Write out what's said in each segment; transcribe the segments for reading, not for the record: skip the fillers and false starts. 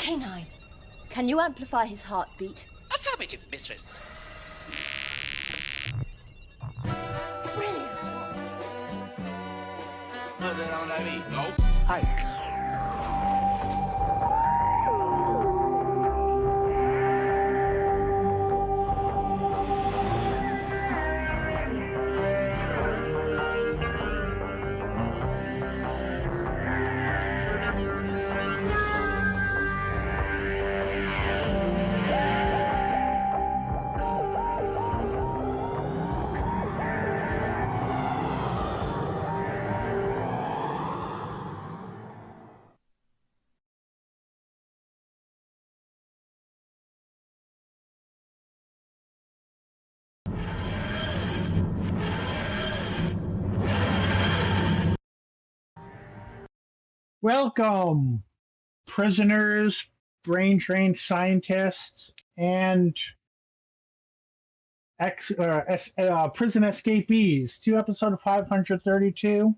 Canine, can you amplify his heartbeat? Affirmative, mistress. Brilliant. Nothing on that beat. Nope. Hi. Welcome, prisoners, brain-trained scientists, and prison escapees, to episode 532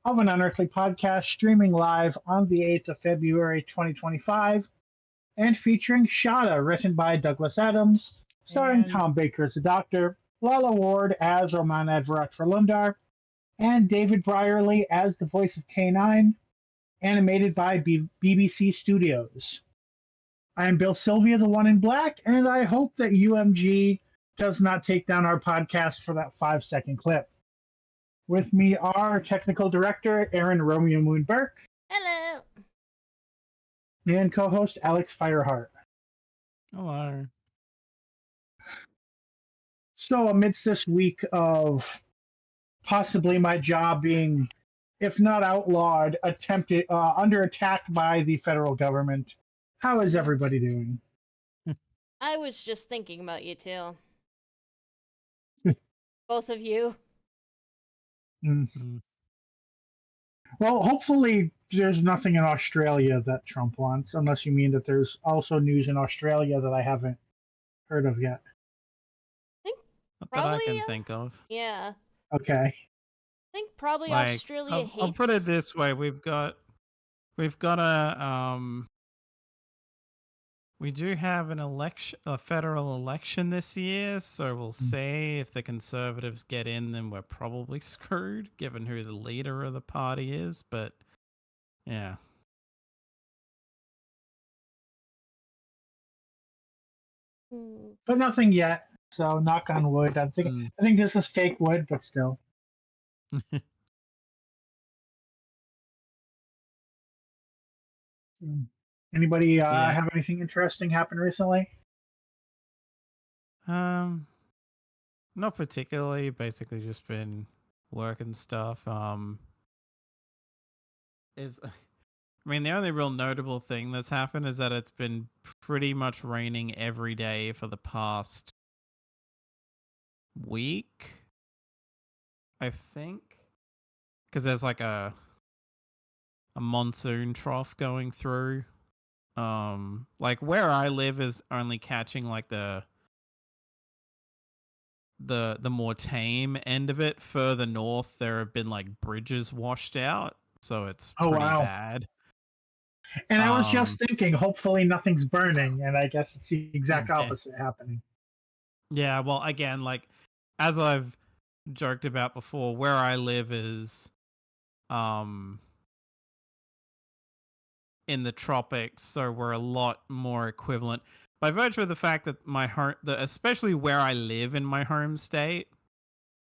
of an Unearthly Podcast, streaming live on the 8th of February, 2025, and featuring Shada, written by Douglas Adams, starring Tom Baker as the Doctor, Lala Ward as Romana Everett Lundar, and David Brierley as the voice of K9, animated by BBC Studios. I am Bill Sylvia, the one in black, and I hope that UMG does not take down our podcast for that 5-second clip. With me are technical director Aaron Romeo Moon Burke. Hello. And co-host Alex Fireheart. Hello. So amidst this week of possibly my job being, if not outlawed, attempted under attack by the federal government, how is everybody doing? I was just thinking about you too. Both of you. Mm. Well, hopefully there's nothing in Australia that Trump wants, unless you mean that there's also news in Australia that I haven't heard of yet. Not Probably, that I can think of. Yeah. Okay. I think probably Australia hates... I'll put it this way: we do have a federal election this year, so we'll see if the Conservatives get in. Then we're probably screwed, given who the leader of the party is. But yeah. But nothing yet. So knock on wood. I think this is fake wood, but still. Anybody have anything interesting happen recently? Not particularly. Basically, just been working stuff. The only real notable thing that's happened is that it's been pretty much raining every day for the past week, I think, because there's like a monsoon trough going through. Like where I live is only catching like the more tame end of it. Further north, there have been like bridges washed out, so it's pretty bad. And I was just thinking, hopefully nothing's burning, and I guess it's the exact opposite happening. Yeah, well, again, like as I've joked about before, where I live is in the tropics, so we're a lot more equivalent. By virtue of the fact that especially where I live in my home state,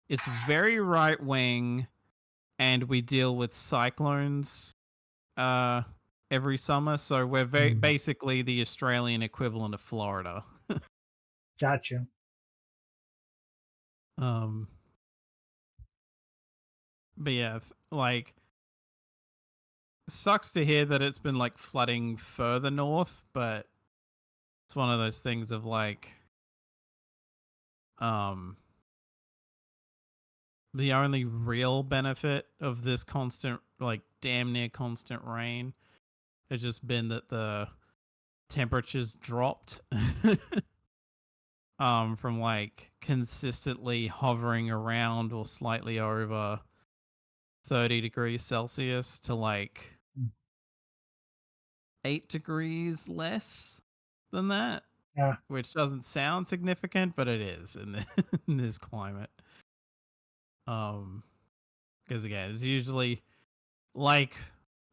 it's very right wing, and we deal with cyclones every summer, so we're basically the Australian equivalent of Florida. Gotcha. But yeah, like, sucks to hear that it's been like flooding further north, but it's one of those things of like, the only real benefit of this constant, like damn near constant rain has just been that the temperatures dropped from like consistently hovering around or slightly over 30 degrees Celsius to like 8 degrees less than that. Yeah. Which doesn't sound significant, but it is in, in this climate. Because again, it's usually like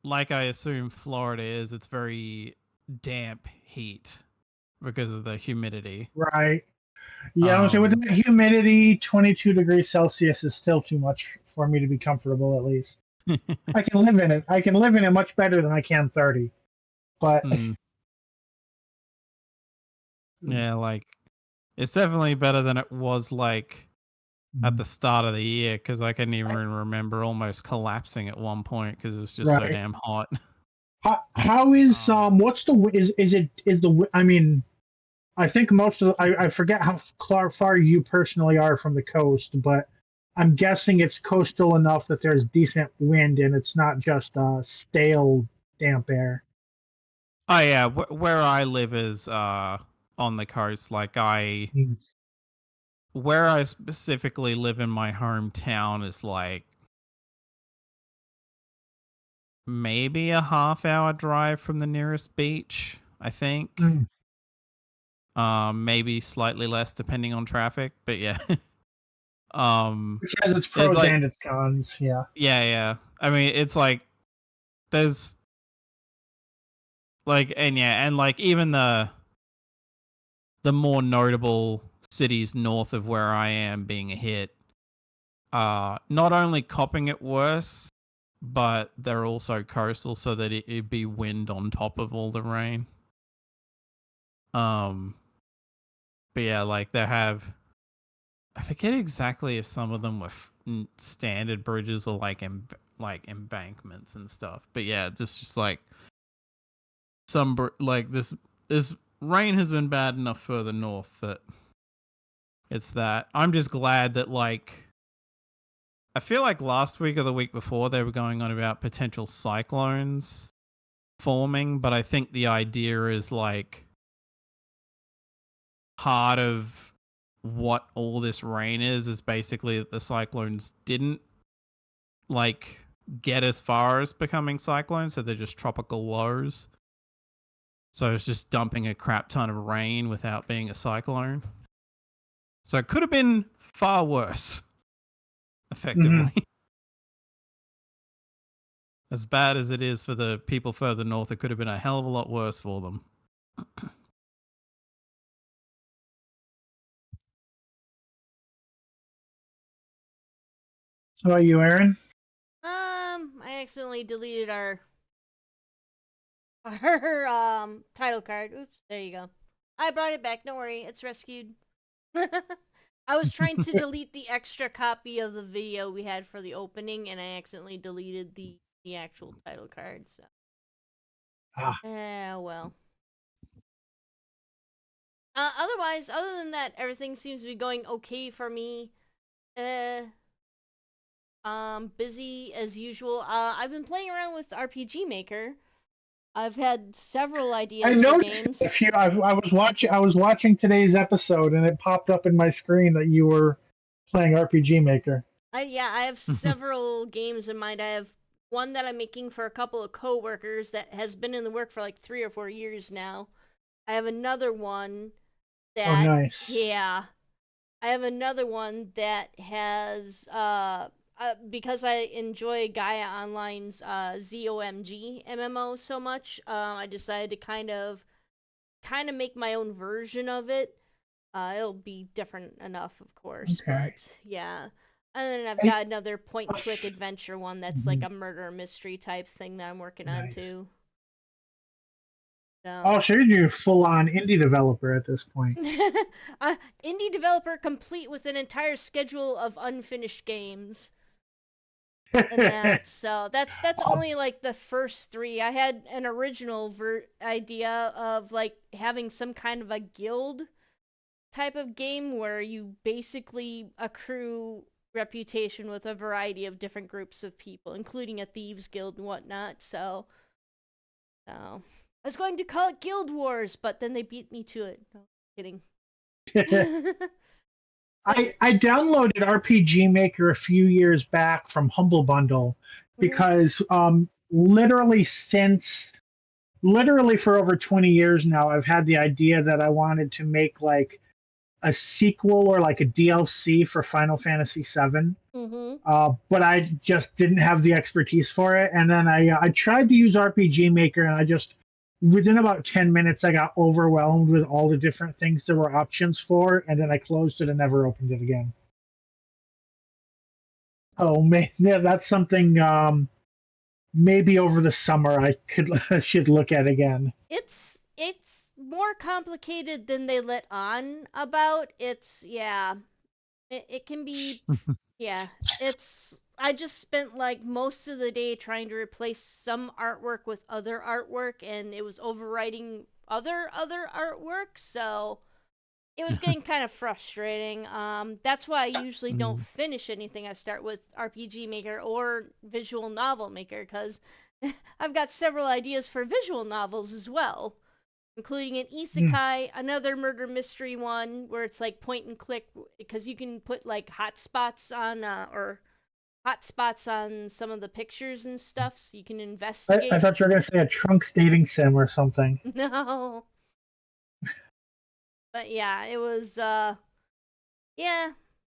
I assume Florida is. It's very damp heat because of the humidity. Right. Yeah, I was saying with the humidity, 22 degrees Celsius is still too much for me to be comfortable. At least I can live in it. I can live in it much better than I can 30. But yeah, like it's definitely better than it was like at the start of the year, because I can even remember almost collapsing at one point because it was just so damn hot. How is what's the is the I mean, I think most of I forget how far you personally are from the coast, but I'm guessing it's coastal enough that there's decent wind and it's not just stale damp air. Oh yeah, where I live is on the coast. Like where I specifically live in my hometown is like maybe a half-hour drive from the nearest beach, I think. Maybe slightly less depending on traffic, but yeah. Which has its pros and its cons, yeah. Yeah. I mean, it's like there's like and like even the more notable cities north of where I am being a hit, not only copping it worse, but they're also coastal, so that it'd be wind on top of all the rain. But yeah, like they have, I forget exactly if some of them were standard bridges or like embankments and stuff. But yeah, just like like this rain has been bad enough further north that it's that. I'm just glad that like I feel like last week or the week before they were going on about potential cyclones forming, but I think the idea is like part of what all this rain is basically that the cyclones didn't like get as far as becoming cyclones, so they're just tropical lows. So it's just dumping a crap ton of rain without being a cyclone. So it could have been far worse, effectively. As bad as it is for the people further north, it could have been a hell of a lot worse for them. How about you, Aaron? I accidentally deleted our title card. Oops, there you go. I brought it back. Don't worry, it's rescued. I was trying to delete the extra copy of the video we had for the opening, and I accidentally deleted the actual title card. So, well. Otherwise, other than that, everything seems to be going okay for me. Busy as usual. I've been playing around with RPG Maker. I've had several ideas I for noticed games. I was watching today's episode, and it popped up in my screen that you were playing RPG Maker. I have several games in mind. I have one that I'm making for a couple of coworkers that has been in the work for like 3 or 4 years now. I have another one that nice. Yeah. I have another one that has because I enjoy Gaia Online's ZOMG MMO so much, I decided to kind of make my own version of it. It'll be different enough, of course, but yeah. And then I've got another point-and-click adventure one that's like a murder mystery type thing that I'm working on too. So you're full-on indie developer at this point. Indie developer complete with an entire schedule of unfinished games. And that's only like the first 3. I had an original idea of like having some kind of a guild type of game where you basically accrue reputation with a variety of different groups of people, including a thieves guild and whatnot. So I was going to call it Guild Wars, but then they beat me to it. No, kidding. I downloaded RPG Maker a few years back from Humble Bundle because literally since literally for over 20 years now, I've had the idea that I wanted to make like a sequel or like a DLC for Final Fantasy VII. Mm-hmm. But I just didn't have the expertise for it. And then I tried to use RPG Maker, and I just within about 10 minutes I got overwhelmed with all the different things there were options for, and then I closed it and never opened it again. Oh man, yeah, that's something. Maybe over the summer I could should look at again. It's more complicated than they let on about. It can be yeah. It's I just spent like most of the day trying to replace some artwork with other artwork, and it was overwriting other artwork, so it was getting kind of frustrating. That's why I usually don't finish anything I start with RPG Maker or Visual Novel Maker, because I've got several ideas for visual novels as well, including an isekai, another murder mystery one where it's like point and click, because you can put like hotspots on some of the pictures and stuff, so you can investigate. I thought you were going to say a Trunks dating sim or something. No. But yeah, it was yeah.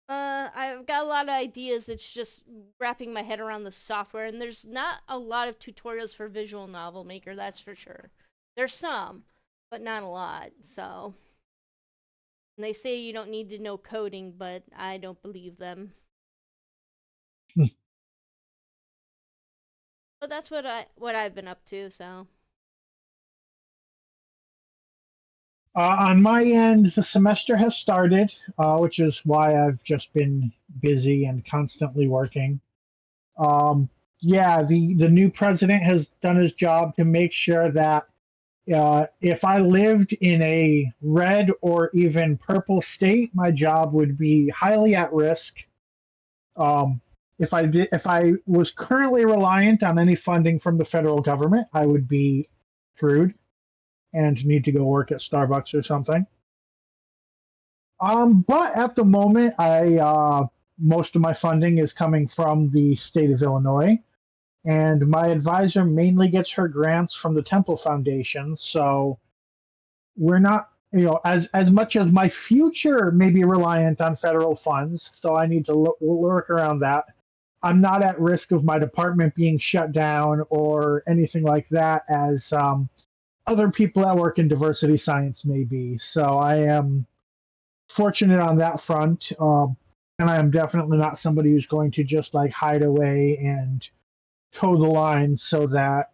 I've got a lot of ideas. It's just wrapping my head around the software, and there's not a lot of tutorials for Visual Novel Maker, that's for sure. There's some, but not a lot. So, and they say you don't need to know coding, but I don't believe them. But that's what I've been up to. So. On my end, the semester has started, which is why I've just been busy and constantly working. Yeah, the new president has done his job to make sure that if I lived in a red or even purple state, my job would be highly at risk. If I was currently reliant on any funding from the federal government, I would be screwed and need to go work at Starbucks or something. But at the moment, I most of my funding is coming from the state of Illinois, and my advisor mainly gets her grants from the Temple Foundation. So we're not, as much as my future may be reliant on federal funds. So I need to work around that. I'm not at risk of my department being shut down or anything like that, as other people that work in diversity science may be. So I am fortunate on that front. And I am definitely not somebody who's going to just like hide away and toe the line so that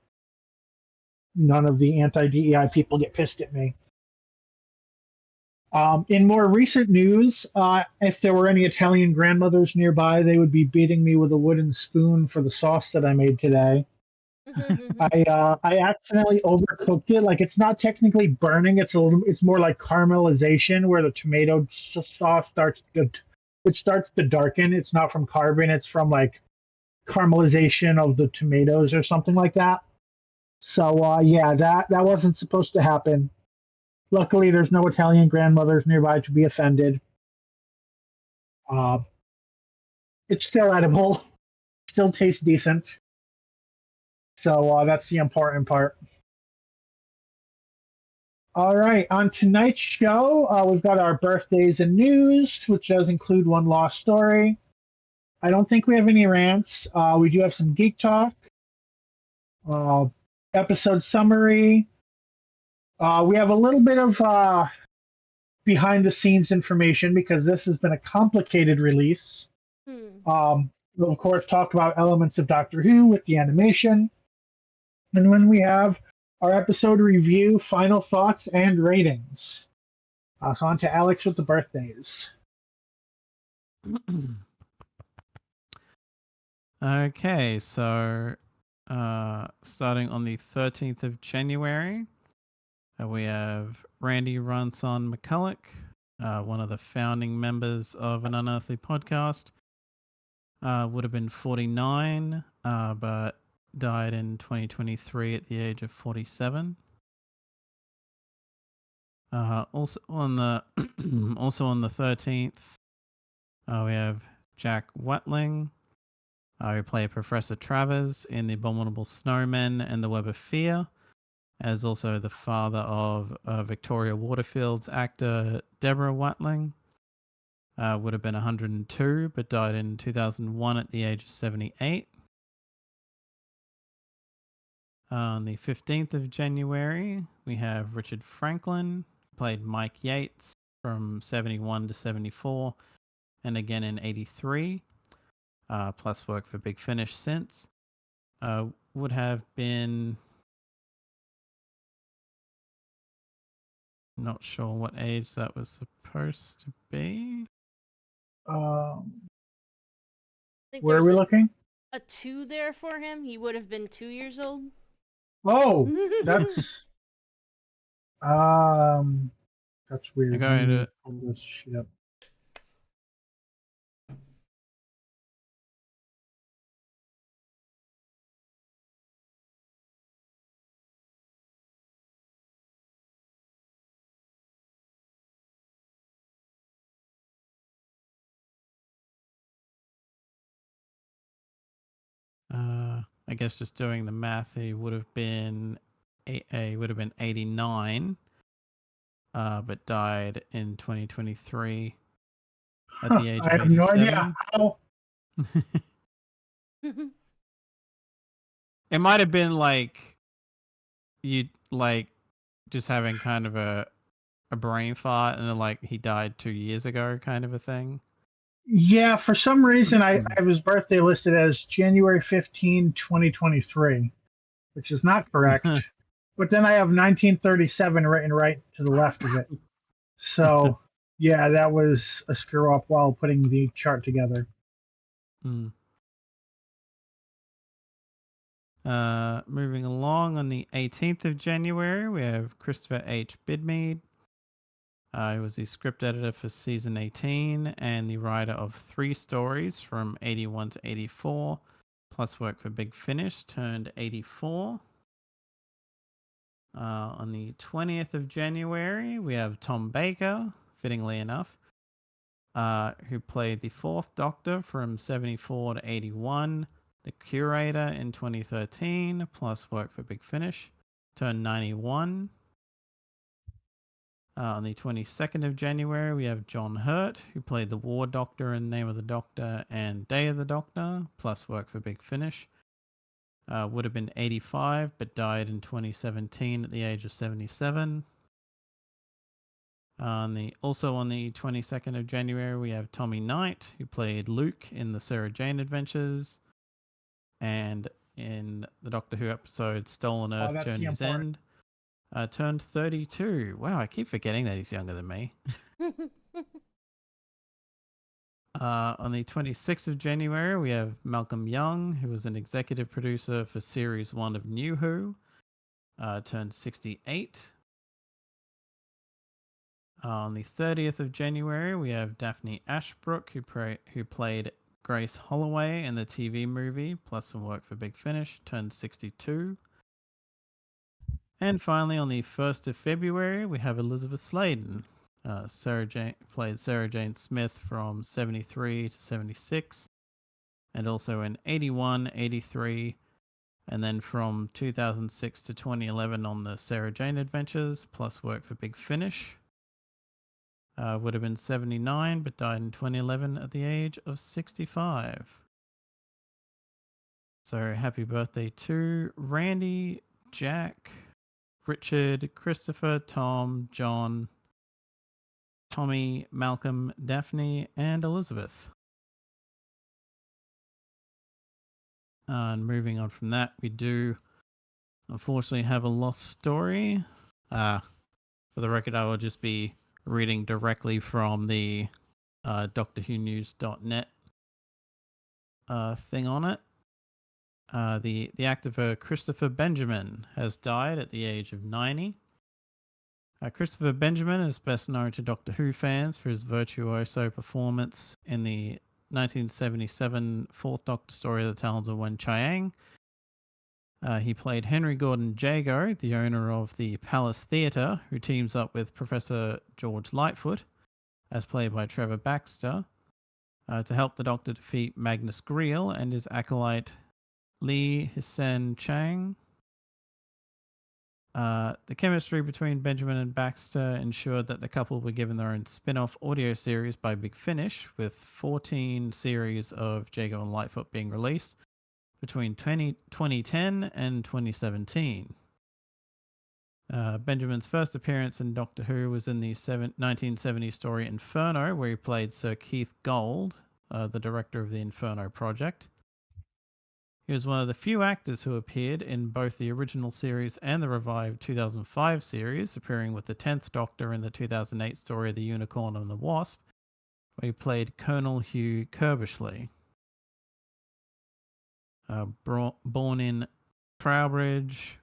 none of the anti DEI people get pissed at me. In more recent news, if there were any Italian grandmothers nearby, they would be beating me with a wooden spoon for the sauce that I made today. I accidentally overcooked it. Like, it's not technically burning; it's more like caramelization, where the tomato sauce starts to darken. It's not from carbon; it's from like caramelization of the tomatoes or something like that. So yeah, that wasn't supposed to happen. Luckily, there's no Italian grandmothers nearby to be offended. Uh, it's still edible, still tastes decent. So that's the important part. All right, on tonight's show, we've got our birthdays and news, which does include one lost story. I don't think we have any rants. We do have some geek talk, uh, episode summary. We have a little bit of behind the scenes information because this has been a complicated release. We'll, of course, talk about elements of Doctor Who with the animation. And when we have our episode review, final thoughts, and ratings. So on to Alex with the birthdays. Okay, so starting on the 13th of January, we have Randy Ranson McCulloch, one of the founding members of an Unearthly Podcast. Would have been 49, but died in 2023 at the age of 47. Also on the 13th, we have Jack Watling, who played Professor Travers in The Abominable Snowman and The Web of Fear. as also the father of Victoria Waterfield's actor Deborah Watling. Would have been 102, but died in 2001 at the age of 78. On the 15th of January, we have Richard Franklin, who played Mike Yates from 71 to 74, and again in 83, plus work for Big Finish since. Would have been... Not sure what age that was supposed to be. I think Where there are was we looking? a 2 there for him. He would have been 2 years old. Oh, that's weird. I'm going Let me to pull this shit up. I guess just doing the math, he would have been 89, but died in 2023 at the age I of have no idea 87. how. It might have been like you like just having kind of a brain fart, and then like he died 2 years ago, kind of a thing. Yeah, for some reason I have his birthday listed as January 15, 2023, which is not correct. But then I have 1937 written right to the left of it. So, yeah, that was a screw up while putting the chart together. Moving along, on the 18th of January, we have Christopher H. Bidmead. He was the script editor for season 18 and the writer of 3 stories from 81 to 84, plus work for Big Finish, turned 84. On the 20th of January, we have Tom Baker, fittingly enough, who played the 4th Doctor from 74 to 81, the Curator in 2013, plus work for Big Finish, turned 91. On the 22nd of January, we have John Hurt, who played the War Doctor in Name of the Doctor and Day of the Doctor, plus work for Big Finish. Would have been 85, but died in 2017 at the age of 77. Also on the 22nd of January, we have Tommy Knight, who played Luke in the Sarah Jane Adventures and in the Doctor Who episode Stolen Earth that's the Journey's important. End. Turned 32. Wow, I keep forgetting that he's younger than me. On the 26th of January, we have Malcolm Young, who was an executive producer for Series 1 of New Who. Turned 68. On the 30th of January, we have Daphne Ashbrook, who played Grace Holloway in the TV movie, plus some work for Big Finish, turned 62. And finally, on the 1st of February, we have Elizabeth Sladen. Played Sarah Jane Smith from 73 to 76, and also in 81, 83, and then from 2006 to 2011 on the Sarah Jane Adventures, plus work for Big Finish. Would have been 79, but died in 2011 at the age of 65. So happy birthday to Randy, Jack, Richard, Christopher, Tom, John, Tommy, Malcolm, Daphne, and Elizabeth. And moving on from that, we do unfortunately have a lost story. For the record, I will just be reading directly from the DoctorWhoNews.net thing on it. The actor Christopher Benjamin has died at the age of 90. Christopher Benjamin is best known to Doctor Who fans for his virtuoso performance in the 1977 Fourth Doctor story of the Talons of Wen Chiang. He played Henry Gordon Jago, the owner of the Palace Theatre, who teams up with Professor George Lightfoot, as played by Trevor Baxter, to help the Doctor defeat Magnus Greel and his acolyte Li Hsien Chang. The chemistry between Benjamin and Baxter ensured that the couple were given their own spin-off audio series by Big Finish, with 14 series of Jago and Lightfoot being released between 2010 and 2017. Benjamin's first appearance in Doctor Who was in the 1970 story Inferno, where he played Sir Keith Gold, the director of the Inferno project. He was one of the few actors who appeared in both the original series and the revived 2005 series, appearing with the 10th Doctor in the 2008 story The Unicorn and the Wasp, where he played Colonel Hugh Kirbishley. Born in Trowbridge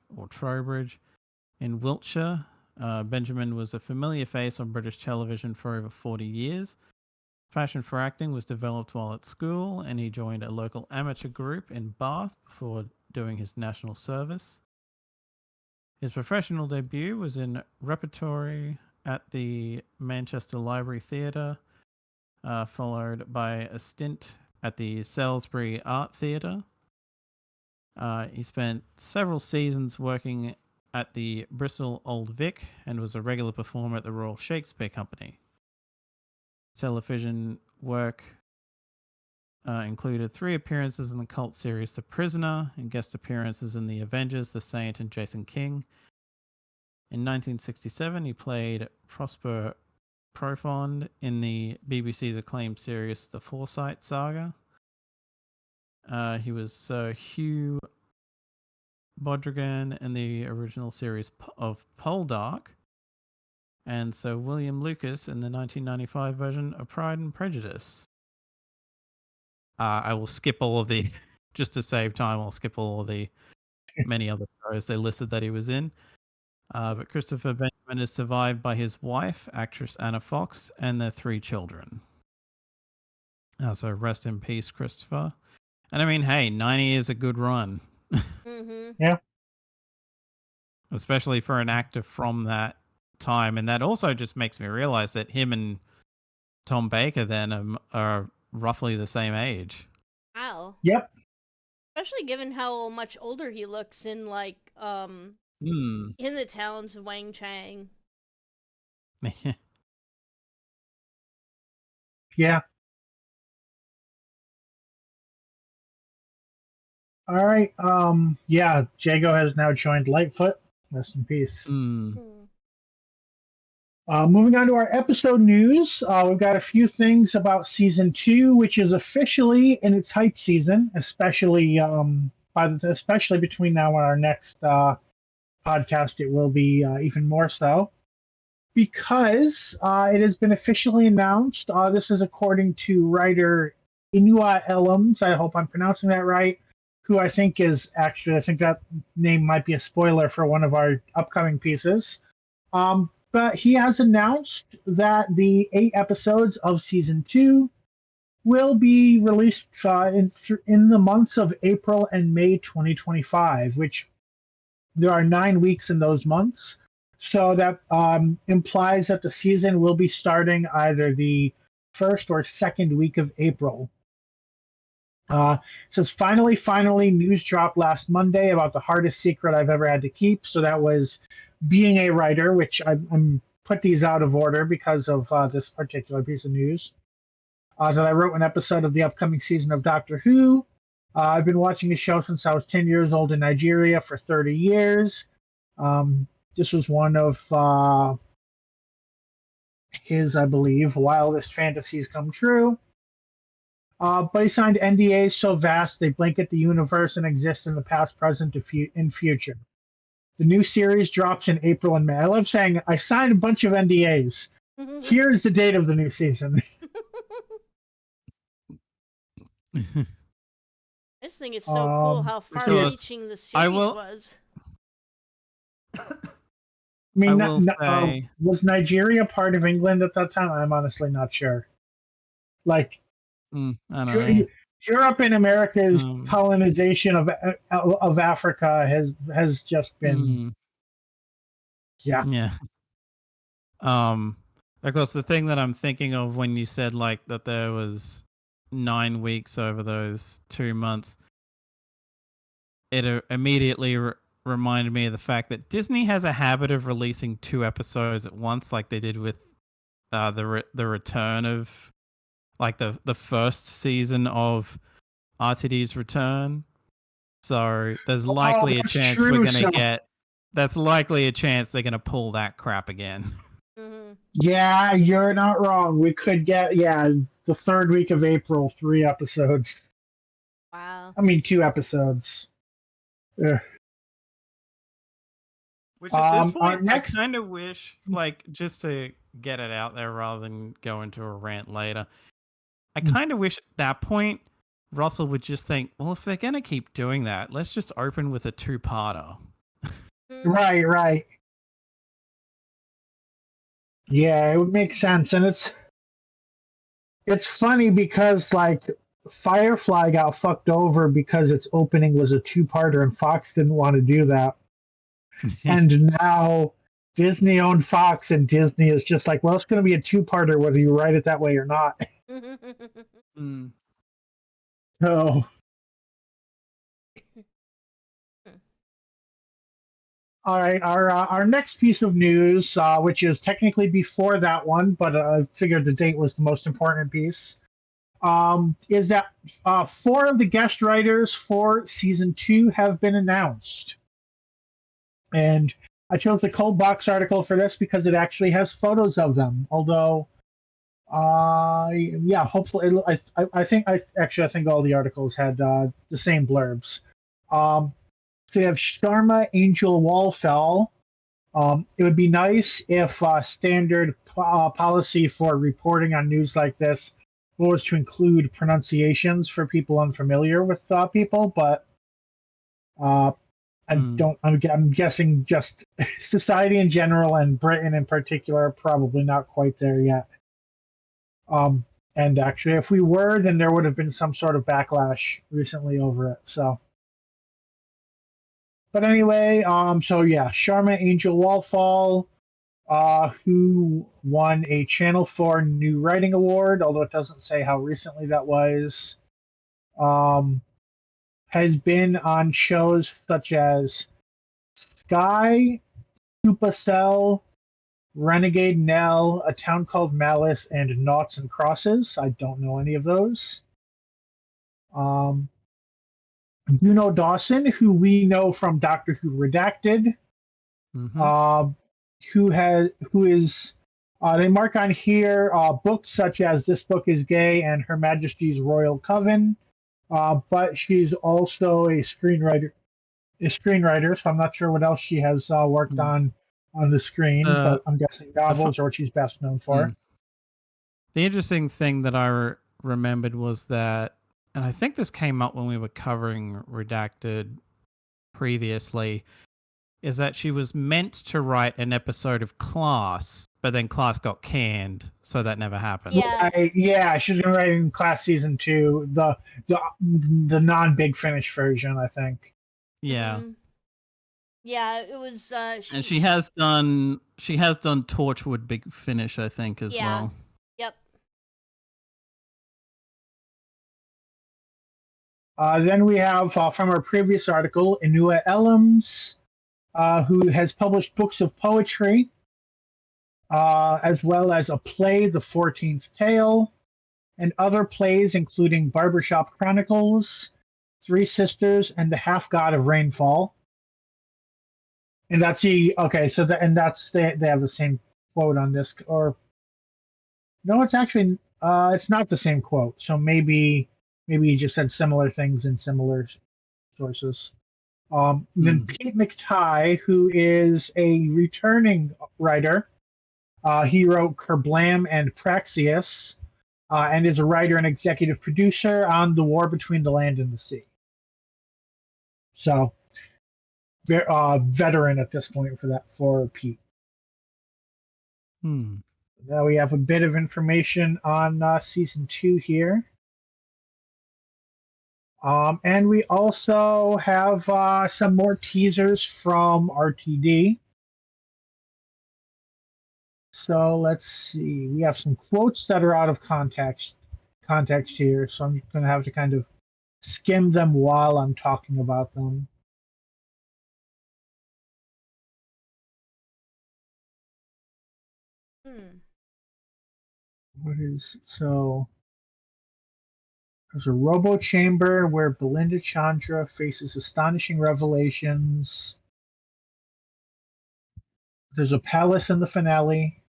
in Wiltshire, Benjamin was a familiar face on British television for over 40 years. Passion for acting was developed while at school, and he joined a local amateur group in Bath before doing his national service. His professional debut was in repertory at the Manchester Library Theatre, followed by a stint at the Salisbury Art Theatre. He spent several seasons working at the Bristol Old Vic and was a regular performer at the Royal Shakespeare Company. Television work included 3 appearances in the cult series The Prisoner and guest appearances in The Avengers, The Saint, and Jason King. In 1967, he played Prosper Profond in the BBC's acclaimed series The Forsyte Saga. He was Sir Hugh Bodrigan in the original series of Poldark, and Sir William Lucas in the 1995 version of Pride and Prejudice. I will skip all of the, just to save time, I'll skip all of the many other shows they listed that he was in. But Christopher Benjamin is survived by his wife, actress Anna Fox, and their 3 children. So rest in peace, Christopher. And I mean, hey, 90 is a good run. Mm-hmm. Yeah. Especially for an actor from that time. And that also just makes me realize that him and Tom Baker then are roughly the same age. Wow. Yep. Especially given how much older he looks in in the Talons of Wang Chang. Yeah. All right. Yeah, Jago has now joined Lightfoot. Rest in peace. Moving on to our episode news, we've got a few things about season 2, which is officially in its hype season, especially especially between now and our next podcast. It will be even more so because it has been officially announced. This is according to writer Inua Elums. I hope I'm pronouncing that right. Who I think that name might be a spoiler for one of our upcoming pieces. But he has announced that the 8 episodes of season 2 will be released in the months of April and May 2025, which there are 9 weeks in those months. So that implies that the season will be starting either the first or second week of April. It says, finally, news dropped last Monday about the hardest secret I've ever had to keep. So that was being a writer, which I'm put these out of order because of this particular piece of news. That I wrote an episode of the upcoming season of Doctor Who. I've been watching the show since I was 10 years old in Nigeria for 30 years. This was one of his, I believe, wildest fantasies come true. But he signed NDAs so vast they blanket the universe and exist in the past, present, and future. The new series drops in April and May. I love saying I signed a bunch of NDAs. Here's the date of the new season. I just think it's so cool how far-reaching the series was. I mean, was Nigeria part of England at that time? I'm honestly not sure. Like, I don't know. Europe and America's colonization of Africa has just been, yeah. Of course, the thing that I'm thinking of when you said like that there was 9 weeks over those 2 months, it immediately reminded me of the fact that Disney has a habit of releasing 2 episodes at once, like they did with the return of like the first season of RTD's Return. So there's likely a that's chance true. we're gonna So, get. That's likely a chance they're gonna pull that crap again. Mm-hmm. yeah, you're not wrong. We could get the third week of April, 3 episodes. Wow. I mean, 2 episodes. Ugh. Which at this Our point, I next, kind of wish, like, just to get it out there rather than go into a rant later, I kind of wish at that point Russell would just think, well, if they're gonna keep doing that, let's just open with a 2-parter. Mm-hmm. right. Yeah, it would make sense, and it's funny because like Firefly got fucked over because its opening was a 2-parter, and Fox didn't want to do that, and now Disney owned Fox, and Disney is just like, well, it's going to be a 2-parter whether you write it that way or not. Mm. So, all right, our next piece of news, which is technically before that one, but I figured the date was the most important piece, is that 4 of the guest writers for season 2 have been announced. And I chose the Cold Box article for this because it actually has photos of them. Although, yeah, hopefully, I think all the articles had the same blurbs. So you have Sharma Angel Wallfell. It would be nice if standard policy for reporting on news like this was to include pronunciations for people unfamiliar with people, but I'm guessing just society in general and Britain in particular are probably not quite there yet. And actually, if we were, then there would have been some sort of backlash recently over it. So. But anyway, so yeah, Sharma Angel Wallfall, who won a Channel 4 New Writing Award, although it doesn't say how recently that was, has been on shows such as Sky, Supercell, Renegade Nell, A Town Called Malice, and Noughts and Crosses. I don't know any of those. Juno Dawson, who we know from Doctor Who Redacted, Mm-hmm. who is they mark on here books such as This Book is Gay and Her Majesty's Royal Coven, but she's also a screenwriter. So I'm not sure what else she has worked on the screen, The but I'm guessing the fu- novels are what she's best known for. mm. The interesting thing that I remembered was that, and I think this came up when we were covering Redacted previously, is that she was meant to write an episode of Class, but then Class got canned, so that never happened. Yeah. She's been writing Class season 2, the non Big Finish version, I think. Yeah. Mm-hmm. Yeah, it was. And she has done Torchwood Big Finish, I think, as well. Yep. Then we have from our previous article, Inua Ellams, who has published books of poetry, as well as a play, The 14th Tale, and other plays, including Barbershop Chronicles, Three Sisters, and The Half God of Rainfall. And that's they have the same quote on this, or no, it's actually it's not the same quote. So maybe he just said similar things in similar sources. Then Pete McTighe, who is a returning writer, he wrote Kerblam and Praxius, and is a writer and executive producer on The War Between the Land and the Sea. So, veteran at this point for Pete. Now we have a bit of information on season 2 here. And we also have some more teasers from RTD. So let's see. We have some quotes that are out of context here. So I'm going to have to kind of skim them while I'm talking about them. Hmm. What is so? There's a robo chamber where Belinda Chandra faces astonishing revelations. There's a palace in the finale.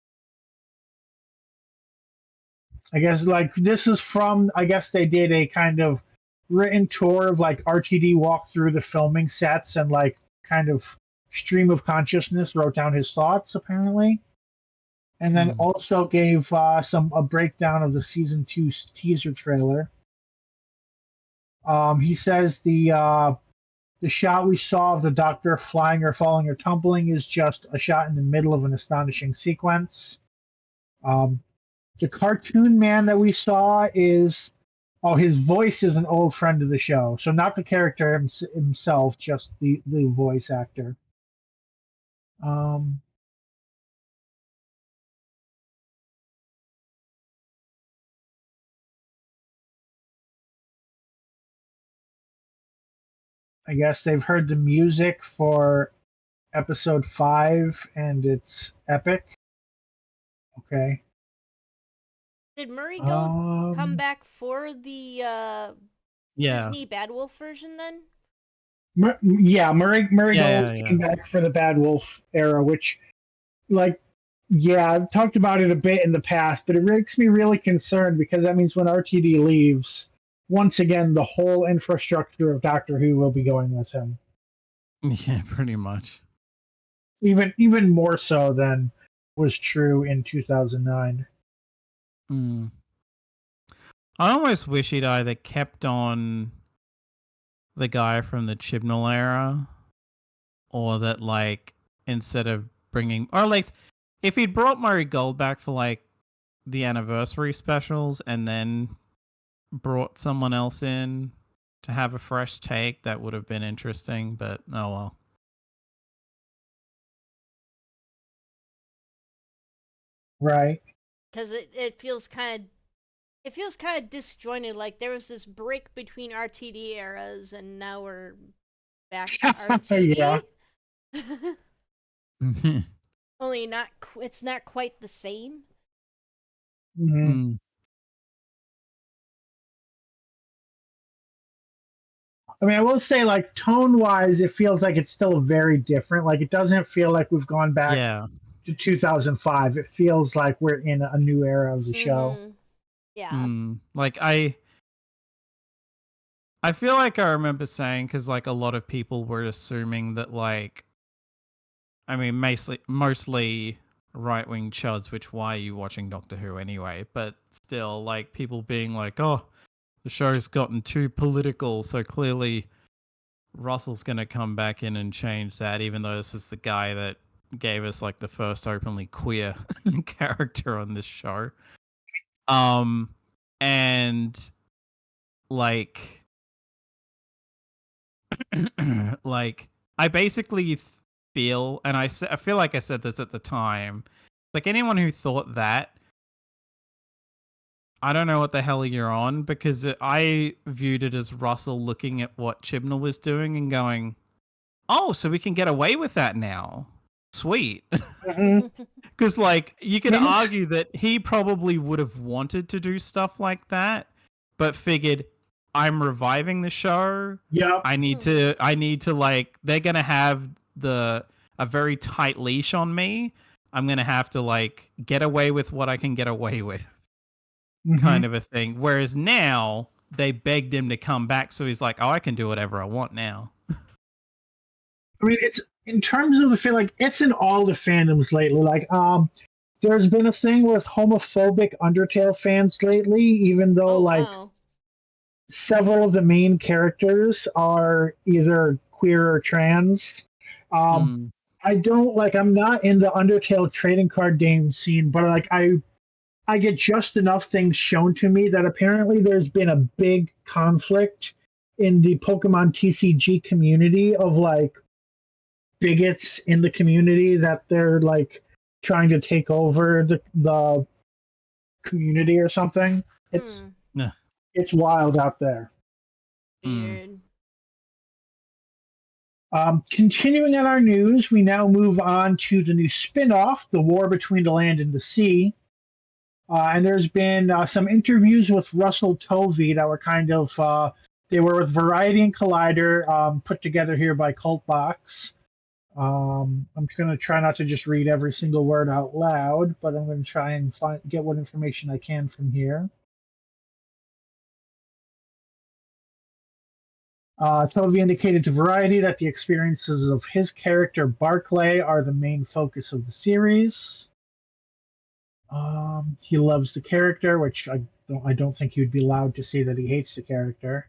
I guess like this is from. I guess they did a kind of written tour of like RTD walked through the filming sets and like kind of stream of consciousness wrote down his thoughts apparently, and then Hmm. also gave a breakdown of the season 2 teaser trailer. He says the shot we saw of the Doctor flying or falling or tumbling is just a shot in the middle of an astonishing sequence. Um, the cartoon man that we saw is, oh, his voice is an old friend of the show. So not the character himself, just the voice actor. Um, I guess they've heard the music for episode 5 and it's epic. Okay. Did Murray Gold come Um, back for the Yeah. Disney Bad Wolf version then? yeah, Murray Gold Yeah. came back for the Bad Wolf era, which, like, yeah, I've talked about it a bit in the past, but it makes me really concerned because that means when RTD leaves, once again, the whole infrastructure of Doctor Who will be going with him, Yeah, pretty much. even more so than was true in 2009. Hmm. I almost wish he'd either kept on the guy from the Chibnall era, or that like instead of bringing, or like if he'd brought Murray Gold back for like the anniversary specials and then brought someone else in to have a fresh take, that would have been interesting. But oh well. Right. Because it feels kind of disjointed. Like there was this break between RTD eras, and now we're back to Yeah. RTD. Only it's not quite the same. Mhm. Mm. I mean, I will say, like, tone wise, it feels like it's still very different. Like, it doesn't feel like we've gone back Yeah. to 2005. It feels like we're in a new era of the show. Mm-hmm. Yeah. Like I feel like I remember saying, because like a lot of people were assuming that like, I mean, mostly right wing chuds, which why are you watching Doctor Who anyway? But still, like people being like, oh, the show's gotten too political, so clearly Russell's gonna come back in and change that, even though this is the guy that gave us like the first openly queer character on this show. And like like I basically feel, and I feel like I said this at the time, like anyone who thought that, I don't know what the hell you're on, because I viewed it as Russell looking at what Chibnall was doing and going, oh, so we can get away with that now. Sweet. Mhm. Because like you could I mean, argue that he probably would have wanted to do stuff like that, but figured, I'm reviving the show. yeah. I need to like, they're gonna have a very tight leash on me. I'm gonna have to like get away with what I can get away with, Hmm. kind of a thing. Whereas now they begged him to come back, so he's like, oh, I can do whatever I want now. I mean, it's in terms of the feel like it's in all the fandoms lately. Like, there's been a thing with homophobic Undertale fans lately, even though Oh like wow. several of the main characters are either queer or trans. Um, Mm, I don't like. I'm not in the Undertale trading card game scene, but like I get just enough things shown to me that apparently there's been a big conflict in the Pokemon TCG community of like bigots in the community that they're like trying to take over the community or something. It's Hmm. nah, it's wild out there. mm. Weird. Continuing on our news, we now move on to the new spin-off, The War Between the Land and the Sea. And there's been some interviews with Russell Tovey that were they were with Variety and Collider, put together here by Cultbox. I'm going to try not to just read every single word out loud, but I'm going to try and get what information I can from here. Tovey indicated to Variety that the experiences of his character Barclay are the main focus of the series. He loves the character, which I don't think he would be allowed to say that he hates the character.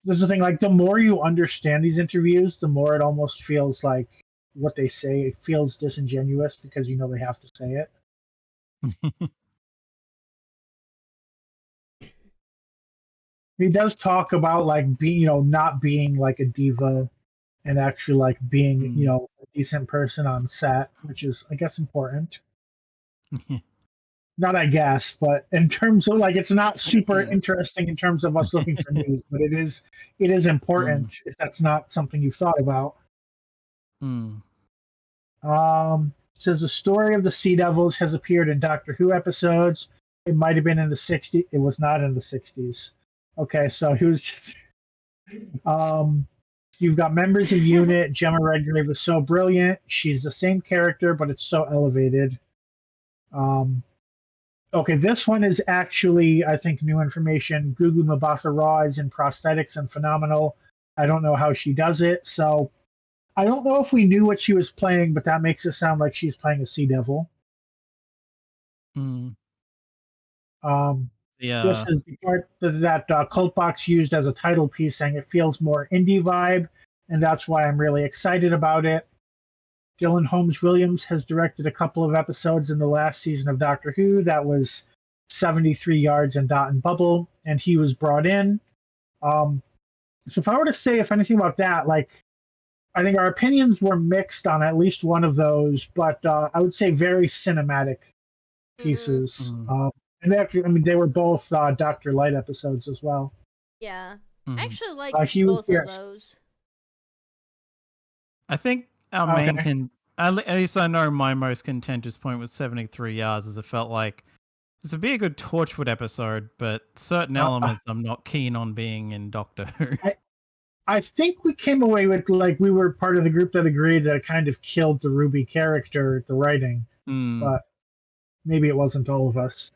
There's the thing, like the more you understand these interviews, the more it almost feels like what they say. It feels disingenuous because you know they have to say it. He does talk about like being, not being like a diva and actually like being, a decent person on set, which is, I guess, important. Not, I guess, but in terms of like, it's not super interesting in terms of us looking for news, but it is important if that's not something you've thought about. Says the story of the Sea Devils has appeared in Doctor Who episodes. It might have been in the 60s. It was not in the 60s. Okay, so he was. You've got members of Unit. Gemma Redgrave is so brilliant. She's the same character, but it's so elevated. Okay, this one is actually, I think, new information. Gugu Mbatha Raw is in prosthetics and phenomenal. I don't know how she does it, so I don't know if we knew what she was playing, but that makes it sound like she's playing a Sea Devil. This is the part that Cultbox used as a title piece, saying it feels more indie vibe, and that's why I'm really excited about it. Dylan Holmes Williams has directed a couple of episodes in the last season of Doctor Who. That was 73 Yards and Dot and Bubble, and he was brought in. So if I were to say if anything about that, like, I think our opinions were mixed on at least one of those, but I would say very cinematic pieces. And actually, I mean, they were both Dr. Light episodes as well. Yeah. I actually like both of those. I think our main at least I know my most contentious point with 73 Yards is it felt like this would be a good Torchwood episode, but certain elements I'm not keen on being in Doctor Who. I think we came away with, like, we were part of the group that agreed that it kind of killed the Ruby character, the writing, but maybe it wasn't all of us.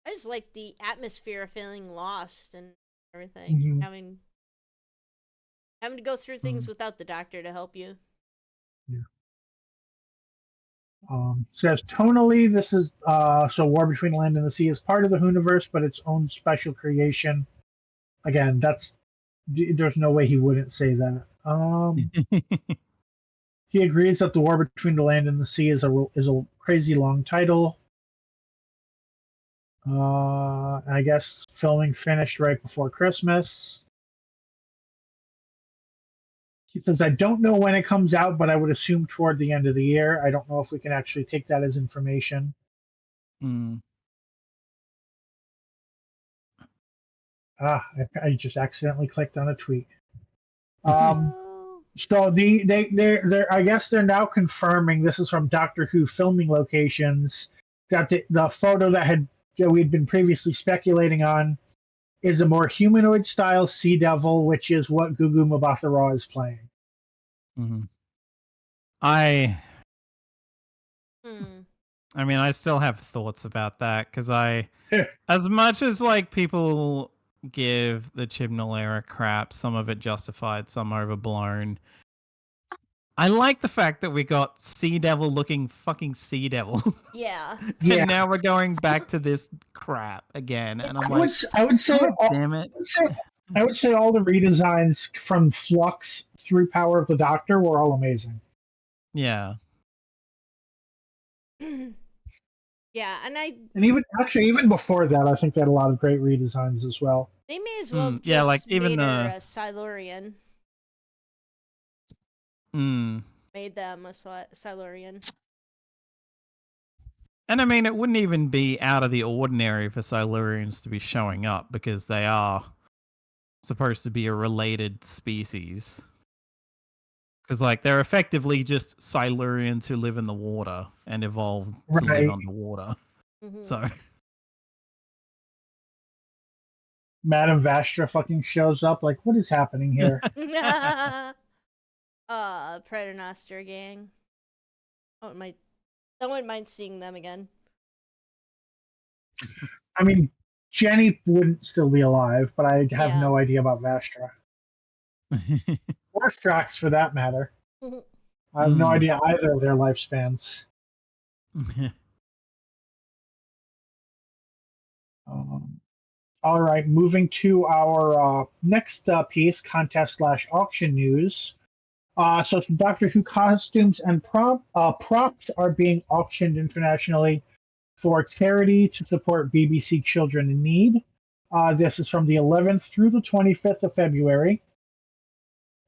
I just like the atmosphere of feeling lost and everything. Having to go through things without the Doctor to help you. Yeah. Says tonally, this is so War Between the Land and the Sea is part of the Whoniverse, but its own special creation. Again, there's no way he wouldn't say that. He agrees that the War Between the Land and the Sea is a crazy long title. I guess filming finished right before Christmas. He says, I don't know when it comes out, but I would assume toward the end of the year. I don't know if we can actually take that as information. I just accidentally clicked on a tweet. So they're I guess they're now confirming, this is from Doctor Who filming locations, that the photo that we'd been previously speculating on is a more humanoid style Sea Devil, which is what Gugu Mbatha Raw is playing. I mean, I still have thoughts about that because as much as like people give the Chibnall era crap, some of it justified, some overblown. I like the fact that we got Sea Devil looking fucking Sea Devil. Yeah. And now we're going back to this crap again, and I'm like, I would say, damn it. I would say all the redesigns from Flux through Power of the Doctor were all amazing. Yeah. Yeah, and even before that, I think they had a lot of great redesigns as well. They may as well have just like even made her a Silurian. Made them a Silurian. And I mean, it wouldn't even be out of the ordinary for Silurians to be showing up because they are supposed to be a related species. Because, like, they're effectively just Silurians who live in the water and evolved to live Right. underwater. Mhm. So, Madame Vastra fucking shows up. Like, what is happening here? Preternoster gang. Oh, I wouldn't mind seeing them again. I mean, Jenny wouldn't still be alive, but I have Yeah. no idea about Vastra. Or Strax, for that matter. I have no idea either of their lifespans. All right, moving to our next piece, contest/auction news. So some Doctor Who costumes and props are being auctioned internationally for charity to support BBC Children in Need. This is from the 11th through the 25th of February.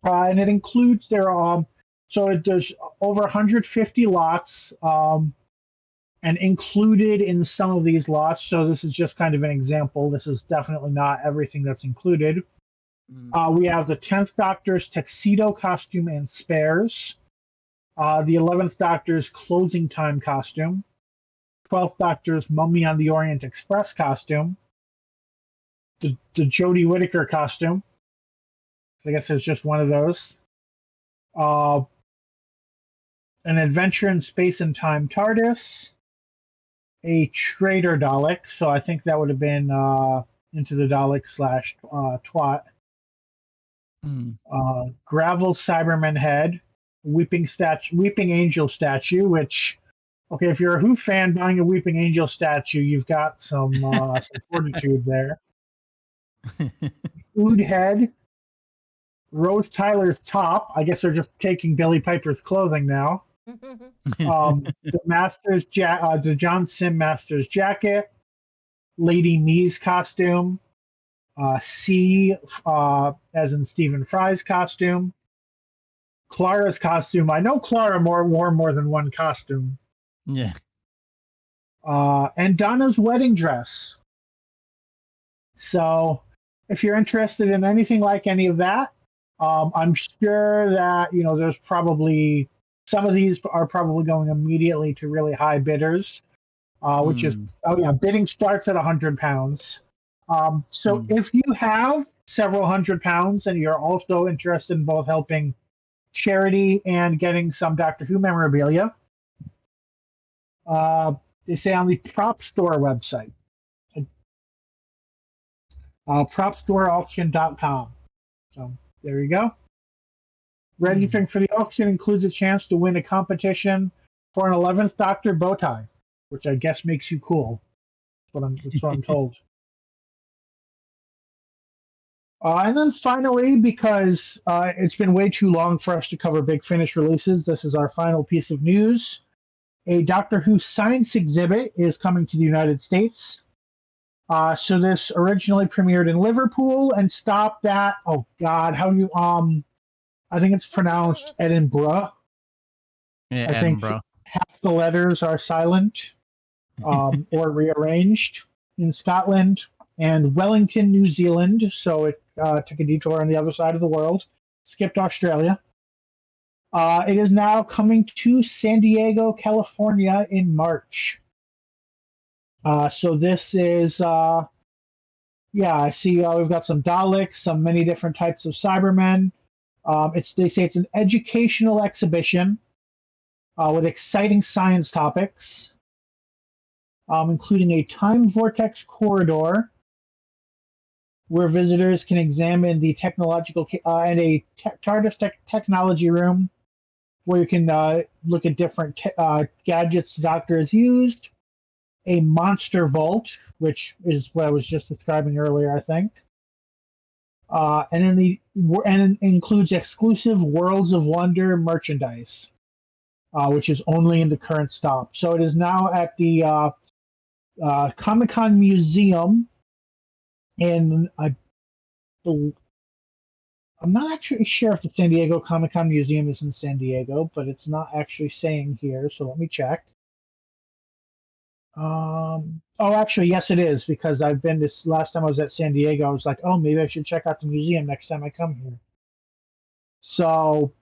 And it includes there's over 150 lots, and included in some of these lots. So this is just kind of an example. This is definitely not everything that's included. We have the 10th Doctor's tuxedo costume and spares, the 11th Doctor's closing time costume, 12th Doctor's Mummy on the Orient Express costume, the Jodie Whittaker costume. I guess there's just one of those. An Adventure in Space and Time TARDIS, a Trader Dalek. So I think that would have been Into the Dalek / Twat. Gravel Cyberman head, Weeping Angel statue. Which, okay, if you're a Who fan buying a Weeping Angel statue, you've got some fortitude there. Ood head, Rose Tyler's top. I guess they're just taking Billy Piper's clothing now. The John Sim Masters jacket, Lady Me's costume, C, as in Stephen Fry's costume, Clara's costume. I know Clara wore more than one costume. Yeah. And Donna's wedding dress. So, if you're interested in anything like any of that, I'm sure that there's probably some of these are probably going immediately to really high bidders, which is bidding starts at £100. So if you have several £100 and you're also interested in both helping charity and getting some Doctor Who memorabilia, they say on the Prop Store website, propstoreauction.com. So there you go. Registering for the auction includes a chance to win a competition for an 11th Doctor bow tie, which I guess makes you cool. That's what I'm told. And then finally, because it's been way too long for us to cover Big Finish releases, this is our final piece of news. A Doctor Who science exhibit is coming to the United States. So this originally premiered in Liverpool and stopped at, oh God, how do you, I think it's pronounced Edinburgh. Yeah, I Edinburgh. think half the letters are silent or rearranged. In Scotland and Wellington, New Zealand. So it took a detour on the other side of the world, skipped Australia. It is now coming to San Diego, California in March. So this is, I see we've got some Daleks, some many different types of Cybermen. They say it's an educational exhibition with exciting science topics, including a time vortex corridor where visitors can examine the technological and a TARDIS technology room where you can look at different gadgets the Doctor has used, a monster vault, which is what I was just describing earlier, I think. And it includes exclusive Worlds of Wonder merchandise, which is only in the current stop. So it is now at the Comic-Con Museum in, I'm not actually sure if the San Diego Comic-Con Museum is in San Diego, but it's not actually saying here, so let me check. Oh, actually, yes, it is because I've been this last time I was at San Diego. I was like, oh, maybe I should check out the museum next time I come here. So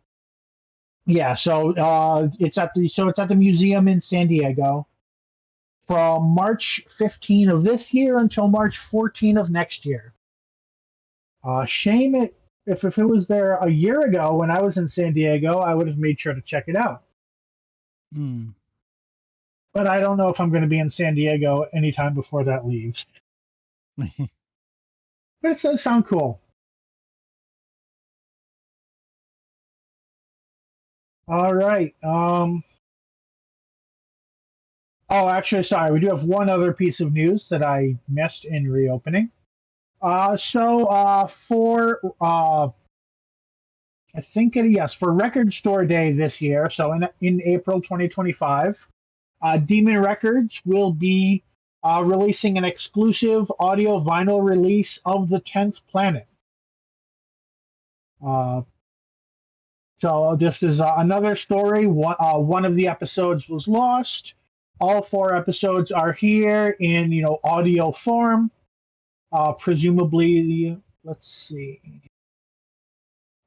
yeah, it's at the museum in San Diego from March 15 of this year until March 14 of next year. Shame it if it was there a year ago when I was in San Diego, I would have made sure to check it out. Hmm. But I don't know if I'm going to be in San Diego anytime before that leaves. But it does sound cool. All right. Oh, actually, sorry. We do have one other piece of news that I missed in reopening. For I think yes, for Record Store Day this year, so in April 2025, Demon Records will be releasing an exclusive audio vinyl release of The 10th Planet. Uh, so this is another story. One of the episodes was lost. All 4 episodes are here in audio form. Presumably, let's see.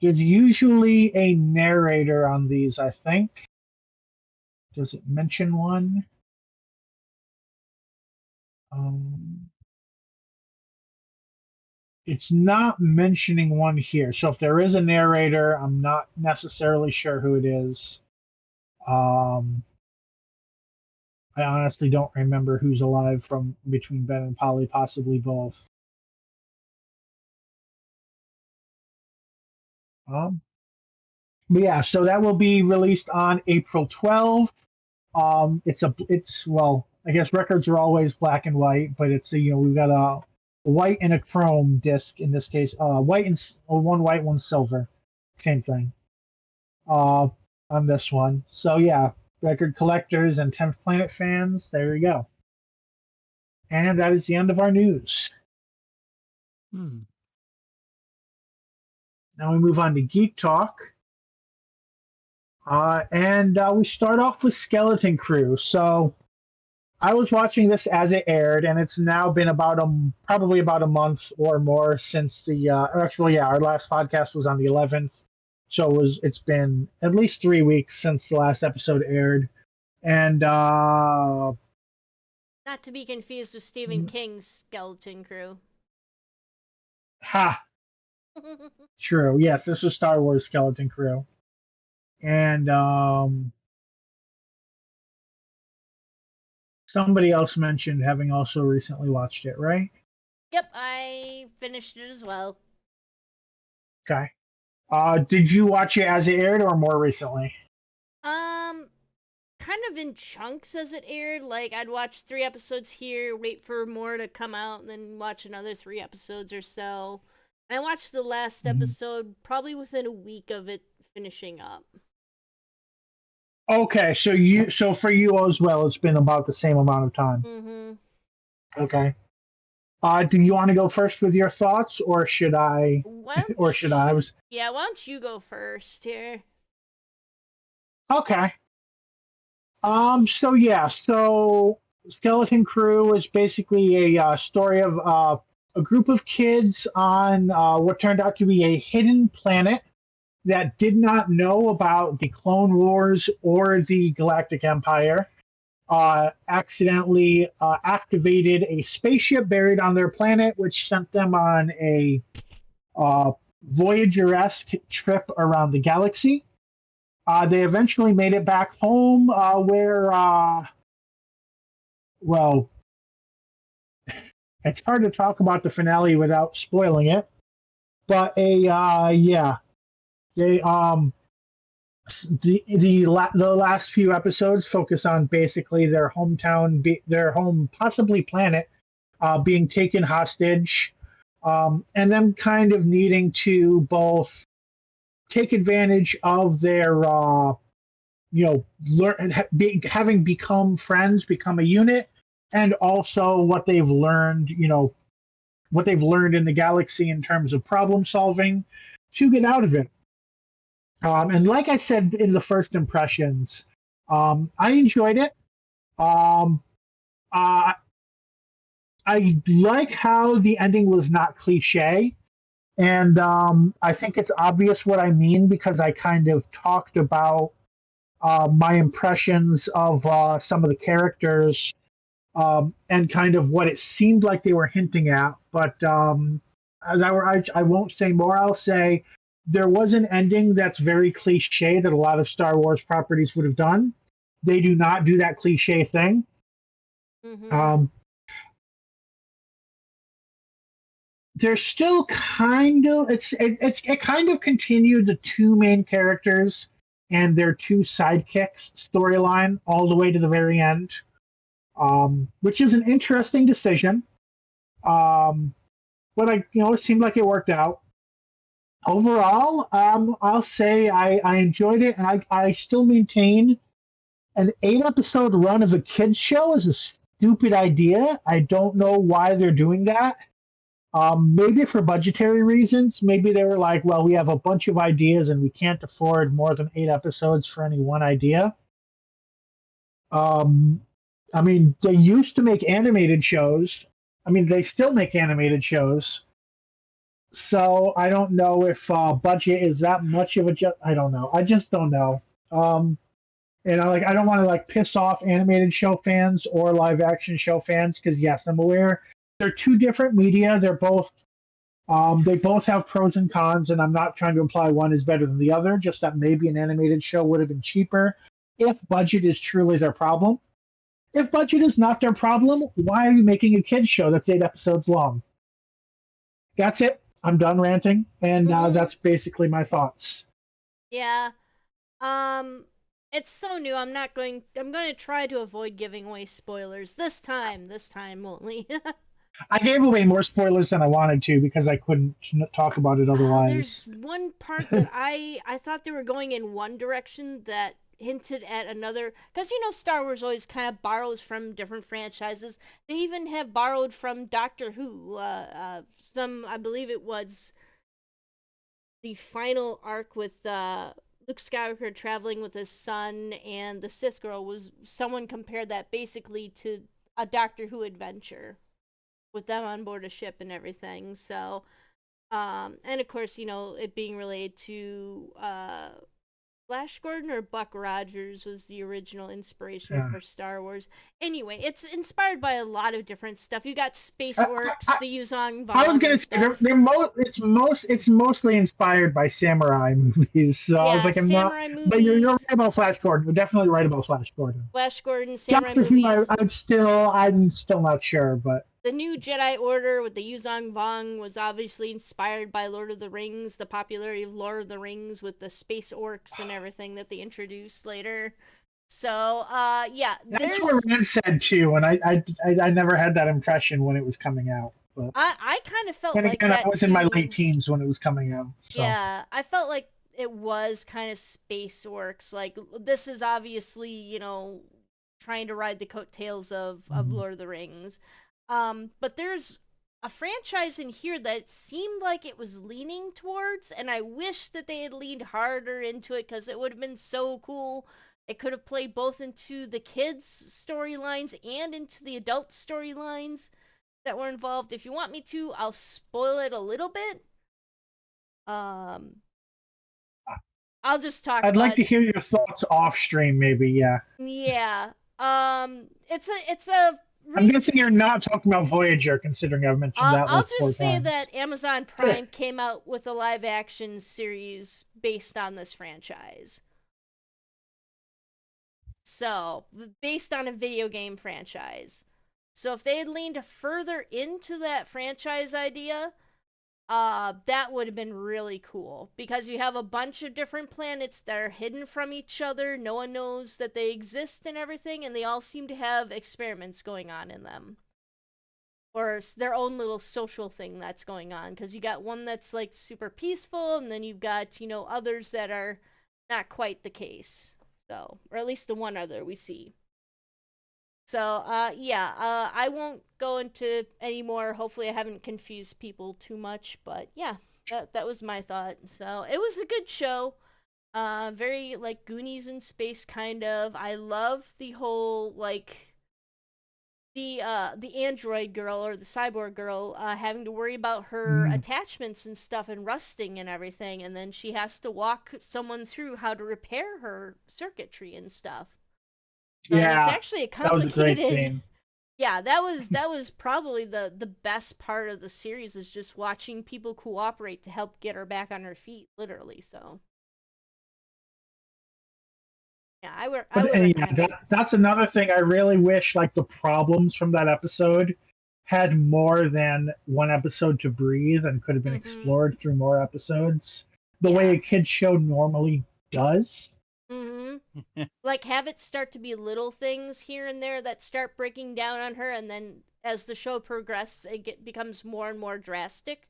There's usually a narrator on these, I think. Does it mention one? Um, it's not mentioning one here. So if there is a narrator, I'm not necessarily sure who it is. I honestly don't remember who's alive from between Ben and Polly, possibly both. Um, but yeah, so that will be released on April 12th. It's well, I guess records are always black and white, but we've got a white and a chrome disc in this case. One white, one silver, same thing. Uh, on this one, so yeah, record collectors and 10th Planet fans, there you go. And that is the end of our news. Hmm. Now we move on to Geek Talk. And we start off with Skeleton Crew. So I was watching this as it aired, and it's now been probably about a month or more since our last podcast was on the 11th. So it's been at least 3 weeks since the last episode aired. And Not to be confused with Stephen King's Skeleton Crew. ha, true. Yes, this was Star Wars Skeleton Crew. And somebody else mentioned having also recently watched it, right? Yep, I finished it as well. Okay. Did you watch it as it aired or more recently? Kind of in chunks as it aired. Like, I'd watch 3 episodes here, wait for more to come out, and then watch another 3 episodes or so. I watched the last episode probably within a week of it finishing up. Okay, so for you as well, it's been about the same amount of time. Mm-hmm. Okay. Do you want to go first with your thoughts, or should I? Or should I? Yeah, why don't you go first here? Okay. So Skeleton Crew is basically a story of a group of kids on what turned out to be a hidden planet that did not know about the Clone Wars or the Galactic Empire. Accidentally activated a spaceship buried on their planet, which sent them on a Voyager-esque trip around the galaxy. They eventually made it back home, where, well, it's hard to talk about the finale without spoiling it. But they the last few episodes focus on basically their hometown, their home, possibly planet, being taken hostage, and them kind of needing to both take advantage of their, having become friends, become a unit, and also what they've learned, what they've learned in the galaxy in terms of problem solving to get out of it. And like I said in the first impressions, I enjoyed it. Uh, I like how the ending was not cliche. And I think it's obvious what I mean because I kind of talked about my impressions of some of the characters and kind of what it seemed like they were hinting at. But I won't say more. I'll say there was an ending that's very cliche that a lot of Star Wars properties would have done. They do not do that cliche thing. Mm-hmm. Um, they're still kind of it kind of continued the two main characters and their two sidekicks storyline all the way to the very end, which is an interesting decision. Um, but it seemed like it worked out. Overall, I'll say I enjoyed it, and I still maintain an 8 episode run of a kids show is a stupid idea. I don't know why they're doing that. Maybe for budgetary reasons. Maybe they were like, well, we have a bunch of ideas and we can't afford more than 8 episodes for any one idea. Um, I mean, they used to make animated shows. I mean, they still make animated shows. So I don't know if budget is that much of a. I don't know. I just don't know. And I don't want to piss off animated show fans or live action show fans because yes, I'm aware they're two different media. They both have pros and cons, and I'm not trying to imply one is better than the other. Just that maybe an animated show would have been cheaper if budget is truly their problem. If budget is not their problem, why are you making a kids show that's 8 episodes long? That's it. I'm done ranting, and that's basically my thoughts. Yeah. Um, it's so new. I'm going to try to avoid giving away spoilers this time only. I gave away more spoilers than I wanted to because I couldn't talk about it otherwise. There's one part that I thought they were going in one direction that hinted at another, because Star Wars always kind of borrows from different franchises. They even have borrowed from Doctor Who. I believe it was the final arc with Luke Skywalker traveling with his son and the Sith girl, was someone compared that basically to a Doctor Who adventure with them on board a ship and everything. So, and of course, it being related to Flash Gordon or Buck Rogers was the original inspiration for Star Wars. Anyway, it's inspired by a lot of different stuff. You got Space Orcs, the Yuzong Vong. I was gonna say it's mostly inspired by samurai movies. So I was like, samurai movies. But you're right about Flash Gordon. You're definitely right about Flash Gordon. Flash Gordon, samurai Doctor Who, movies. I'm still not sure, but the new Jedi Order with the Yuzong Vong was obviously inspired by Lord of the Rings, the popularity of Lord of the Rings with the space orcs and everything that they introduced later. So, yeah. That's what Ren said too, and I never had that impression when it was coming out. But I kind of felt and like again, that I was too. in my late teens when it was coming out. So. Yeah, I felt like it was kind of space orcs. Like, this is obviously, trying to ride the coattails of Lord of the Rings. But there's a franchise in here that it seemed like it was leaning towards, and I wish that they had leaned harder into it because it would have been so cool. It could have played both into the kids' storylines and into the adult storylines that were involved. If you want me to, I'll spoil it a little bit. I'll just talk I'd about like to hear your thoughts off stream, maybe. Yeah. Yeah. It's a I'm guessing you're not talking about Voyager, considering I've mentioned that. I'll just say that Amazon Prime came out with a live action series based on this franchise. So, based on a video game franchise. So, if they had leaned further into that franchise idea, that would have been really cool, because you have a bunch of different planets that are hidden from each other. No one knows that they exist and everything, and they all seem to have experiments going on in them, or their own little social thing that's going on, because you got one that's like super peaceful, and then you've got others that are not quite the case. So, or at least the one other we see. So, I won't go into any more. Hopefully I haven't confused people too much, but yeah, that was my thought. So, it was a good show. Very, like, Goonies in space, kind of. I love the whole, like, the android girl or the cyborg girl having to worry about her attachments and stuff and rusting and everything, and then she has to walk someone through how to repair her circuitry and stuff. So, and it's Yeah, actually a that was a great complicated. scene. Yeah, that was probably the best part of the series, is just watching people cooperate to help get her back on her feet, literally. So yeah, I would And yeah, recommend it. that's another thing. I really wish like the problems from that episode had more than one episode to breathe and could have been explored through more episodes. The way Yeah. a kids show normally does. Like, have it start to be little things here and there that start breaking down on her, and then as the show progresses, becomes more and more drastic.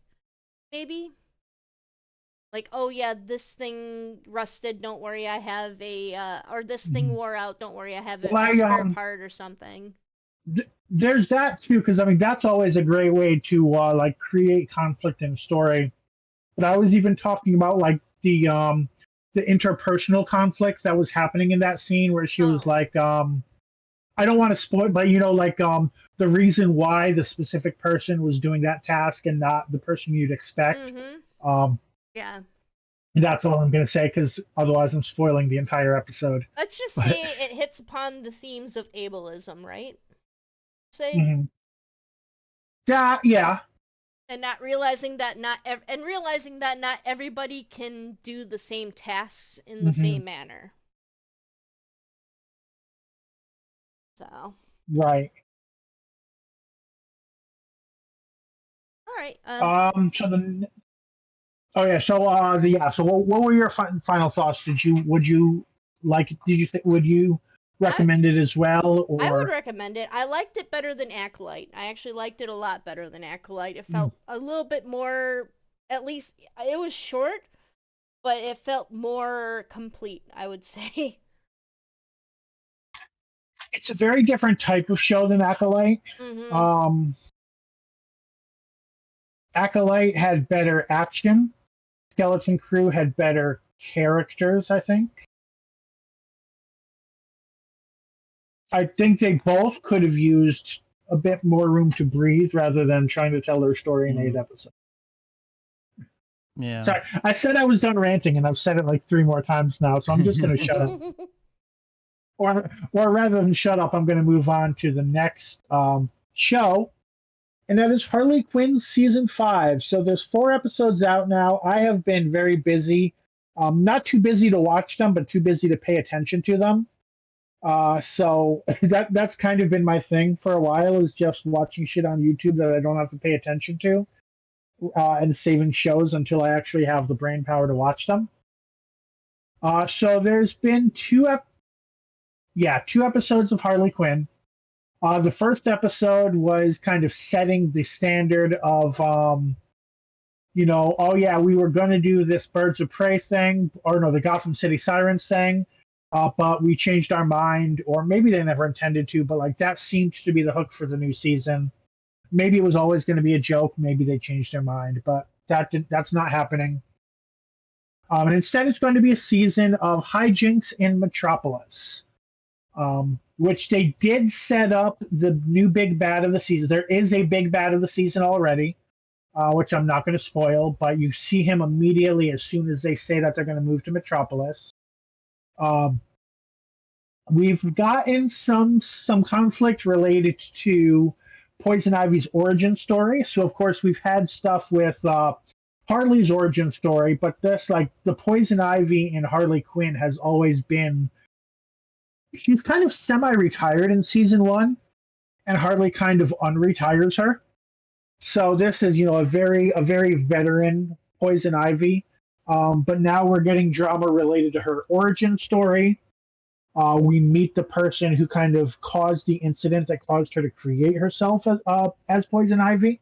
Maybe. Like, oh yeah, this thing rusted. Don't worry, I have or this thing wore out. Don't worry, I have Well, a spare part or something. There's that too, because I mean that's always a great way to like create conflict in story. But I was even talking about like the interpersonal conflict that was happening in that scene where she was like I don't want to spoil, but you know, like the reason why the specific person was doing that task and not the person you'd expect. Yeah. That's all I'm going to say because otherwise I'm spoiling the entire episode. Let's just say it hits upon the themes of ableism, right? Say. Yeah. And not realizing that not everybody can do the same tasks in the same manner. So. Right. All right. So the oh yeah. So what were your final thoughts? Would you recommend it as well? Or I would recommend it. I liked it better than Acolyte. I actually liked it a lot better than Acolyte. It felt a little bit more, at least it was short, but it felt more complete, I would say. It's a very different type of show than Acolyte. Acolyte had better action. Skeleton Crew had better characters, I think. I think they both could have used a bit more room to breathe rather than trying to tell their story in 8 episodes. Yeah. Sorry, I said I was done ranting, and I've said it like 3 more times now, so I'm just going to shut up. Or rather than shut up, I'm going to move on to the next show, and that is Harley Quinn season 5. So there's 4 episodes out now. I have been very busy, not too busy to watch them, but too busy to pay attention to them. So that's kind of been my thing for a while, is just watching shit on YouTube that I don't have to pay attention to, and saving shows until I actually have the brain power to watch them. So there's been 2 episodes of Harley Quinn. The first episode was kind of setting the standard of, we were going to do this Birds of Prey thing, or no, the Gotham City Sirens thing, but we changed our mind, or maybe they never intended to, but like that seemed to be the hook for the new season. Maybe it was always going to be a joke. Maybe they changed their mind, but that's not happening. And instead, it's going to be a season of hijinks in Metropolis, which they did set up the new big bad of the season. There is a big bad of the season already, which I'm not going to spoil, but you see him immediately as soon as they say that they're going to move to Metropolis. We've gotten some conflict related to Poison Ivy's origin story. So of course we've had stuff with Harley's origin story, but this, like, the Poison Ivy in Harley Quinn has always been, she's kind of semi-retired in season 1, and Harley kind of unretires her. So this is, a very veteran Poison Ivy. But now we're getting drama related to her origin story. We meet the person who kind of caused the incident that caused her to create herself as Poison Ivy.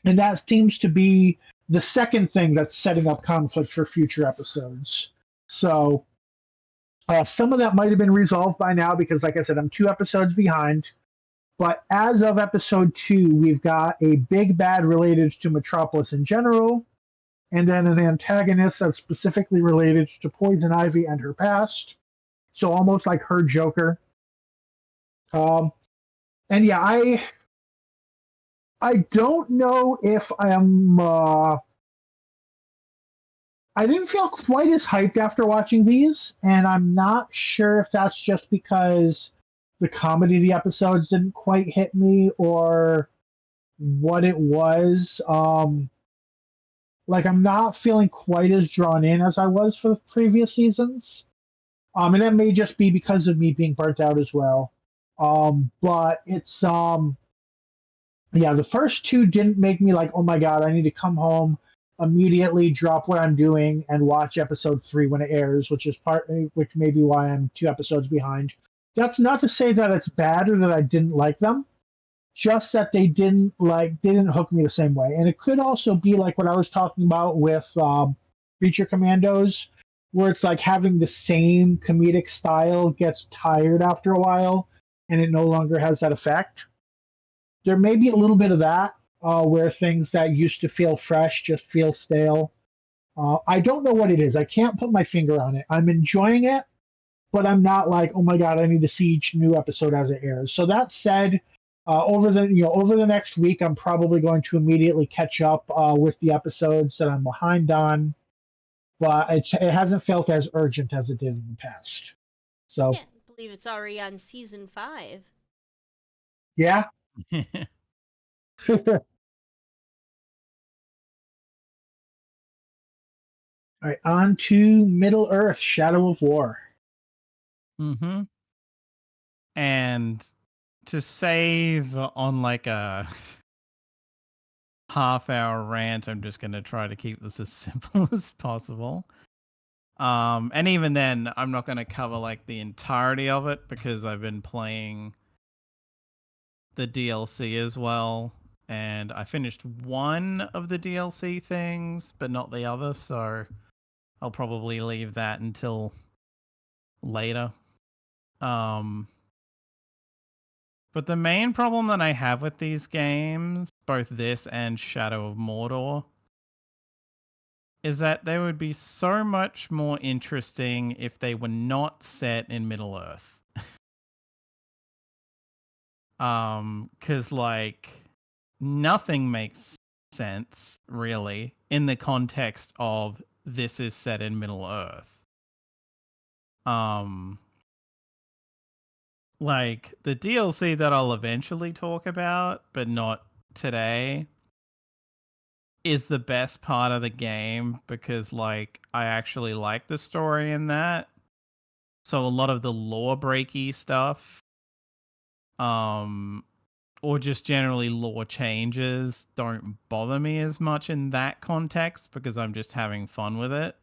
And that seems to be the second thing that's setting up conflict for future episodes. So some of that might have been resolved by now because, like I said, I'm 2 episodes behind. But as of episode 2, we've got a big bad related to Metropolis in general, and then an antagonist that's specifically related to Poison Ivy and her past. So almost like her Joker. Um, and yeah, I don't know if I'm. I didn't feel quite as hyped after watching these, and I'm not sure if that's just because the comedy of the episodes didn't quite hit me or what it was. Like I'm not feeling quite as drawn in as I was for the previous seasons. And that may just be because of me being burnt out as well. But it's yeah, the first two didn't make me like, oh my god, I need to come home immediately, drop what I'm doing, and watch episode three when it airs, which may be why I'm 2 episodes behind. That's not to say that it's bad or that I didn't like them, just that they didn't hook me the same way. And it could also be like what I was talking about with Creature Commandos, where it's like having the same comedic style gets tired after a while, and it no longer has that effect. There may be a little bit of that, where things that used to feel fresh just feel stale. I don't know what it is. I can't put my finger on it. I'm enjoying it, but I'm not like, oh my god, I need to see each new episode as it airs. So that said, over the next week, I'm probably going to immediately catch up with the episodes that I'm behind on. But it hasn't felt as urgent as it did in the past. So Can't believe it's already on season 5. yeah. All right, on to Middle Earth: Shadow of War. Mm-hmm. And to save on like a half-hour rant, I'm just going to try to keep this as simple as possible. And even then, I'm not going to cover like the entirety of it because I've been playing the DLC as well, and I finished one of the DLC things, but not the other, so I'll probably leave that until later. But the main problem that I have with these games, both this and Shadow of Mordor, is that they would be so much more interesting if they were not set in Middle Earth. Because like nothing makes sense really in the context of this is set in Middle Earth. Like the DLC that I'll eventually talk about, but not today, is the best part of the game because like I actually like the story in that. So a lot of the lore breaky stuff, or just generally lore changes don't bother me as much in that context because I'm just having fun with it.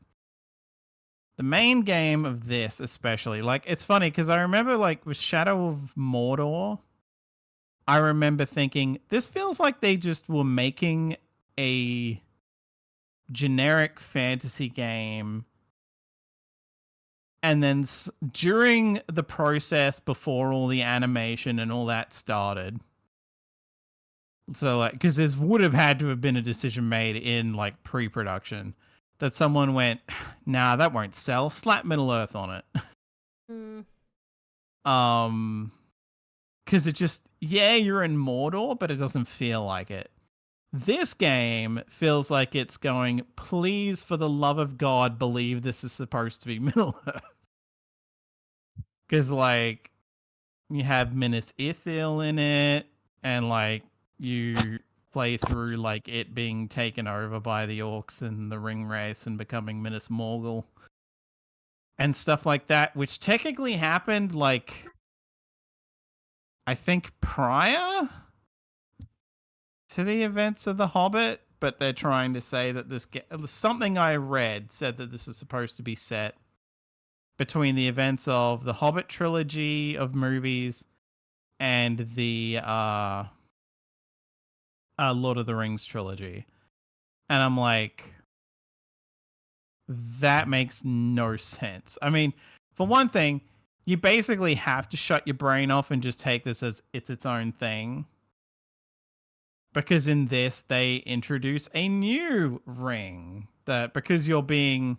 The main game of this especially, like it's funny because I remember like with Shadow of Mordor, I remember thinking this feels like they just were making a generic fantasy game, and then during the process before all the animation and all that started, so like because this would have had to have been a decision made in like pre-production that someone went, nah, that won't sell, slap Middle Earth on it. Because it just, yeah, you're in Mordor, but it doesn't feel like it. This game feels like it's going, please, for the love of God, believe this is supposed to be Middle Earth. Because, like, you have Minas Ithil in it, and, like, you play through, like, it being taken over by the orcs and the ring race and becoming Minas Morgul. And stuff like that, which technically happened, like, I think prior to the events of The Hobbit, but they're trying to say that something I read said that this is supposed to be set between the events of the Hobbit trilogy of movies and the Lord of the Rings trilogy. And I'm like, that makes no sense. I mean, for one thing, you basically have to shut your brain off and just take this as it's its own thing. Because in this, they introduce a new ring that because you're being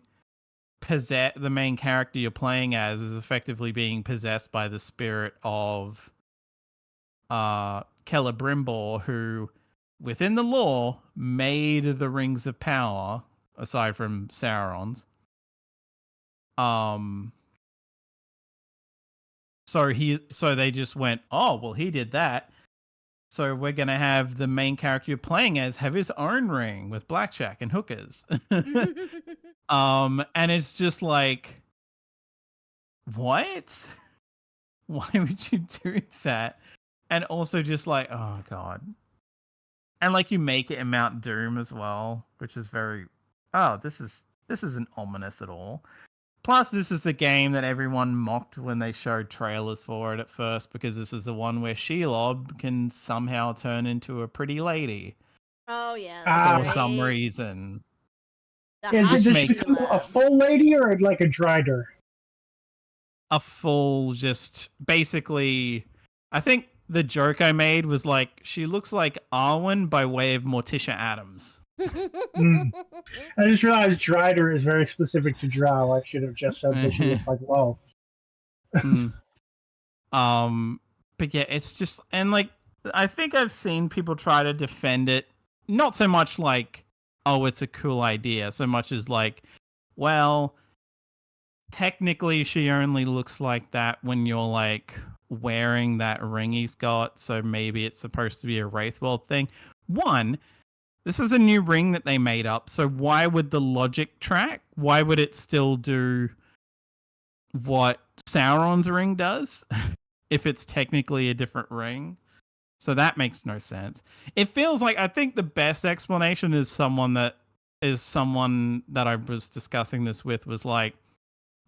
possessed, the main character you're playing as is effectively being possessed by the spirit of Celebrimbor, who within the lore made the Rings of Power, aside from Sauron's. So they just went, oh well, he did that. So we're gonna have the main character you're playing as have his own ring with blackjack and hookers. And it's just like, what? Why would you do that? And also just like, oh god. And like you make it in Mount Doom as well, which is very this isn't ominous at all. Plus, this is the game that everyone mocked when they showed trailers for it at first, because this is the one where Shelob can somehow turn into a pretty lady Oh yeah, Ah. for that's some right. reason. The Is it hot just makes- a full lady or like a drider? A full, just basically, I think the joke I made was like, she looks like Arwen by way of Morticia Adams. Mm. I just realized drider is very specific to drow. I should have just said that she looked like Lolth. Mm. But yeah, it's just, and like, I think I've seen people try to defend it, not so much like, oh, it's a cool idea, so much as like, well, technically she only looks like that when you're like wearing that ring he's got, so maybe it's supposed to be a Wraithworld thing. One, this is a new ring that they made up, so why would the logic track? Why would it still do what Sauron's ring does if it's technically a different ring? So that makes no sense. It feels like, I think the best explanation is someone that I was discussing this with was like,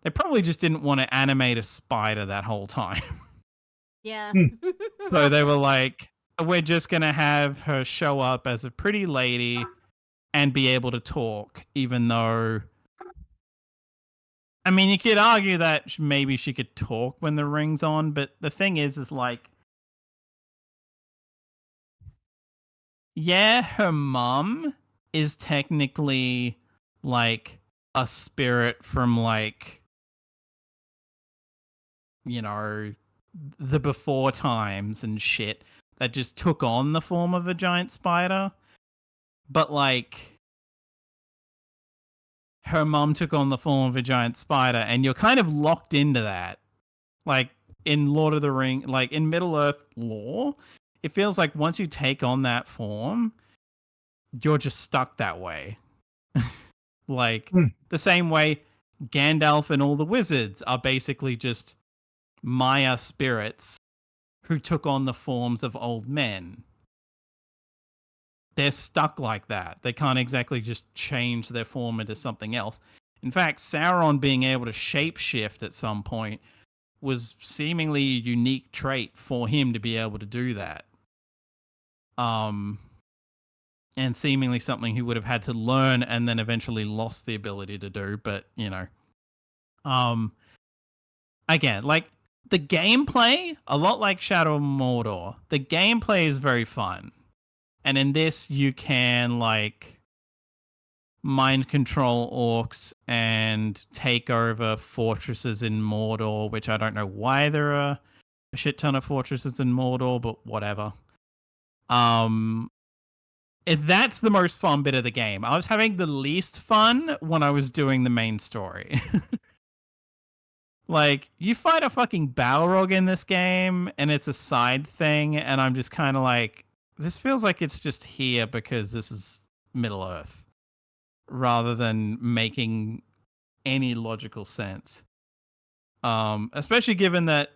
they probably just didn't want to animate a spider that whole time. Yeah. So they were like, we're just going to have her show up as a pretty lady and be able to talk, even though, I mean, you could argue that maybe she could talk when the ring's on, but the thing is like, yeah, her mom is technically like a spirit from like, you know, the before times and shit that just took on the form of a giant spider. But like, her mom took on the form of a giant spider, and you're kind of locked into that. Like in Lord of the Ring, like in Middle Earth lore, it feels like once you take on that form, you're just stuck that way. Like the same way Gandalf and all the wizards are basically just Maya spirits who took on the forms of old men. They're stuck like that. They can't exactly just change their form into something else. In fact, Sauron being able to shapeshift at some point was seemingly a unique trait for him to be able to do that. And seemingly something he would have had to learn and then eventually lost the ability to do. But, you know, again, like the gameplay, a lot like Shadow of Mordor, the gameplay is very fun. And in this, you can like mind control orcs and take over fortresses in Mordor, which I don't know why there are a shit ton of fortresses in Mordor, but whatever. That's the most fun bit of the game. I was having the least fun when I was doing the main story. Like, you fight a fucking Balrog in this game, and it's a side thing, and I'm just kind of like, this feels like it's just here because this is Middle Earth, rather than making any logical sense. Especially given that,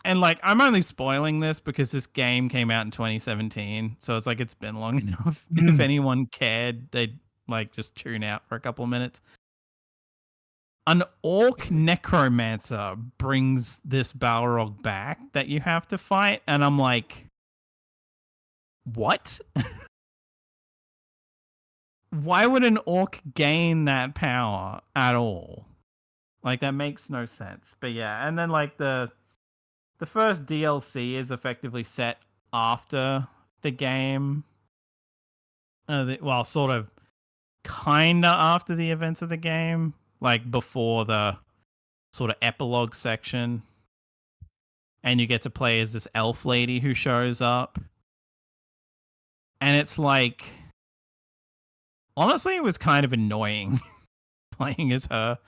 and like, I'm only spoiling this because this game came out in 2017, so it's like it's been long enough. If anyone cared, they'd like just tune out for a couple of minutes. An orc necromancer brings this Balrog back that you have to fight, and I'm like, what? Why would an orc gain that power at all? Like, that makes no sense. But yeah, and then like the first DLC is effectively set after the game. Well, sort of kinda after the events of the game, like before the sort of epilogue section. and you get to play as this elf lady who shows up. And it's like, honestly, it was kind of annoying playing as her.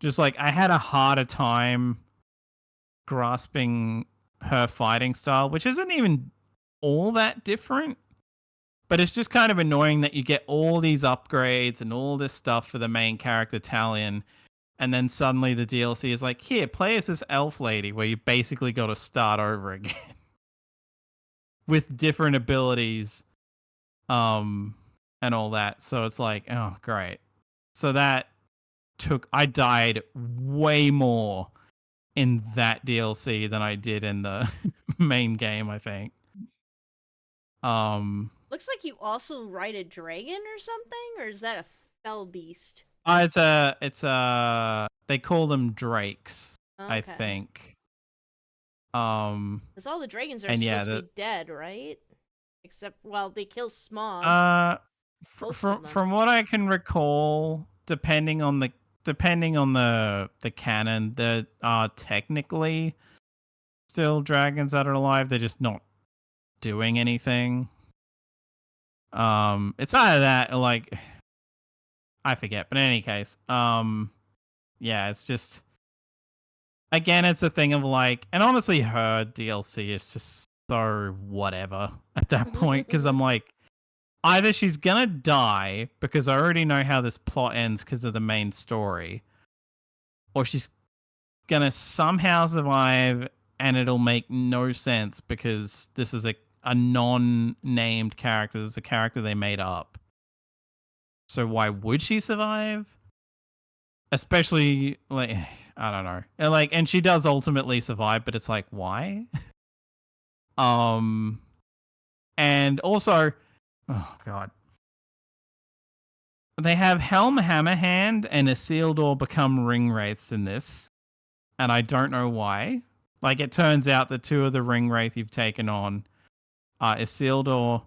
Just like, I had a harder time grasping her fighting style, which isn't even all that different. But it's just kind of annoying that you get all these upgrades and all this stuff for the main character, Talion, and then suddenly the DLC is like, here, play as this elf lady, where you basically got to start over again with different abilities, and all that. So it's like, oh, great. So that I died way more in that DLC than I did in the main game, I think. Looks like you also ride a dragon or something, or is that a fell beast? It's they call them drakes, I think. Because all the dragons are supposed to be dead, right? Except, well, they kill Smog. From what I can recall, depending on the canon, there are technically still dragons that are alive. They're just not doing anything. It's either that or like, I forget. But in any case, yeah, it's just, again, it's a thing of like, and honestly, her DLC is just so whatever at that point, because I'm like, either she's gonna die because I already know how this plot ends because of the main story, or she's gonna somehow survive and it'll make no sense because this is a non-named character. This is a character they made up. So why would she survive? Especially, like, I don't know. And she does ultimately survive, but it's like, why? And also, oh god, they have Helm Hammerhand and Isildur become ring wraiths in this, and I don't know why. Like, it turns out the two of the ring wraith you've taken on are Isildur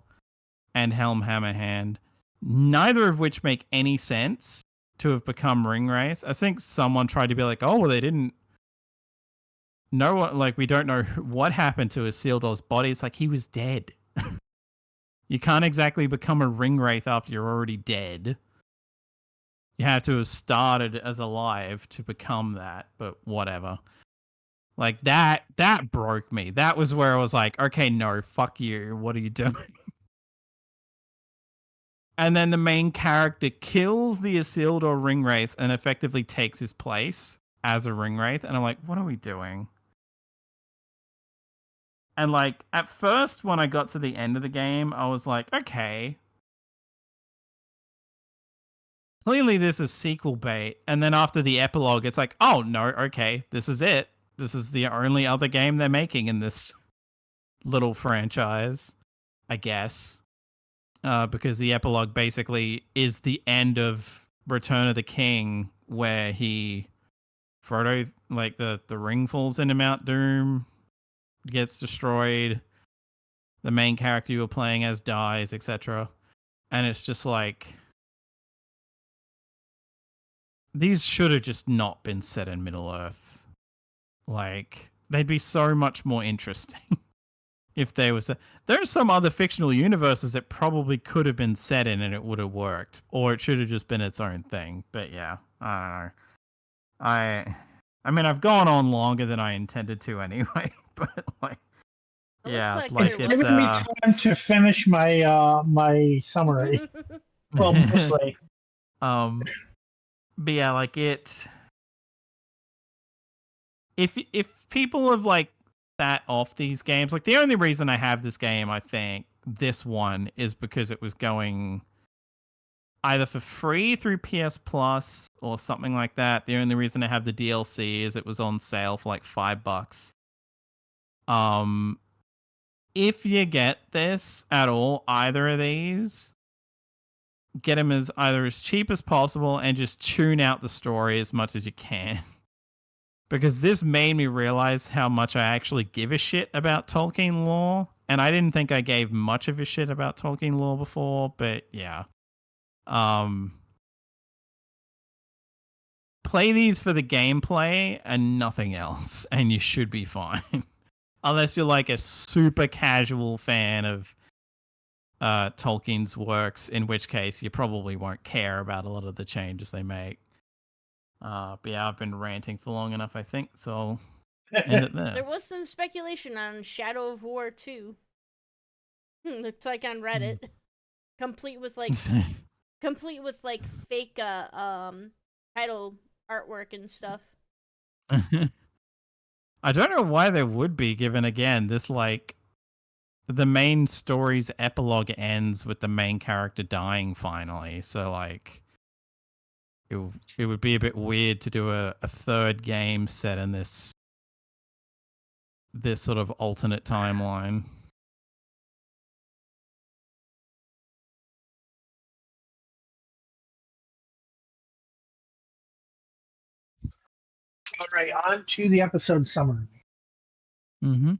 and Helm Hammerhand, neither of which make any sense to have become ring wraiths. I think someone tried to be like, oh, well, they didn't know what, like, we don't know what happened to Isildur's body. It's like, he was dead. You can't exactly become a ring wraith after you're already dead. You have to have started as alive to become that, but whatever. Like, that broke me. That was where I was like, okay, no, fuck you. What are you doing? And then the main character kills the Isildur Ringwraith and effectively takes his place as a Ringwraith. And I'm like, what are we doing? And like, at first, when I got to the end of the game, I was like, okay. Clearly this is sequel bait. And then after the epilogue, it's like, oh no, okay, this is it. This is the only other game they're making in this little franchise, I guess. Because the epilogue basically is the end of Return of the King, where Frodo, like the ring falls into Mount Doom, gets destroyed, the main character you were playing as dies, etc. And it's just like, these should have just not been set in Middle-earth. Like, they'd be so much more interesting. If there was there are some other fictional universes that probably could have been set in and it would have worked, or it should have just been its own thing. But yeah, I don't know. I mean, I've gone on longer than I intended to anyway. But like, yeah, like it's giving me time to finish my my summary. Well, mostly. But yeah, like it. If people have like that off these games, like the only reason I have this game, I think this one, is because it was going either for free through PS Plus or something like that. The only reason I have the DLC is it was on sale for like $5. If you get this at all, either of these, get them as either as cheap as possible and just tune out the story as much as you can. Because this made me realize how much I actually give a shit about Tolkien lore. And I didn't think I gave much of a shit about Tolkien lore before, but yeah. Play these for the gameplay and nothing else, and you should be fine. Unless you're like a super casual fan of Tolkien's works, in which case you probably won't care about a lot of the changes they make. But yeah, I've been ranting for long enough, I think, so I'll end it there. There was some speculation on Shadow of War 2. Looks like on Reddit. complete with like fake title artwork and stuff. I don't know why there would be, given again this like the main story's epilogue ends with the main character dying finally. So like it would be a bit weird to do a third game set in this sort of alternate timeline. All right, on to the episode summary. Mm-hmm.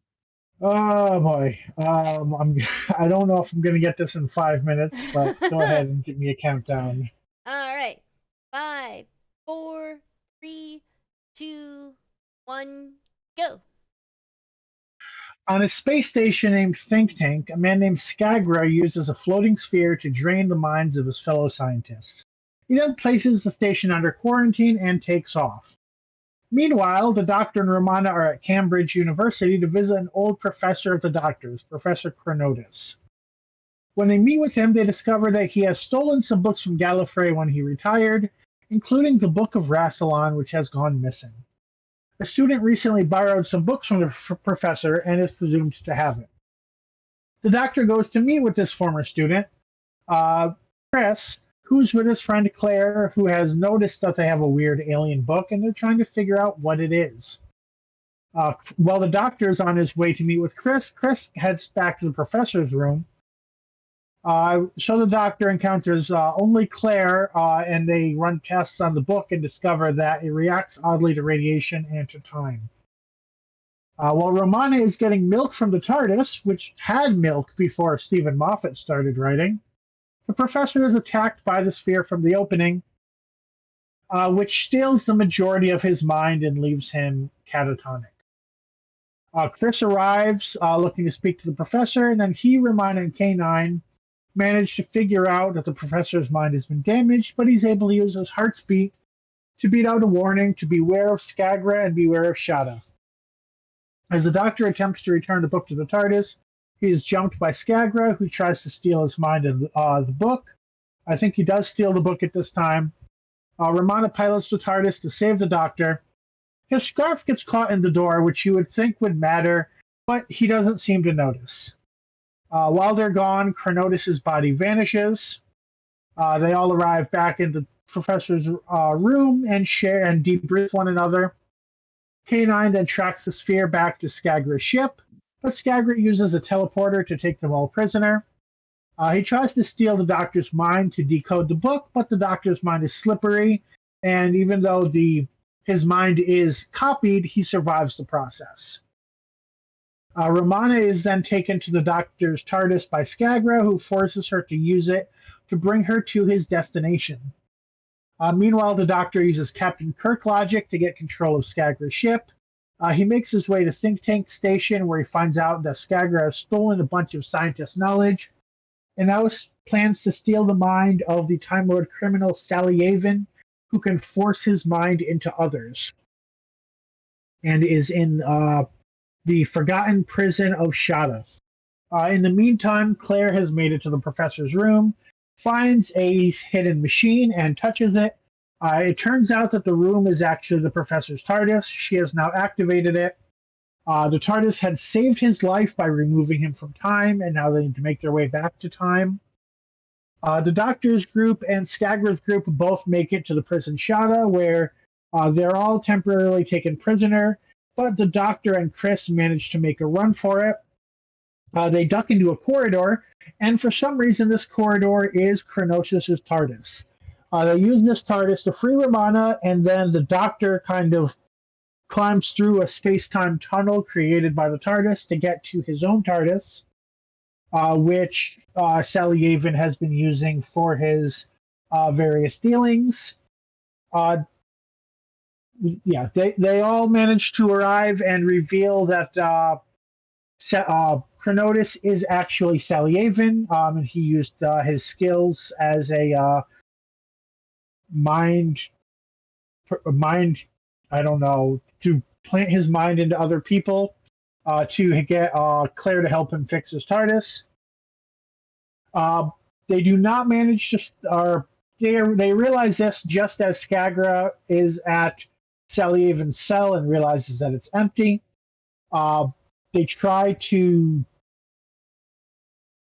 Oh boy, I don't know if I'm going to get this in 5 minutes, but go ahead and give me a countdown. All right, 5, 4, 3, 2, 1, go. On a space station named Think Tank, a man named Skagra uses a floating sphere to drain the minds of his fellow scientists. He then places the station under quarantine and takes off. Meanwhile, the Doctor and Romana are at Cambridge University to visit an old professor of the Doctor's, Professor Chronotis. When they meet with him, they discover that he has stolen some books from Gallifrey when he retired, including the Book of Rassilon, which has gone missing. A student recently borrowed some books from the professor and is presumed to have it. The Doctor goes to meet with this former student, Chris, who's with his friend Claire, who has noticed that they have a weird alien book, and they're trying to figure out what it is. While the Doctor is on his way to meet with Chris heads back to the professor's room. So the Doctor encounters only Claire, and they run tests on the book and discover that it reacts oddly to radiation and to time. While Romana is getting milk from the TARDIS, which had milk before Stephen Moffat started writing, the professor is attacked by the sphere from the opening, which steals the majority of his mind and leaves him catatonic. Chris arrives looking to speak to the professor, and then he, Romana, and K9 manage to figure out that the professor's mind has been damaged, but he's able to use his heart's beat to beat out a warning to beware of Skagra and beware of Shada. As the Doctor attempts to return the book to the TARDIS, he is jumped by Skagra, who tries to steal his mind of the book. I think he does steal the book at this time. Romana pilots the TARDIS to save the Doctor. His scarf gets caught in the door, which you would think would matter, but he doesn't seem to notice. While they're gone, Chronotis' body vanishes. They all arrive back in the professor's room and share and debrief one another. K9 then tracks the sphere back to Skagra's ship, but Skagra uses a teleporter to take them all prisoner. He tries to steal the Doctor's mind to decode the book, but the Doctor's mind is slippery, and even though his mind is copied, he survives the process. Romana is then taken to the Doctor's TARDIS by Skagra, who forces her to use it to bring her to his destination. Meanwhile, the Doctor uses Captain Kirk logic to get control of Skagra's ship. He makes his way to Think Tank Station, where he finds out that Skagra has stolen a bunch of scientist knowledge, and now plans to steal the mind of the Time Lord criminal Salyaven, who can force his mind into others, and is in the forgotten prison of Shada. In the meantime, Claire has made it to the professor's room, finds a hidden machine, and touches it. It turns out that the room is actually the professor's TARDIS. She has now activated it. The TARDIS had saved his life by removing him from time, and now they need to make their way back to time. The Doctor's group and Skagra's group both make it to the prison Shada, where they're all temporarily taken prisoner, but the Doctor and Chris manage to make a run for it. They duck into a corridor, and for some reason this corridor is Chronotis' TARDIS. They use this TARDIS to free Romana, and then the Doctor kind of climbs through a space-time tunnel created by the TARDIS to get to his own TARDIS, which Salyaven has been using for his various dealings. They all manage to arrive and reveal that Chronotis is actually Salyaven, and he used his skills as a mind, I don't know, to plant his mind into other people to get Claire to help him fix his TARDIS. They do not manage to, or they realize this just as Skagra is at Salyaven's cell and realizes that it's empty. They try to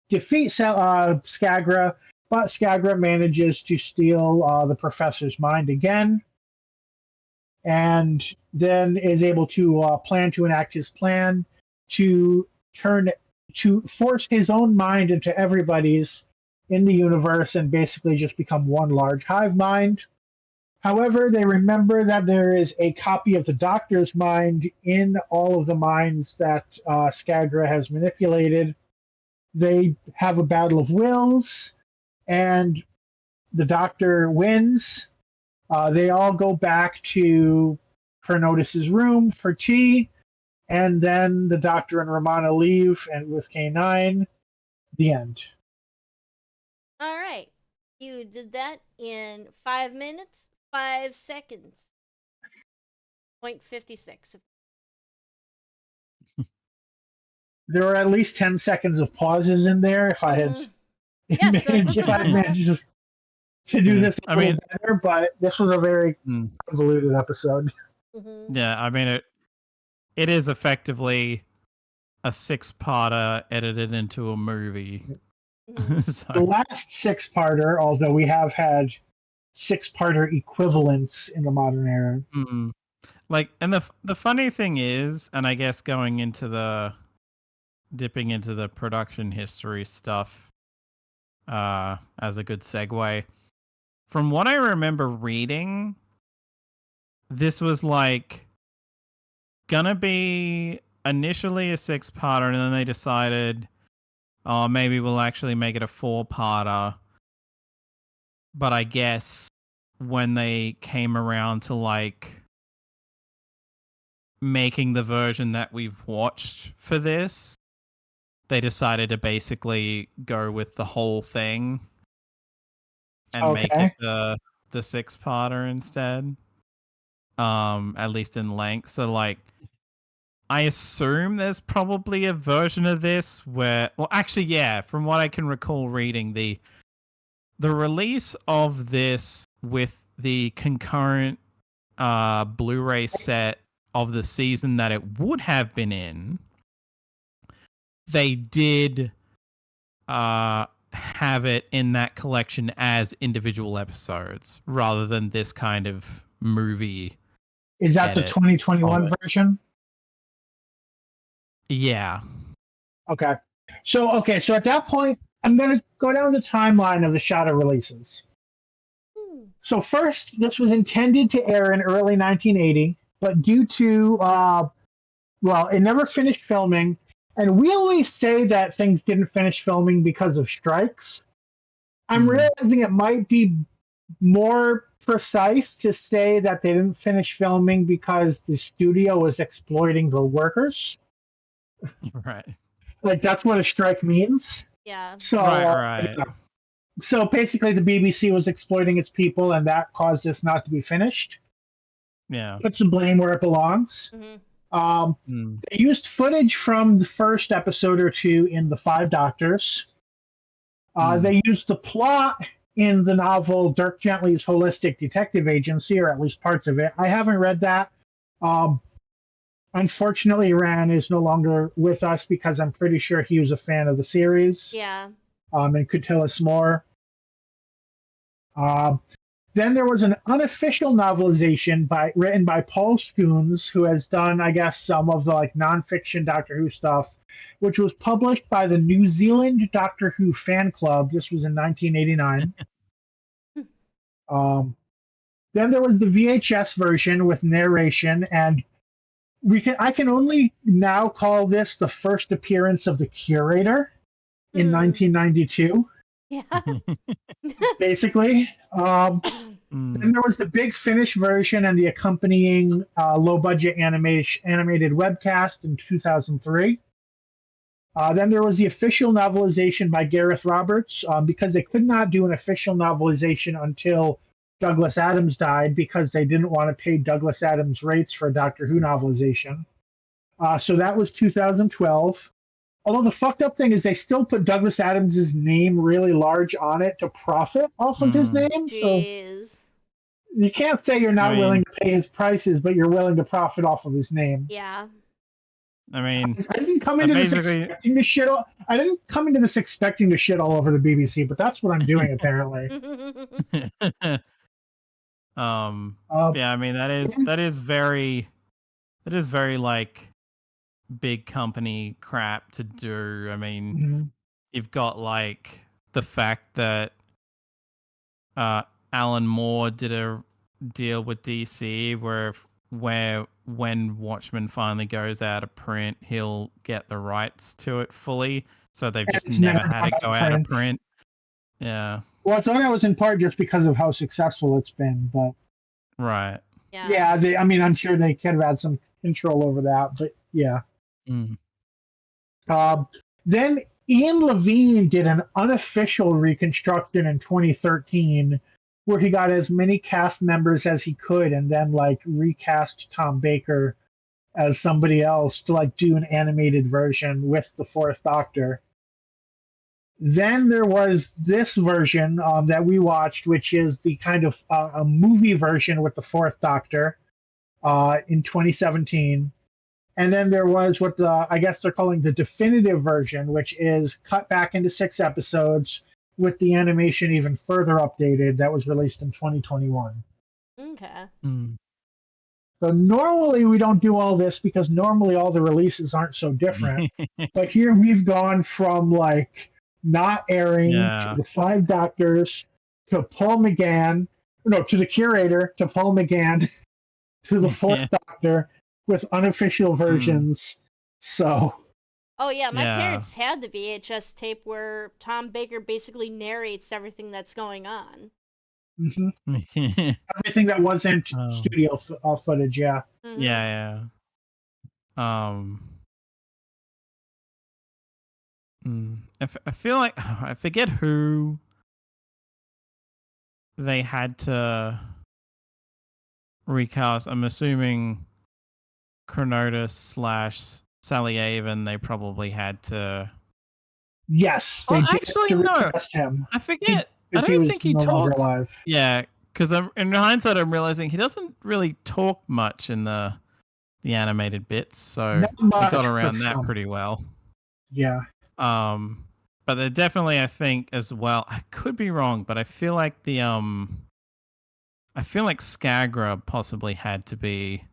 defeat Skagra, but Skagra manages to steal the professor's mind again, and then is able to plan to enact his plan to force his own mind into everybody's in the universe and basically just become one large hive mind. However, they remember that there is a copy of the Doctor's mind in all of the minds that Skagra has manipulated. They have a battle of wills, and the Doctor wins. They all go back to Chronotis' room for tea, and then the Doctor and Romana leave, and with K9, the end. All right. You did that in 5 minutes, 5 seconds. 0.56. There were at least 10 seconds of pauses in there if I had Yes, managed to do this a little better, but this was a very convoluted episode. Yeah, I mean, it is effectively a 6-parter edited into a movie. The last 6-parter, although we have had 6-parter equivalents in the modern era. Like, and the funny thing is, and I guess dipping into the production history stuff as a good segue, from what I remember reading, this was like gonna be initially a 6-parter, and then they decided, oh, maybe we'll actually make it a 4-parter. But I guess when they came around to like making the version that we've watched for this, they decided to basically go with the whole thing and make it the 6-parter instead. At least in length. So like, I assume there's probably a version of this where, well, actually, yeah, from what I can recall reading, the release of this with the concurrent Blu-ray set of the season that it would have been in, they did have it in that collection as individual episodes rather than this kind of movie. Is that the 2021 version? Yeah. Okay. So at that point, I'm going to go down the timeline of the Shada releases. So first, this was intended to air in early 1980, but due to, it never finished filming. And we always say that things didn't finish filming because of strikes. I'm realizing it might be more precise to say that they didn't finish filming because the studio was exploiting the workers. Right. Like, that's what a strike means. Yeah. So, right. So basically, the BBC was exploiting its people, and that caused this not to be finished. Yeah. Put some blame where it belongs. They used footage from the first episode or two in The Five Doctors. They used the plot in the novel Dirk Gently's Holistic Detective Agency, or at least parts of it. I haven't read that. Unfortunately, Ran is no longer with us because I'm pretty sure he was a fan of the series. Yeah. And could tell us more. Then there was an unofficial novelization written by Paul Scoons, who has done, I guess, some of the nonfiction Doctor Who stuff, which was published by the New Zealand Doctor Who fan club. This was in 1989. Then there was the VHS version with narration, and I can only now call this the first appearance of the curator in 1992. Yeah. Basically. Then there was the Big Finish version and the accompanying low-budget animated webcast in 2003. Then there was the official novelization by Gareth Roberts, because they could not do an official novelization until Douglas Adams died because they didn't want to pay Douglas Adams rates for a Doctor Who novelization. So that was 2012. Although the fucked up thing is they still put Douglas Adams' name really large on it to profit off of his name. Jeez. So you can't say you're not I mean- willing to pay his prices, but you're willing to profit off of his name. Yeah. I mean, I didn't come into this basically- expecting to shit. I didn't come into this expecting to shit all over the BBC, but that's what I'm doing apparently. yeah, I mean that is very like big company crap to do. I mean, Mhm. you've got like the fact that Alan Moore did a deal with DC where when Watchmen finally goes out of print, he'll get the rights to it fully. So they've just it's never never had it gone go out of out of print. print. Yeah. Well, I thought that was in part just because of how successful it's been, but Right. yeah, I'm sure they could have had some control over that, but yeah. Mm. Then Ian Levine did an unofficial reconstruction in 2013 where he got as many cast members as he could and then like recast Tom Baker as somebody else to like do an animated version with the Fourth Doctor. Then there was this version that we watched, which is the kind of a movie version with the Fourth Doctor in 2017. And then there was what I guess they're calling the definitive version, which is cut back into 6 episodes with the animation even further updated that was released in 2021. Okay. Mm. So normally we don't do all this because normally all the releases aren't so different. But here we've gone from like not airing to the 5 Doctors to Paul McGann, to the Curator, to Paul McGann, to the Fourth Doctor with unofficial versions. So. Oh yeah, my Yeah. parents had the VHS tape where Tom Baker basically narrates everything that's going on. Mhm. Everything that wasn't Oh. studio footage, yeah. Mhm. Yeah. I feel like I forget who they had to recast. I'm assuming Chronotis / Sally Avon. They probably had to. Yes, Oh, they did actually, to no. recast him. I forget. I Because don't was think he no longer talks. alive. Yeah, because in hindsight, I'm realizing he doesn't really talk much in the animated bits, so Not they much, got but around that some. pretty well. Yeah. But they're definitely, I think, as well. I could be wrong, but I feel like Skagra possibly had to be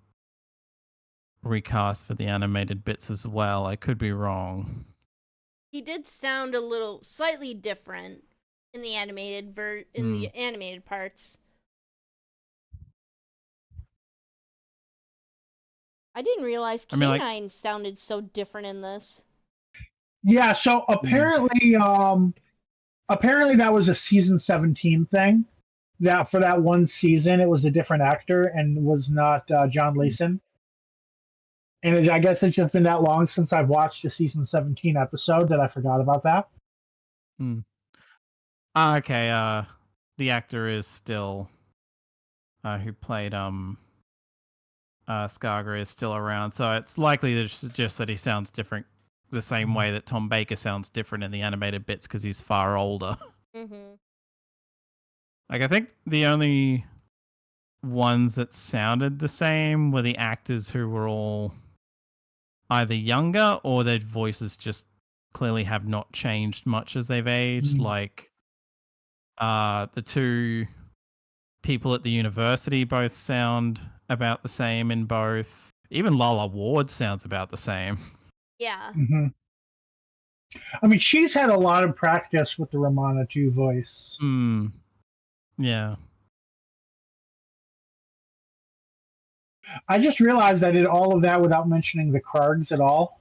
recast for the animated bits as well. I could be wrong. He did sound a little slightly different in the animated the animated parts. I didn't realize K9 sounded so different in this. Yeah, so apparently that was a season 17 thing. That for that one season it was a different actor and was not John Leeson. And I guess it's just been that long since I've watched a season 17 episode that I forgot about that. Okay, the actor is still who played Skagra is still around, so it's likely to suggest that he sounds different the same way that Tom Baker sounds different in the animated bits because he's far older. Mm-hmm. Like, I think the only ones that sounded the same were the actors who were all either younger or their voices just clearly have not changed much as they've aged. Like, the 2 people at the university both sound about the same in both. Even Lala Ward sounds about the same. Yeah. Mm-hmm. I mean, she's had a lot of practice with the Romana 2 voice. Yeah. I just realized I did all of that without mentioning the Krargs at all.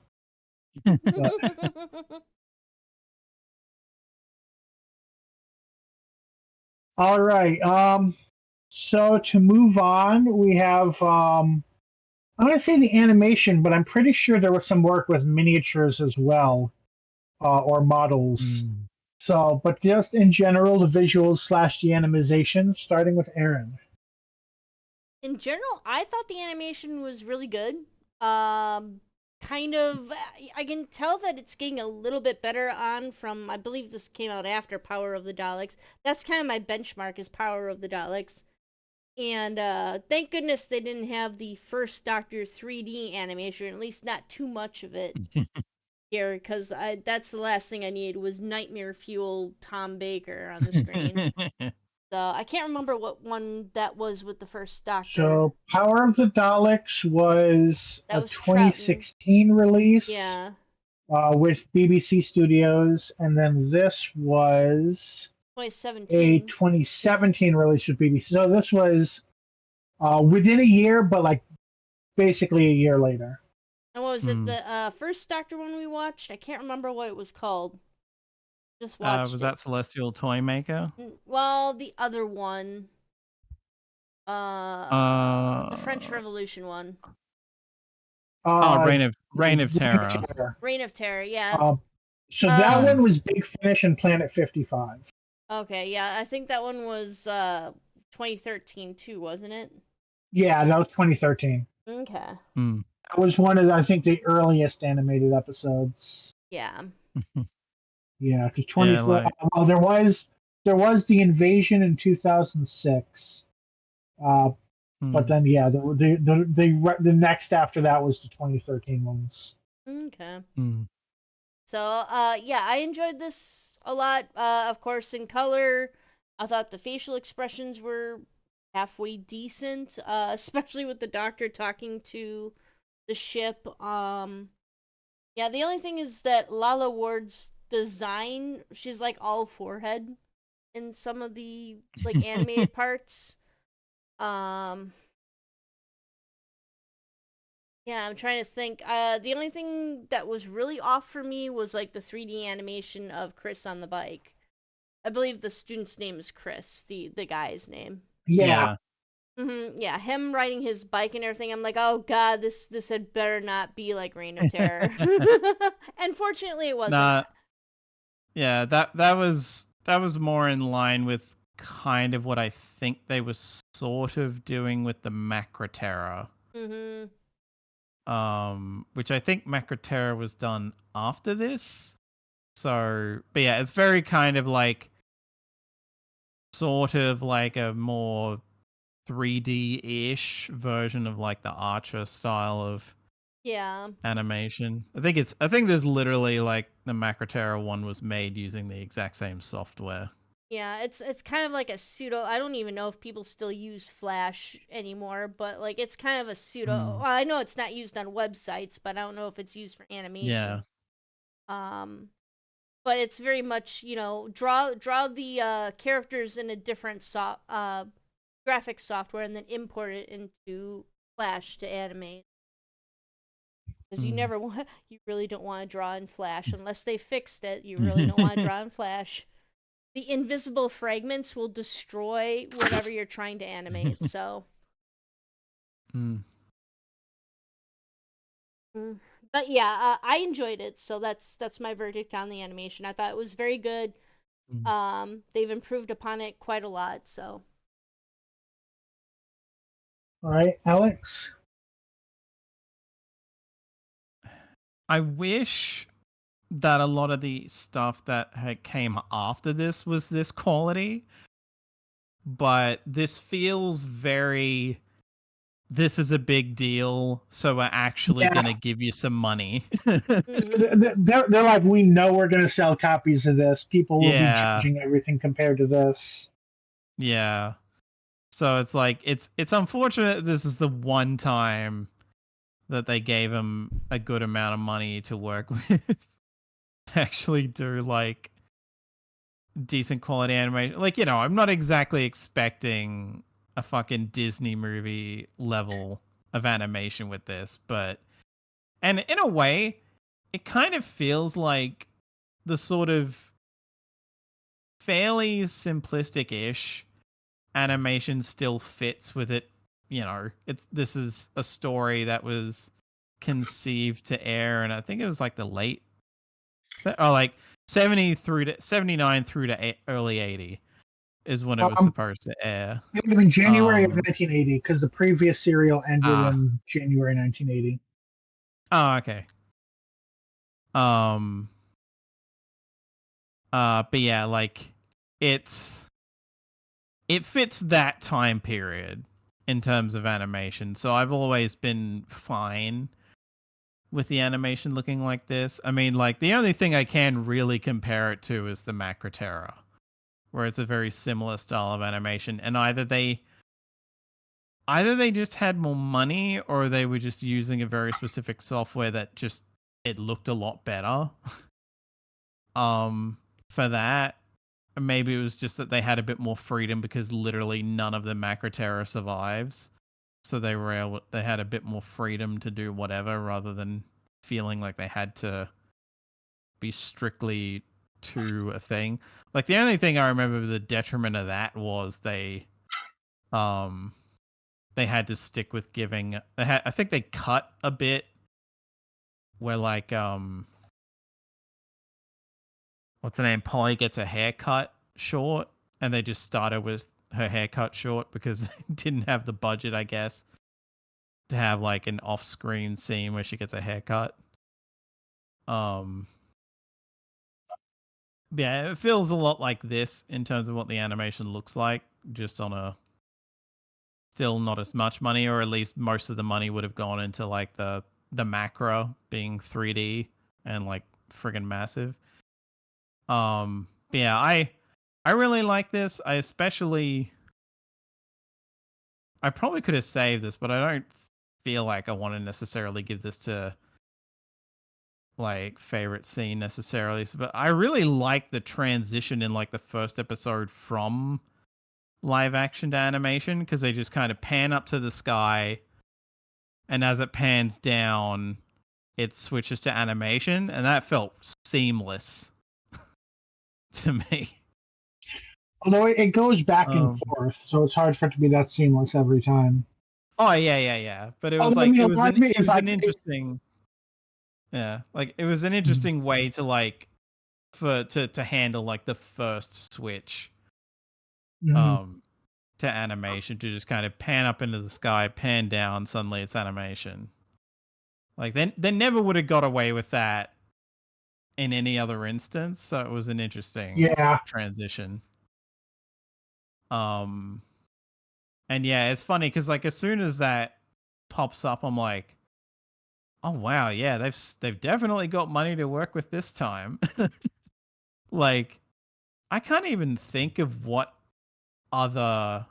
All right. So to move on, we have I'm going to say the animation, but I'm pretty sure there was some work with miniatures as well. or models. Mm. So, but just in general, the visuals / the animation, starting with Aaron. In general, I thought the animation was really good. Kind of, I can tell that it's getting a little bit better on from, I believe this came out after Power of the Daleks. That's kind of my benchmark is Power of the Daleks. And thank goodness they didn't have the first Doctor 3D animation, at least not too much of it here, because that's the last thing I needed was nightmare fuel Tom Baker on the screen. So I can't remember what one that was with the first Doctor. So, Power of the Daleks was That a was Troughton. 2016 release Yeah, with BBC Studios, and then this was a 2017. 2017 release with BBC. So this was within a year, but like basically a year later. And what was it? The first Doctor one we watched? I can't remember what it was called. Just watched Was it. that Celestial Toymaker? Well, the other one. The French Revolution one. Reign of Reign Terror. of Terror. Reign of Terror, yeah. So that one was Big Finish and Planet 55. Okay, yeah, I think that one was 2013 too, wasn't it? Yeah, that was 2013. Okay. That was one of, I think, the earliest animated episodes. Yeah. Yeah, because 24. Yeah, like... Well, there was the invasion in 2006. But then, yeah, the next after that was the 2013 ones. Okay. So, yeah, I enjoyed this a lot. Of course, in color, I thought the facial expressions were halfway decent, especially with the Doctor talking to the ship. Yeah, the only thing is that Lala Ward's design, she's like all forehead in some of the like animated parts. Yeah, I'm trying to think. The only thing that was really off for me was like the 3D animation of Chris on the bike. I believe the student's name is Chris, the guy's name. Yeah. Yeah, him riding his bike and everything. I'm like, oh god, this had better not be like Reign of Terror. Unfortunately, it wasn't. Nah, yeah, that was more in line with kind of what I think they were sort of doing with the Macra Terror. Which I think Macra Terror was done after this. So, but yeah, it's very kind of like sort of like a more 3D-ish version of like the Archer style of animation. I think there's literally like the Macra Terror one was made using the exact same software. Yeah, it's kind of like a pseudo. I don't even know if people still use Flash anymore, but like it's kind of a pseudo. Well, I know it's not used on websites, but I don't know if it's used for animation. Yeah. But it's very much, you know, draw the characters in a different graphics software and then import it into Flash to animate. Because you really don't want to draw in Flash unless they fixed it. You really don't want to draw in Flash. The invisible fragments will destroy whatever you're trying to animate. So, but yeah, I enjoyed it. So that's my verdict on the animation. I thought it was very good. They've improved upon it quite a lot. So, all right, Alex. I wish that a lot of the stuff that came after this was this quality, but this feels very, this is a big deal, so we're actually gonna give you some money. They're like, we know we're gonna sell copies of this. People will be judging everything compared to this. Yeah. So it's like it's unfortunate this is the one time that they gave him a good amount of money to work with. Actually do like decent quality animation. Like, you know, I'm not exactly expecting a fucking Disney movie level of animation with this, but and in a way, it kind of feels like the sort of fairly simplistic-ish animation still fits with it. You know, this is a story that was conceived to air, and I think it was like the late like 70 through to 79 through to early 80 is when it was supposed to air. It would have been January of Um, 1980 because the previous serial ended in January 1980. Oh, okay. But yeah, like it fits that time period in terms of animation. So I've always been fine with the animation looking like this. I mean, like the only thing I can really compare it to is the Macroterra, where it's a very similar style of animation, and either they just had more money or they were just using a very specific software that just it looked a lot better. For that, maybe it was just that they had a bit more freedom because literally none of the Macroterra survives. So they had a bit more freedom to do whatever rather than feeling like they had to be strictly to a thing. Like the only thing I remember the detriment of that was they had to stick with giving I think they cut a bit where like what's her name? Polly gets a haircut short, and they just started with her haircut short because they didn't have the budget, I guess, to have like an off-screen scene where she gets a haircut. Yeah, it feels a lot like this in terms of what the animation looks like, just on a still not as much money, or at least most of the money would have gone into like the macro being 3D and like friggin' massive. But yeah, I really like this. I probably could have saved this, but I don't feel like I want to necessarily give this to like favorite scene necessarily. But I really like the transition in like the first episode from live action to animation, because they just kind of pan up to the sky, and as it pans down, it switches to animation, and that felt seamless to me. Although it goes back and forth, so it's hard for it to be that seamless every time. Oh yeah. But it was Although, like it it was like an interesting, like it was an interesting way to like to handle like the first switch, to animation, to just kind of pan up into the sky, pan down, suddenly it's animation. Like they never would have got away with that in any other instance, so it was an interesting transition. And yeah, it's funny because like as soon as that pops up, I'm like, oh wow, yeah, they've definitely got money to work with this time. Like, I can't even think of what other,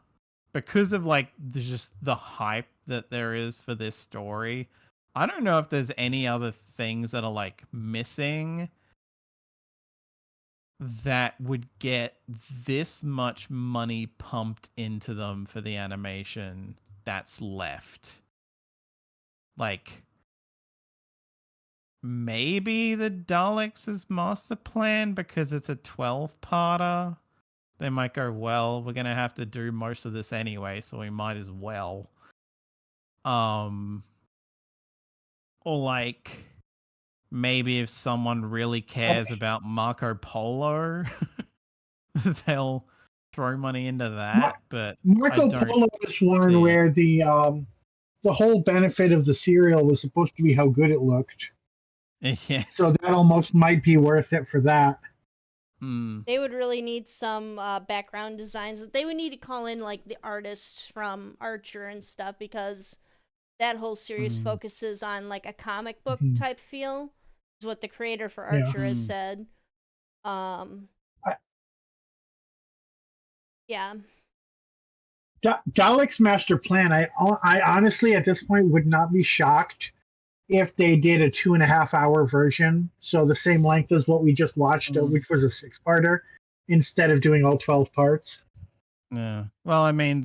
because of like just the hype that there is for this story. I don't know if there's any other things that are like missing that would get this much money pumped into them for the animation that's left. Like, maybe the Daleks' master plan, because it's a 12-parter. They might go, well, we're going to have to do most of this anyway, so we might as well. Or like, maybe if someone really cares about Marco Polo, they'll throw money into that. But Marco Polo was one where the whole benefit of the serial was supposed to be how good it looked. Yeah. So that almost might be worth it for that. They would really need some background designs. They would need to call in like the artists from Archer and stuff, because that whole series focuses on like a comic book type feel, is what the creator for Archer has said. Yeah. Dalek's master plan. I honestly at this point would not be shocked if they did a 2.5-hour version, so the same length as what we just watched, which was a 6-parter, instead of doing all 12 parts. Yeah. Well, I mean,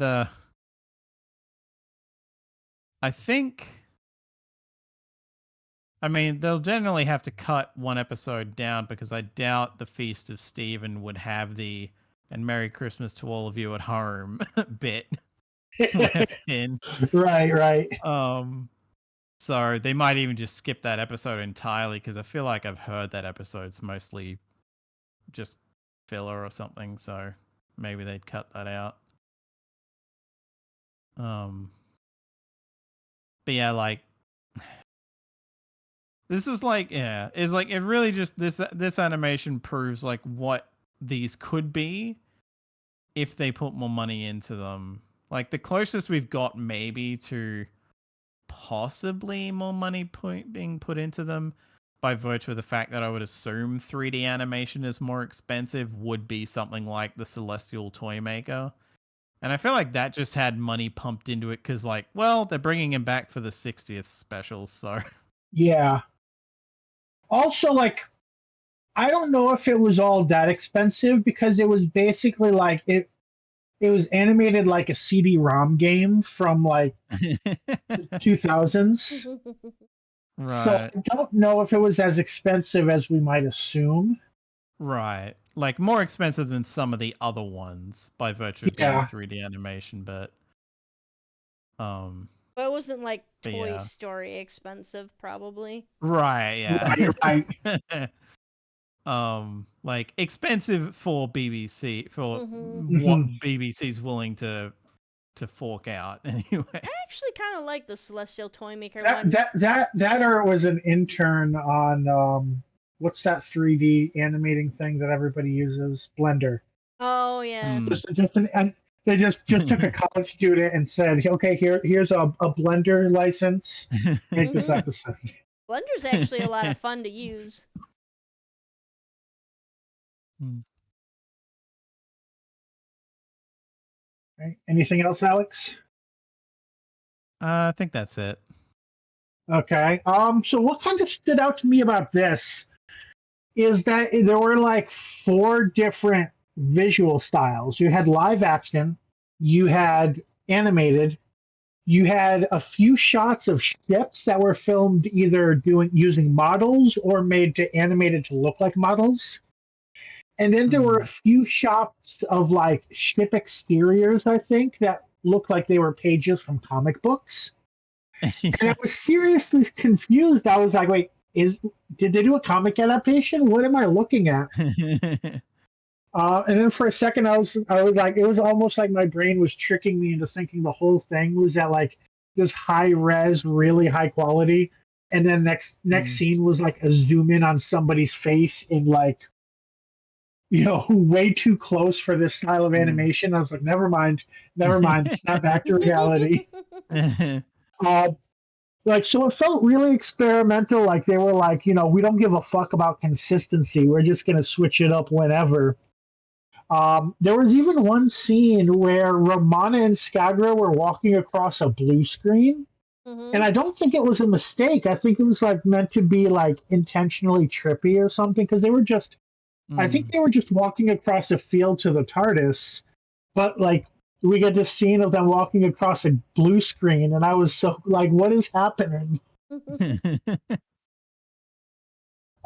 they'll generally have to cut one episode down, because I doubt the Feast of Stephen would have the "and Merry Christmas to all of you at home" bit left in. Right. So they might even just skip that episode entirely because I feel like I've heard that episode's mostly just filler or something. So maybe they'd cut that out. But yeah, like this is like, yeah, it's like it really just this animation proves like what these could be if they put more money into them. Like the closest we've got maybe to possibly more money being put into them by virtue of the fact that I would assume 3D animation is more expensive would be something like the Celestial Toy Maker. And I feel like that just had money pumped into it because, like, well, they're bringing him back for the 60th special, so. Yeah. Also, like, I don't know if it was all that expensive because it was basically like it was animated like a CD-ROM game from like the 2000s. So Right. I don't know if it was as expensive as we might assume. Right. Like more expensive than some of the other ones by virtue of being Yeah. 3D animation, but But it wasn't like but Toy yeah. Story expensive, probably. Right, yeah. Right. Like expensive for BBC for Mm-hmm. what BBC's willing to fork out anyway. I actually kind of like the Celestial Toy Maker That one. that or it was an intern on what's that 3D animating thing that everybody uses? Blender. Oh yeah. And they just took a college student and said, okay, here's a Blender license. Make this Mhm. episode. Blender's actually a lot of fun to use. Right? Anything else, Alex? I think that's it. Okay. So what kind of stood out to me about this is that there were like 4 different visual styles. You had live action, you had animated, you had a few shots of ships that were filmed either using models or made to animated to look like models. And then there were a few shots of like ship exteriors, I think, that looked like they were pages from comic books. And I was seriously confused. I was like, wait, did they do a comic adaptation? What am I looking at? And then for a second, I was like, it was almost like my brain was tricking me into thinking the whole thing was at like this high res, really high quality, and then next scene was like a zoom in on somebody's face in like, way too close for this style of animation. I was like, never mind, snap back to reality. Uh, like so, it felt really experimental. Like they were like, we don't give a fuck about consistency. We're just gonna switch it up whenever. There was even one scene where Romana and Skagra were walking across a blue screen, and I don't think it was a mistake. I think it was like meant to be like intentionally trippy or something because they were just. I think they were just walking across a field to the TARDIS, but like we get this scene of them walking across a blue screen, and I was so like, "What is happening?"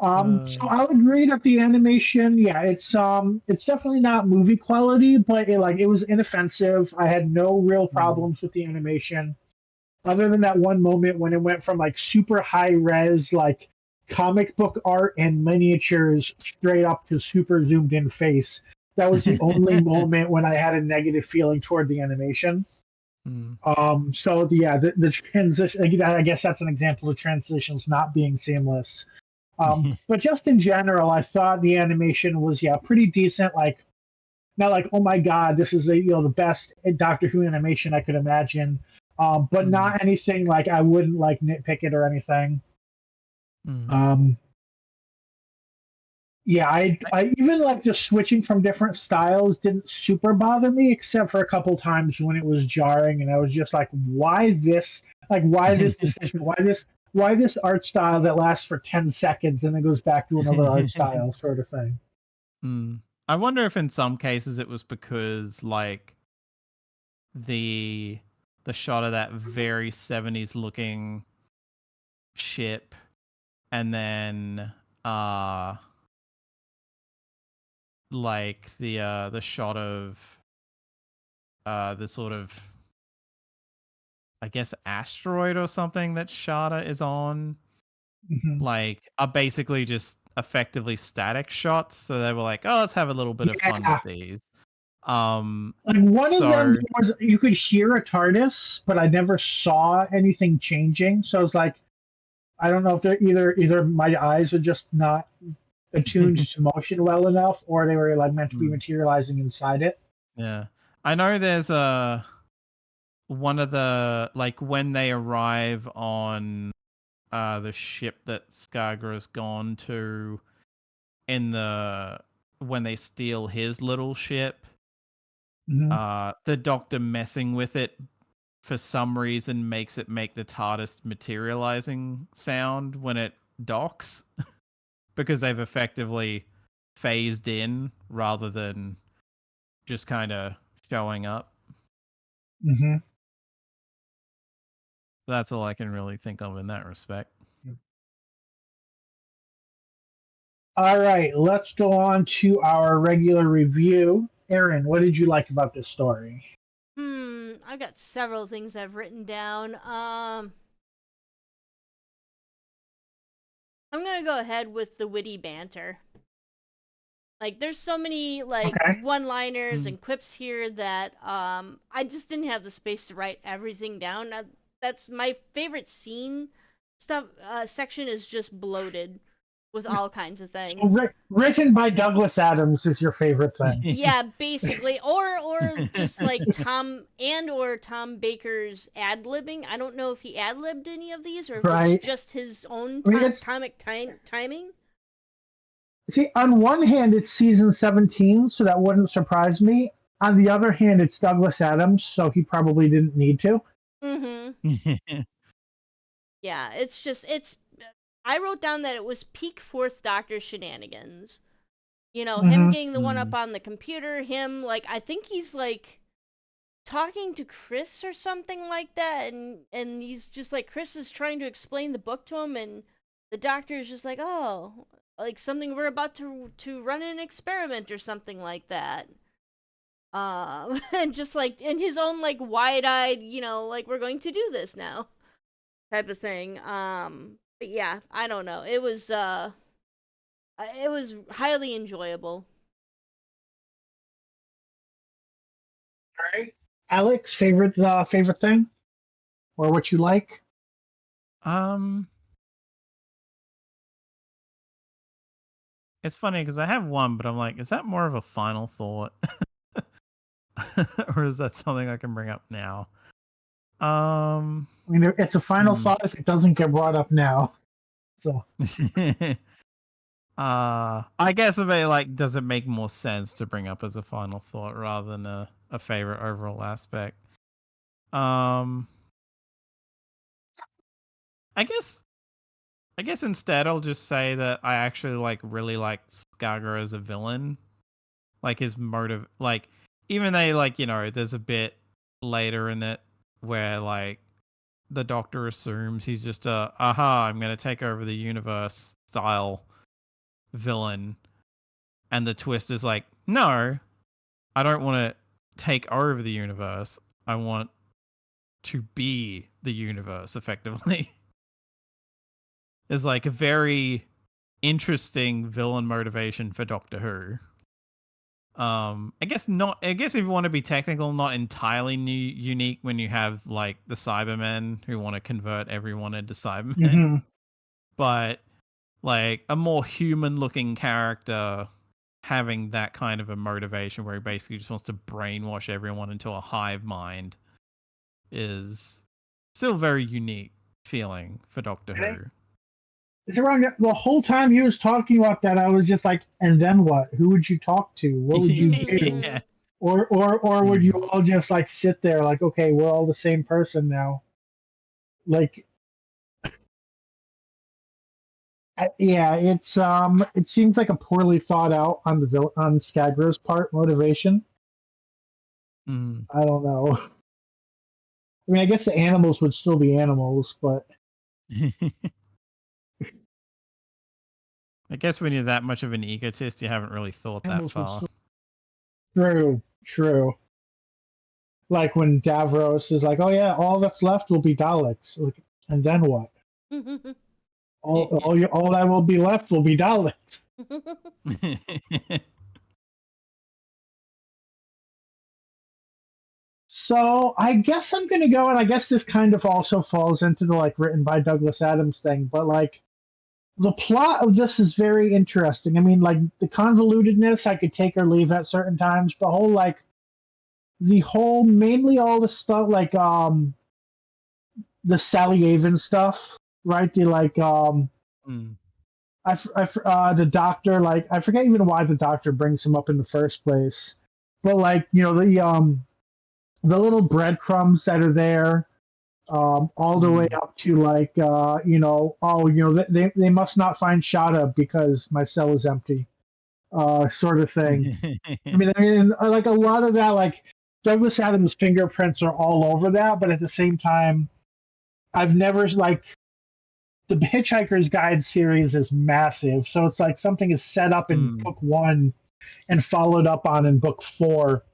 So I'll agree that the animation, yeah, it's definitely not movie quality, but it was inoffensive. I had no real problems with the animation, other than that one moment when it went from like super high res, like comic book art and miniatures, straight up to super zoomed in face. That was the only moment when I had a negative feeling toward the animation. So yeah, the transition. Again, I guess that's an example of transitions not being seamless. But just in general, I thought the animation was pretty decent. Like not like oh my god, this is the best Doctor Who animation I could imagine. But not anything like I wouldn't like nitpick it or anything. Yeah, I even like just switching from different styles didn't super bother me, except for a couple times when it was jarring, and I was just like, why this? Like, why this decision? Why this art style that lasts for 10 seconds and then goes back to another art style, sort of thing. I wonder if in some cases it was because like the shot of that very 70s looking ship and then like the shot of the sort of I guess, asteroid or something that Shada is on, Mhm. like, are basically just effectively static shots. So they were like, oh, let's have a little bit of fun Yeah. with these. Like one of them So was you could hear a TARDIS, but I never saw anything changing. So I was like, I don't know if they're either my eyes are just not attuned to motion well enough, or they were like meant to be Mm, materializing inside it. yeah, I know there's a one of the like when they arrive on the ship that Skagra's gone to in the when they steal his little ship, Mhm. the Doctor messing with it for some reason makes it make the TARDIS materializing sound when it docks because they've effectively phased in rather than just kind of showing up. Mhm. That's all I can really think of in that respect. All right, let's go on to our regular review. Aaron, what did you like about this story? I got several things I've written down. I'm gonna go ahead with the witty banter. Like, there's so many like Okay. one-liners Mm. and quips here that I just didn't have the space to write everything down. That's my favorite scene stuff. Section is just bloated with all kinds of So things. written by Douglas Adams is your favorite thing. Yeah, basically, or just like Tom Baker's ad libbing. I don't know if he ad libbed any of these or if it's Right? just his own I mean, it's comic timing. see, on one hand, it's season 17, so that wouldn't surprise me. On the other hand, it's Douglas Adams, so he probably didn't need to. Mm-hmm. Yeah, it's just it's. I wrote down that it was peak Fourth Doctor shenanigans. You know, him Hmm. getting the one up on the computer. Him like I think he's like talking to Chris or something like that, and he's just like Chris is trying to explain the book to him, and the Doctor is just like, oh, like something we're about to run an experiment or something like that. And just like in his own like wide-eyed, you know, like we're going to do this now type of thing. But yeah, I don't know. It was highly enjoyable. All right. Alex, favorite thing? Or what you like? um, it's funny because I have one, but I'm like, is that more of a final thought, or is that something I can bring up now? Um, I mean, it's a final hmm. thought if it doesn't get brought up now. So, I guess if it like does it make more sense to bring up as a final thought rather than a favorite overall aspect. Um, I guess instead I'll just say that I actually like really like Skagra as a villain. Like his motive, like even though like there's a bit later in it where like the Doctor assumes he's just a aha I'm gonna take over the universe style villain, and the twist is like no, I don't want to take over the universe. I want to be the universe effectively. Is like a very interesting villain motivation for Doctor Who. I guess not. I guess if you want to be technical, not entirely unique when you have like the Cybermen who want to convert everyone into Cybermen, hmm but like a more human-looking character having that kind of a motivation where he basically just wants to brainwash everyone into a hive mind is still very unique feeling for Doctor Who. Is it wrong? The whole time he was talking about that, I was just like, and then what? Who would you talk to? What would you do? Yeah. Or would you all just like sit there like, okay, we're all the same person now? Like, yeah, it seems like a poorly thought out on on Skagra's part motivation. Mm. I don't know. I mean, I guess the animals would still be animals, but I guess when you're that much of an egotist, you haven't really thought that animals would far. still. True, true. Like when Davros is like, "Oh yeah, all that's left will be Daleks," like, and then what? All that will be left will be Daleks. So I guess I'm gonna go, and I guess this kind of also falls into the like written by Douglas Adams thing, but like the plot of this is very interesting. I mean, like the convolutedness I could take or leave at certain times. The whole mainly all the stuff like the Sally Avon stuff, right? The like Mm. the doctor, like I forget even why the doctor brings him up in the first place, but like the little breadcrumbs that are there, all the way up to like they must not find Shada because my cell is empty, sort of thing. I mean, like a lot of that, like Douglas Adams' fingerprints are all over that, but at the same time, I've never like the Hitchhiker's Guide series is massive, so it's like something is set up in book one and followed up on in book four.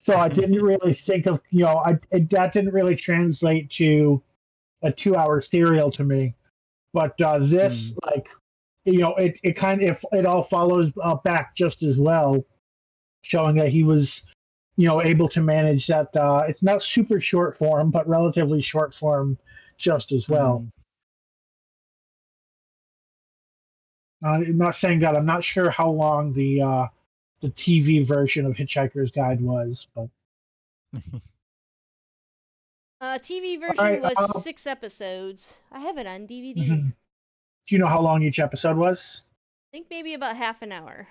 So I didn't really think of that didn't really translate to a 2 hour serial to me. But this like it kind of it all follows back just as well, showing that he was able to manage that. It's not super short form, but relatively short form just as well. I'm not saying that. I'm not sure how long the TV version of Hitchhiker's Guide was, but TV all version right. was 6 episodes. I have it on DVD. Do you know how long each episode was? I think maybe about half an hour.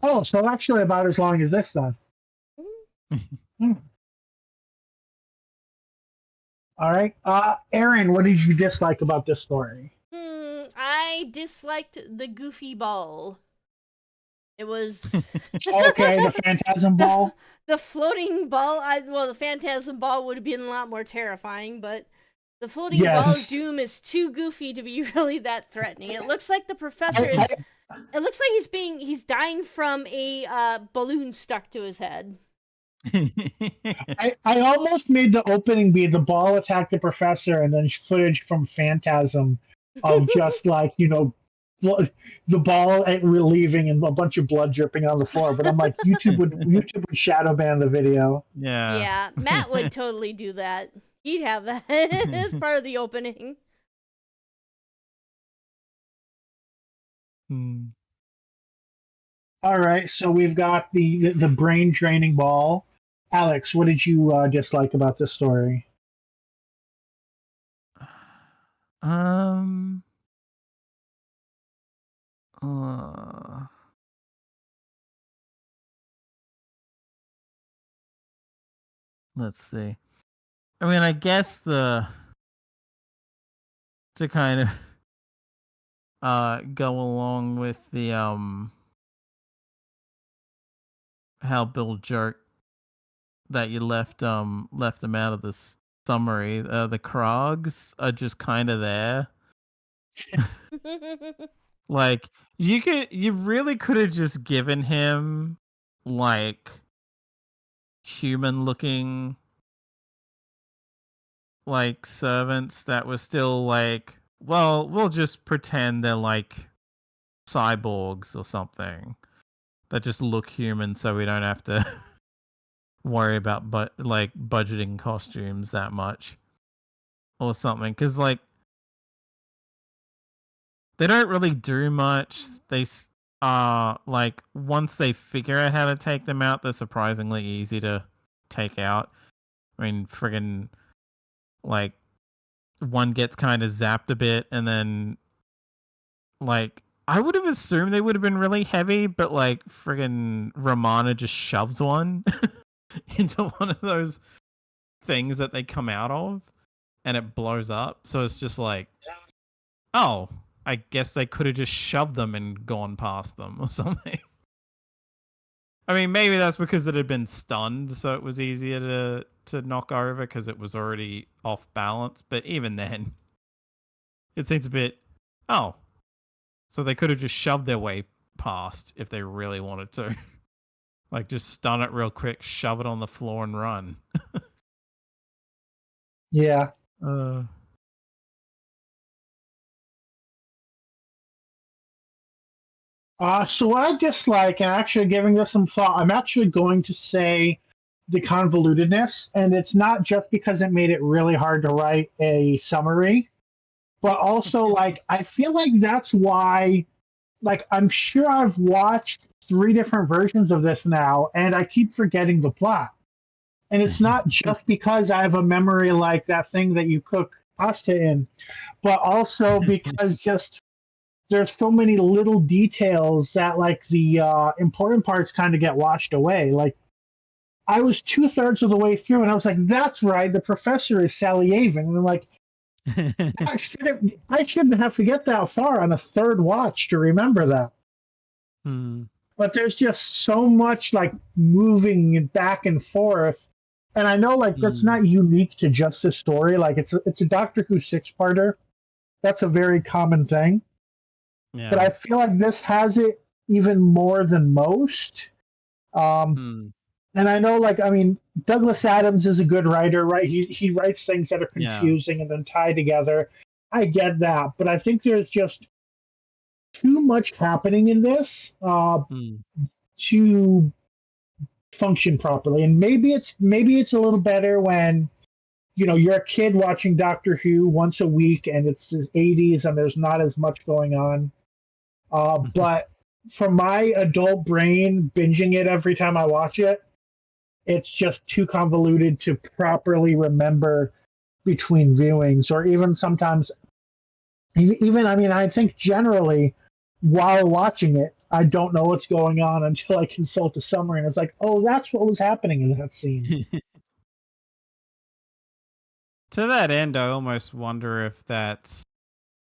Oh, so actually about as long as this then. Hmm. All right. Aaron, what did you dislike about this story? I disliked the goofy ball. It was Okay, the Phantasm Ball. the floating ball. The Phantasm Ball would have been a lot more terrifying, but the floating ball of doom is too goofy to be really that threatening. It looks like the professor is. It looks like he's dying from a balloon stuck to his head. I almost made the opening be the ball attacked the professor and then footage from Phantasm of just like, the ball relieving and a bunch of blood dripping on the floor. But I'm like, YouTube would shadow ban the video. Yeah, Matt would totally do that. He'd have that as part of the opening. All right, so we've got the brain draining ball. Alex, what did you dislike about this story? Let's see. I mean, I guess to kind of go along with the how Bill jerked that you left them out of this summary. The Krogs are just kind of there. Like you really could have just given him like human looking like servants that were still like, well, we'll just pretend they're like cyborgs or something that just look human so we don't have to worry about budgeting costumes that much or something, because like they don't really do much. They like once they figure out how to take them out, they're surprisingly easy to take out. I mean, friggin' like one gets kind of zapped a bit, and then like I would have assumed they would have been really heavy, but like friggin' Romana just shoves one into one of those things that they come out of, and it blows up. So it's just like, oh, I guess they could have just shoved them and gone past them or something. I mean, maybe that's because it had been stunned, so it was easier to knock over because it was already off balance. But even then, it seems a bit, oh, so they could have just shoved their way past if they really wanted to. Like, just stun it real quick, shove it on the floor, and run. Yeah. Uh, So what I dislike, and actually giving this some thought, I'm actually going to say the convolutedness, and it's not just because it made it really hard to write a summary, but also like I feel like that's why, like I'm sure I've watched three different versions of this now, and I keep forgetting the plot. And it's not just because I have a memory like that thing that you cook pasta in, but also because just there's so many little details that like the important parts kind of get washed away. Like I was 2/3 of the way through, and I was like, "That's right, the professor is Sally Avon," and I'm like, I shouldn't have to get that far on a third watch to remember that. hmm. But there's just so much like moving back and forth, and I know like that's Hmm. not unique to just this story. Like it's a Doctor Who six-parter. That's a very common thing. But Yeah. I feel like this has it even more than most. Um, Hmm. and I know, like, I mean, Douglas Adams is a good writer, right? He writes things that are Yeah. confusing and then tie together. I get that, but I think there's just too much happening in this Hmm. to function properly. And maybe it's a little better when you're a kid watching Doctor Who once a week and it's the 80s and there's not as much going on. But for my adult brain, binging it every time I watch it, it's just too convoluted to properly remember between viewings, or even sometimes, even, I mean, I think generally while watching it, I don't know what's going on until I consult the summary and it's like, oh, that's what was happening in that scene. To that end, I almost wonder if that's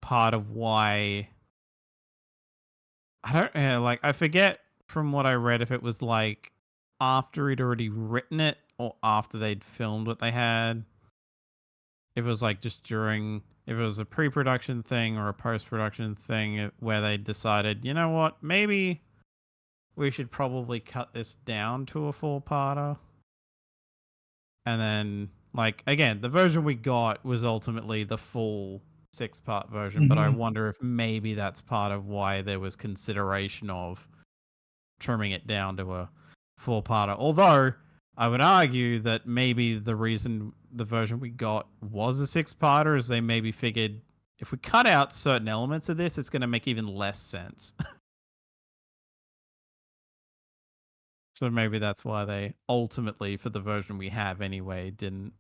part of why I don't like I forget from what I read if it was like after he'd already written it or after they'd filmed what they had. If it was like just during if it was a pre-production thing or a post-production thing where they decided, you know what, maybe we should probably cut this down to a four-parter. And then like again, the version we got was ultimately the full six-part version, but I Mm-hmm. wonder if maybe that's part of why there was consideration of trimming it down to a four-parter. Although I would argue that maybe the reason the version we got was a six-parter is they maybe figured if we cut out certain elements of this, it's going to make even less sense. So maybe that's why they ultimately, for the version we have anyway, didn't,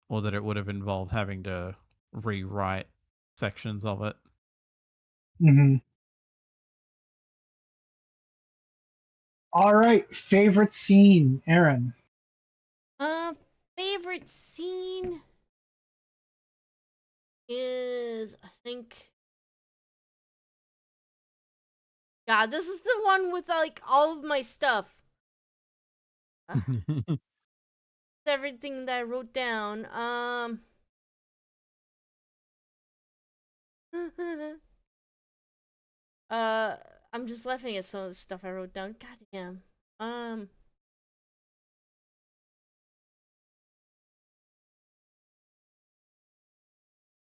or that it would have involved having to rewrite sections of it. Mm-hmm. All right, favorite scene, Aaron. Uh, favorite scene is, I think, God, this is the one with like all of my stuff. Everything that I wrote down. Uh, I'm just laughing at some of the stuff I wrote down. God damn. Um,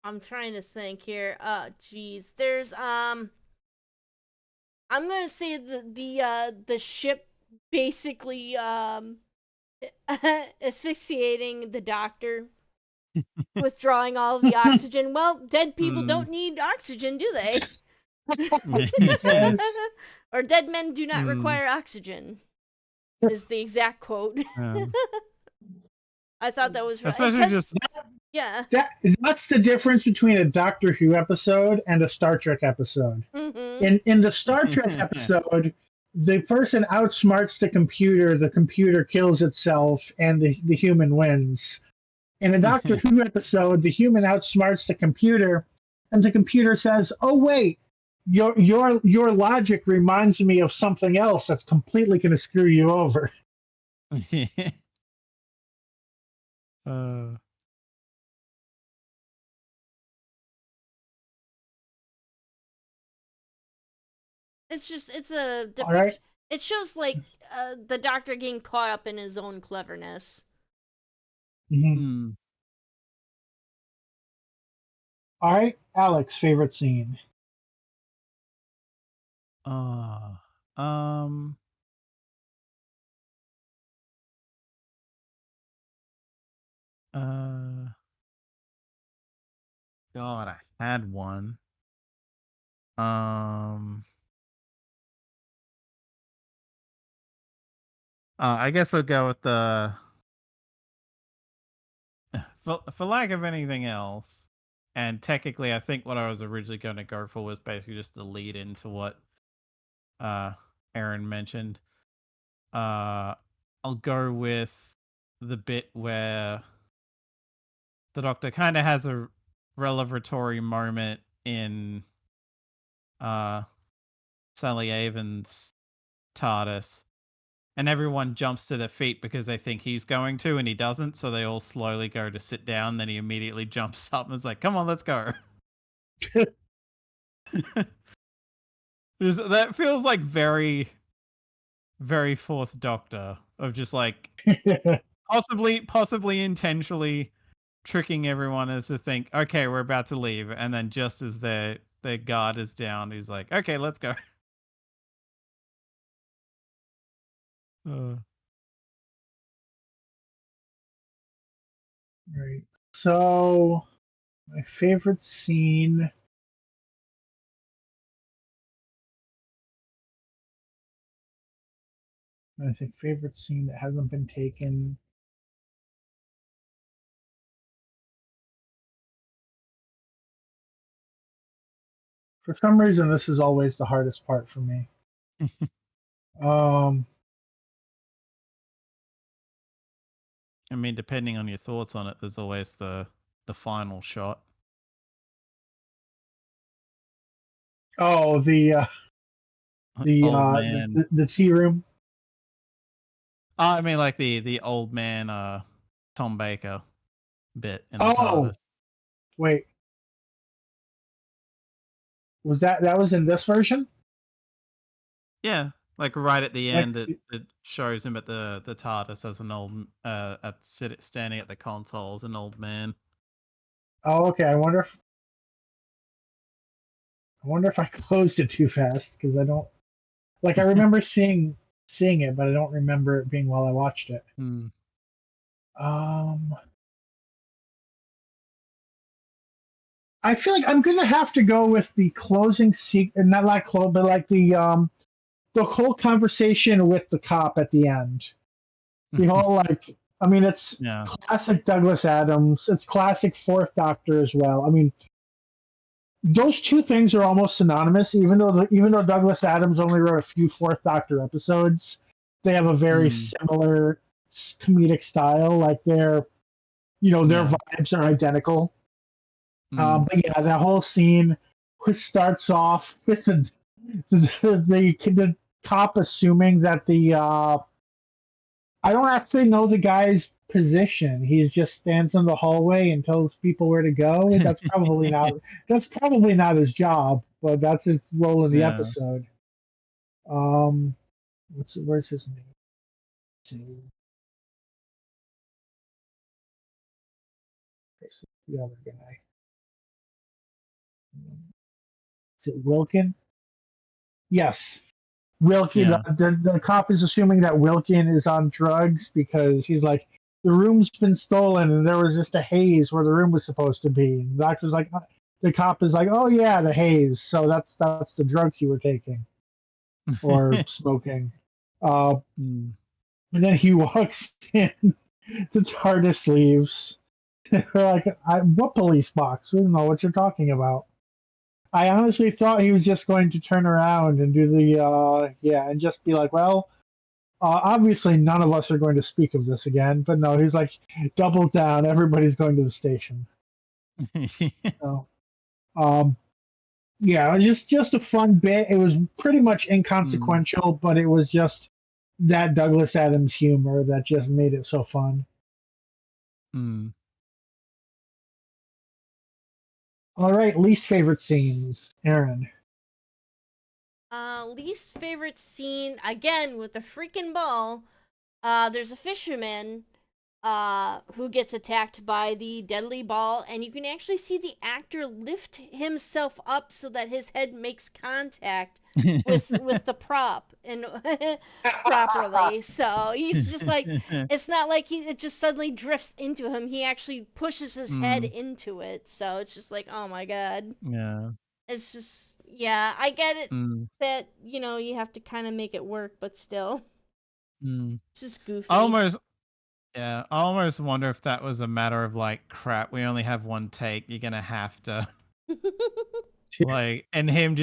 I'm trying to think here. Jeez. There's I'm gonna say the ship basically asphyxiating the doctor, withdrawing all of the oxygen. Well, dead people Mm. don't need oxygen, do they? Yes. Or dead men do not Mm. require oxygen, is the exact quote. I thought that was right. Especially Because, just yeah. That's the difference between a Doctor Who episode and a Star Trek episode. Mm-hmm. In the Star Trek episode, the person outsmarts the computer kills itself, and the human wins. In a Doctor Who episode, the human outsmarts the computer, and the computer says, "Oh wait, your logic reminds me of something else that's completely going to screw you over." uh, It's just, it's a All right. depiction. it shows like the Doctor getting caught up in his own cleverness. Mhm. Hmm. All right, Alex, favorite scene. Uh, um. Uh. God, I had one. Um. I guess I'll go with the for lack of anything else. And technically, I think what I was originally going to go for was basically just the lead into what uh Aaron mentioned. I'll go with the bit where the Doctor kind of has a revelatory moment in uh Sally Avon's TARDIS, and everyone jumps to their feet because they think he's going to, and he doesn't. So they all slowly go to sit down. Then he immediately jumps up and is like, "Come on, let's go." That feels like very, very Fourth Doctor of just like possibly intentionally tricking everyone as to think, okay, we're about to leave, and then just as their guard is down, he's like, okay, let's go. Uh, Right. So, my favorite scene. I think favorite scene that hasn't been taken. For some reason, this is always the hardest part for me. Um. I mean, depending on your thoughts on it, there's always the final shot. Oh, Old man. the tea room. I mean, like the old man, Tom Baker bit in the Oh, TARDIS. wait. Was that was in this version? Yeah, like right at the Like, end, it shows him at the TARDIS as an old standing at the console as an old man. oh, okay. I wonder if I closed it too fast because I don't like. I remember seeing it, but I don't remember it being while I watched it. Hmm. Um, I feel like I'm gonna have to go with the closing and not like close, but like the whole conversation with the cop at the end. The whole like, I mean, it's Yeah. classic Douglas Adams. It's classic Fourth Doctor as well. I mean, those two things are almost synonymous. Even though Douglas Adams only wrote a few Fourth Doctor episodes, they have a very Hmm. similar comedic style. Like their Yeah. vibes are identical. Hmm. But yeah, that whole scene, which starts off with the cop assuming that I don't actually know the guy's position. He just stands in the hallway and tells people where to go. That's probably not his job, but that's his role in the Yeah. episode. Um, where's his name? Where's the other guy? Is it Wilkin? Yes, Wilkin. Yeah. The cop is assuming that Wilkin is on drugs because he's like, the room's been stolen and there was just a haze where the room was supposed to be. And the doctor's like, the cop is like, oh yeah, the haze. So that's the drugs you were taking or smoking. Uh, Hmm. and then he walks in. The TARDIS leaves. They're like, what police box? We don't know what you're talking about. I honestly thought he was just going to turn around and do and just be like, well, obviously none of us are going to speak of this again. But no, he's like, double down. Everybody's going to the station. So, um, yeah, it was just a fun bit. It was pretty much Hmm. inconsequential, but it was just that Douglas Adams humor that just made it so fun. Hmm. All right, least favorite scenes, Aaron. Least favorite scene, again with the freaking ball. There's a fisherman who gets attacked by the deadly ball, and you can actually see the actor lift himself up so that his head makes contact with the prop and properly. So he's just like, it's not like it just suddenly drifts into him. He actually pushes his head into it. So it's just like, oh my god. Yeah. It's just, yeah, I get it Mm. that, you have to kind of make it work, but still, Mm. it's just goofy. I almost wonder if that was a matter of like, crap, we only have one take. You're gonna have to like, and him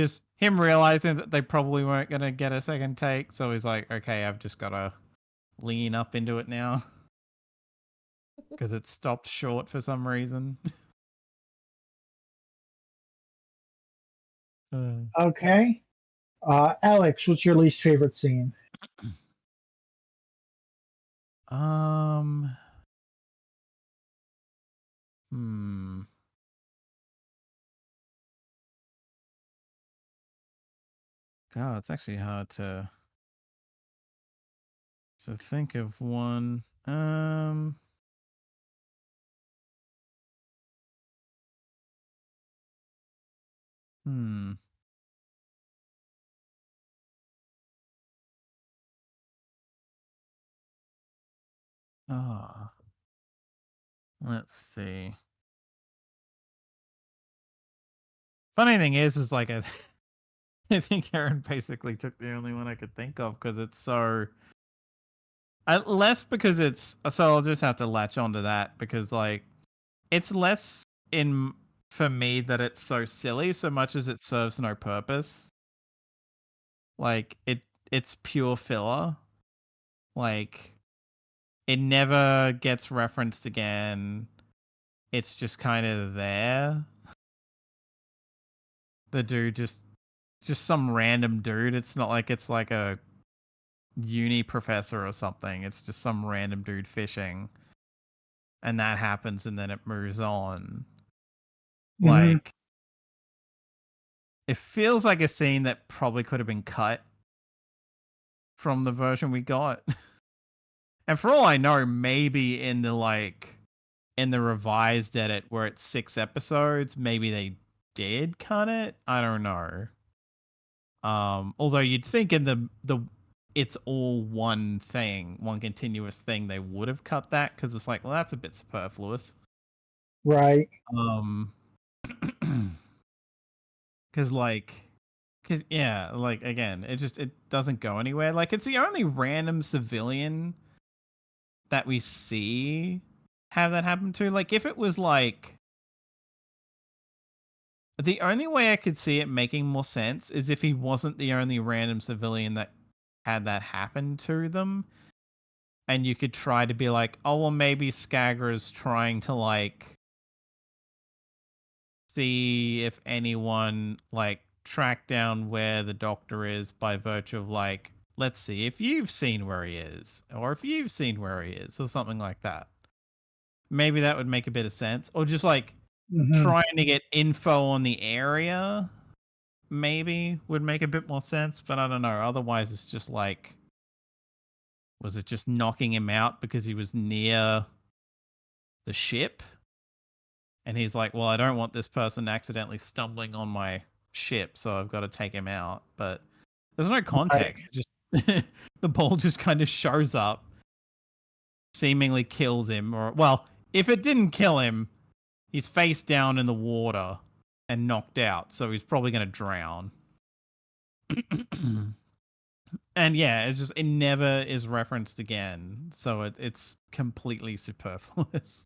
realizing that they probably weren't gonna get a second take, so he's like, okay, I've just gotta lean up into it now because it stopped short for some reason. Okay. Alex, what's your least favorite scene? Hmm. God, it's actually hard to think of one. Hmm. Ah. Let's see. Funny thing is like I think Aaron basically took the only one I could think of because it's so. Less because it's so I'll just have to latch onto that because like it's less in for me that it's so silly so much as it serves no purpose. Like it's pure filler. Like it never gets referenced again. It's just kind of there. The dude just some random dude. It's not like it's like a uni professor or something. It's just some random dude fishing. And that happens and then it moves on. Like it feels like a scene that probably could have been cut from the version we got. And for all I know, maybe in the revised edit where it's 6 episodes, maybe they did cut it. I don't know. Although you'd think in the it's all one thing, one continuous thing, they would have cut that because it's like, well, that's a bit superfluous. Right. Because yeah, like again, it doesn't go anywhere. Like it's the only random civilian that we see have that happen to. Like if it was like the only way I could see it making more sense is if he wasn't the only random civilian that had that happen to them. And you could try to be like, oh, well, maybe Skagra's trying to, like, see if anyone, like, track down where the doctor is by virtue of, like, let's see if you've seen where he is, or if you've seen where he is, or something like that. Maybe that would make a bit of sense. Or just, like, trying to get info on the area, maybe, would make a bit more sense, but I don't know. Otherwise, it's just, like, was it just knocking him out because he was near the ship? And he's like, well, I don't want this person accidentally stumbling on my ship, so I've got to take him out. But there's no context. Just the ball just kind of shows up, seemingly kills him. Or, well, if it didn't kill him, he's face down in the water and knocked out, so he's probably going to drown. And yeah, it never is referenced again, so it's completely superfluous.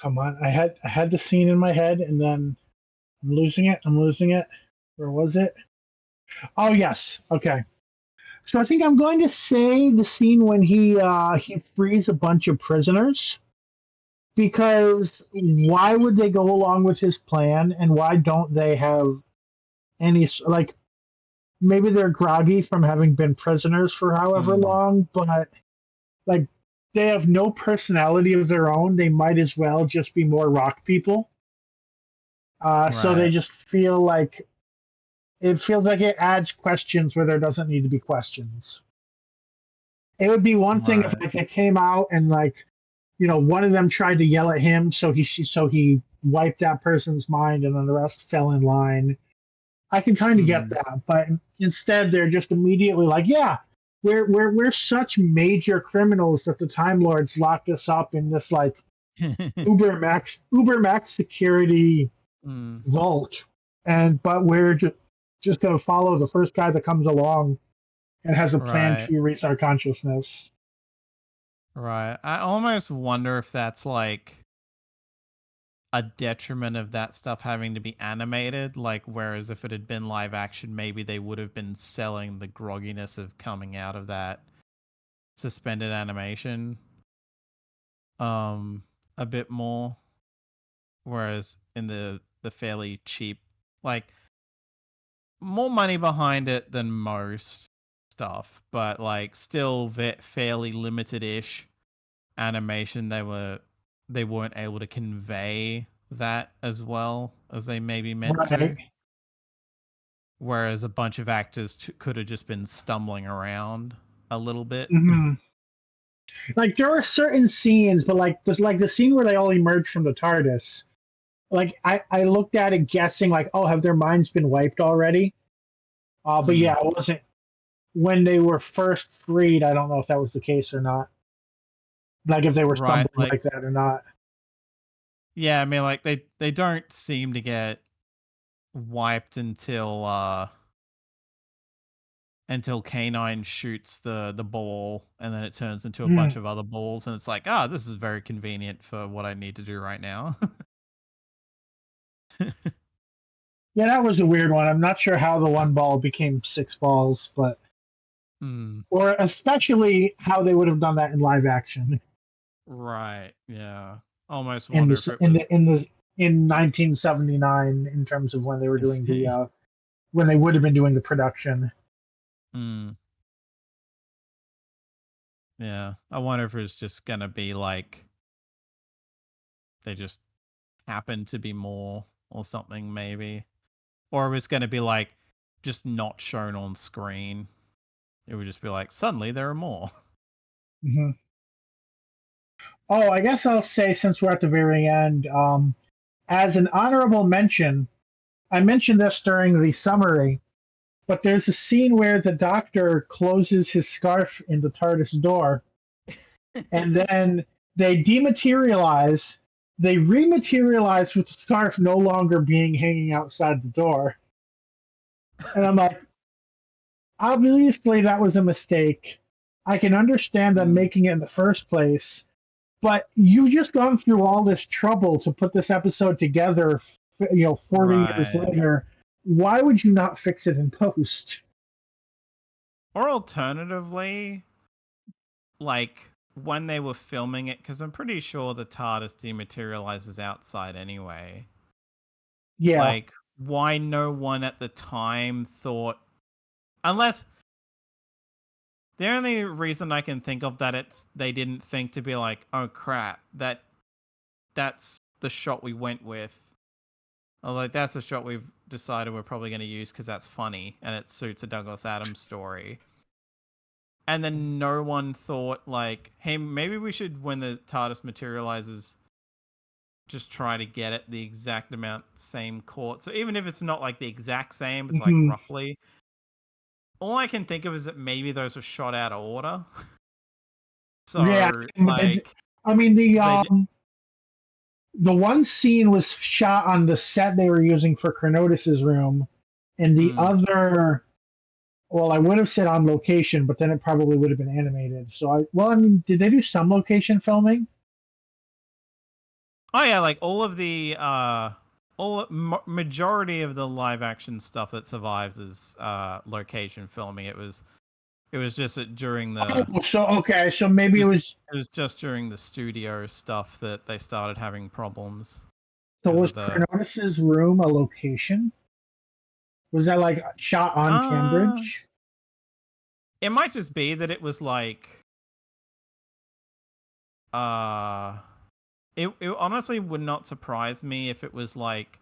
Come on, I had the scene in my head, and then I'm losing it. Where was it? Oh yes. Okay. So I think I'm going to say the scene when he frees a bunch of prisoners. Because why would they go along with his plan, and why don't they have any, like, maybe they're groggy from having been prisoners for however long, but like they have no personality of their own. They might as well just be more rock people. So they Right. just feel like it feels like it adds questions where there doesn't need to be questions. It would be one thing if Right. like they came out and like one of them tried to yell at him, so he wiped that person's mind, and then the rest fell in line. I can kind of get Mm. that, but instead they're just immediately like, yeah, we're such major criminals that the Time Lords locked us up in this like uber max security Mm. vault, but we're just going to follow the first guy that comes along and has a plan Right. to erase our consciousness. Right. I almost wonder if that's like a detriment of that stuff having to be animated. Like, whereas if it had been live action, maybe they would have been selling the grogginess of coming out of that suspended animation a bit more. Whereas in the fairly cheap, like more money behind it than most stuff, but like still fairly limited-ish animation, they weren't able to convey that as well as they maybe meant Right. to. Whereas a bunch of actors could have just been stumbling around a little bit. Hmm. Like there are certain scenes, but like the scene where they all emerge from the TARDIS. Like I looked at it guessing like, oh, have their minds been wiped already? But Mm, yeah, it wasn't when they were first freed. I don't know if that was the case or not. Like if they were right. stumbling like that or not. Yeah, I mean, like they don't seem to get wiped until K9 shoots the ball, and then it turns into a bunch Hmm. of other balls, and it's like, this is very convenient for what I need to do right now. Yeah, that was a weird one. I'm not sure how the one ball became six balls, but Hmm. or especially how they would have done that in live action Right. Yeah. Almost in wonder this if it was. in 1979 in terms of when they were doing the when they would have been doing the production. Hmm. Yeah. I wonder if it's just gonna be like they just happen to be more or something, maybe, or if it's gonna be like just not shown on screen. It would just be like suddenly there are more. Hmm. Oh, I guess I'll say since we're at the very end, as an honorable mention, I mentioned this during the summary, but there's a scene where the Doctor closes his scarf in the TARDIS door, and then they dematerialize. They rematerialize with the scarf no longer being hanging outside the door. And I'm like, obviously that was a mistake. I can understand them Mm, making it in the first place, but you just gone through all this trouble to put this episode together, 40 years right. later. Why would you not fix it in post? Or alternatively, like when they were filming it, because I'm pretty sure the TARDIS dematerializes outside anyway. Yeah. Like, why no one at the time thought, unless the only reason I can think of that they didn't think to be like, oh crap, that's the shot we went with. Or like that's a shot we've decided we're probably going to use because that's funny and it suits a Douglas Adams story. And then no one thought like, hey, maybe we should, when the TARDIS materializes, just try to get it the exact amount same court. So even if it's not like the exact same, it's like Hmm. roughly. All I can think of is that maybe those were shot out of order. Yeah. So like I mean, they the one scene was shot on the set they were using for Chronotis's room, and the mm. other, well, I would have said on location, but then it probably would have been animated. I mean, did they do some location filming? Oh yeah, like all of the majority of the live action stuff that survives is location filming. It was just during the Oh, so okay, so maybe it just was. it was just during the studio stuff that they started having problems So because was of the Chronotis's room a location? Was that like shot on uh Cambridge? it might just be that it was like it honestly would not surprise me if it was like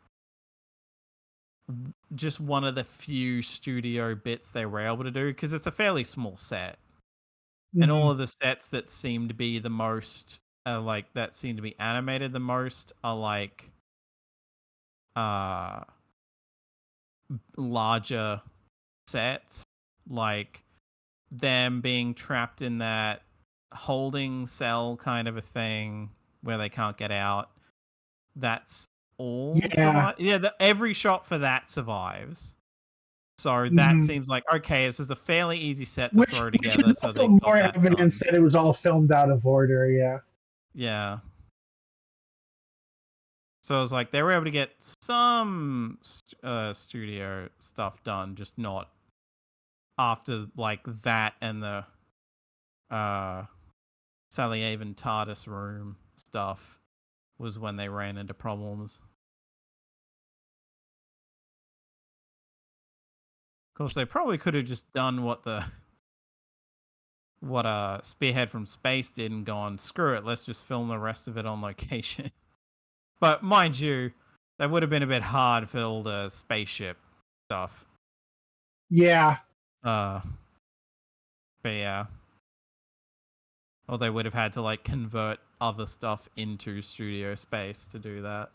just one of the few studio bits they were able to do, because it's a fairly small set. And all of the sets that seem to be the most that seem to be animated the most are like larger sets, like them being trapped in that holding cell kind of a thing where they can't get out. That's all. Yeah. Every shot for that survives. So that Mhm. seems like, okay, this was a fairly easy set to Which throw is together, so also they got more that evidence done. that it was all filmed out of order. Yeah. Yeah. So it was like they were able to get some studio stuff done, just not after like that and the Sally Avon TARDIS room stuff was when they ran into problems. Of course, they probably could have just done what Spearhead from Space did and gone, screw it, let's just film the rest of it on location. But mind you, that would have been a bit hard for all the spaceship stuff. Yeah. But yeah. Or they would have had to like convert other stuff into studio space to do that.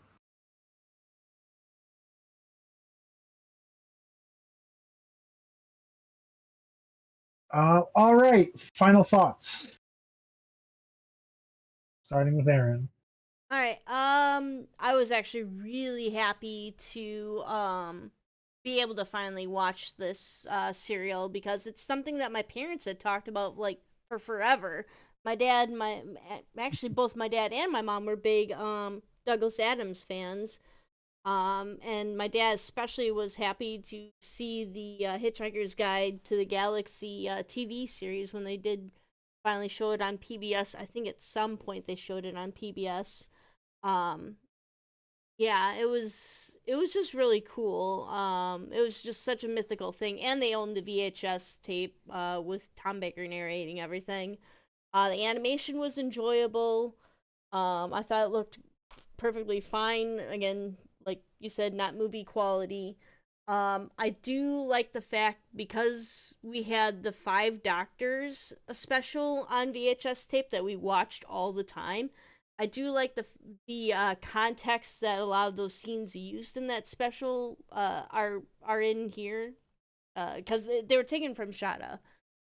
All right. Final thoughts. Starting with Aaron. All right. I was actually really happy to be able to finally watch this serial, because it's something that my parents had talked about like for forever. Actually both my dad and my mom were big Douglas Adams fans. And my dad especially was happy to see the Hitchhiker's Guide to the Galaxy TV series when they did finally show it on PBS. I think at some point they showed it on PBS. Um, yeah, it was just really cool. It was just such a mythical thing, and they owned the VHS tape with Tom Baker narrating everything. The animation was enjoyable. I thought it looked perfectly fine. Again, like you said, not movie quality. I do like the fact, because we had the Five Doctors special on VHS tape that we watched all the time. I do like the context that a lot of those scenes used in that special are in here, because they were taken from Shada,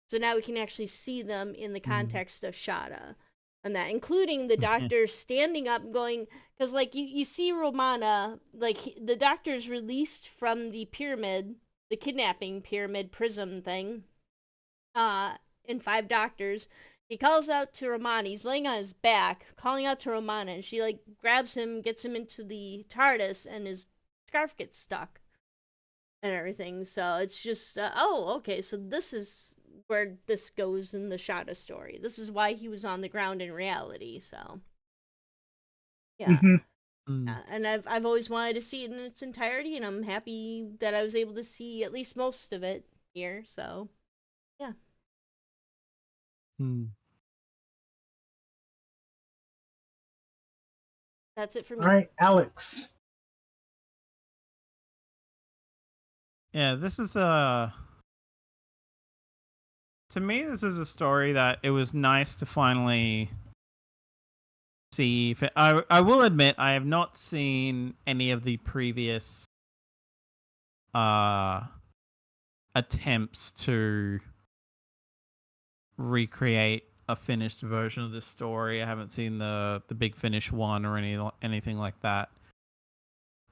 so now we can actually see them in the context of Shada, and that, including the doctor standing up going, because like you see Romana, like the doctor's released from the pyramid, the kidnapping pyramid prism thing, in Five Doctors. He calls out to Romana. He's laying on his back, calling out to Romana, and she like grabs him, gets him into the TARDIS, and his scarf gets stuck and everything. So it's just, oh, okay. So this is where this goes in the Shada story. This is why he was on the ground in reality. So yeah. And I've always wanted to see it in its entirety, and I'm happy that I was able to see at least most of it here. So yeah. That's it for me. All right, Alex. Yeah, this is to me, this is a story that it was nice to finally see. I will admit, I have not seen any of the previous attempts to recreate a finished version of this story. I haven't seen the Big Finish one or anything like that.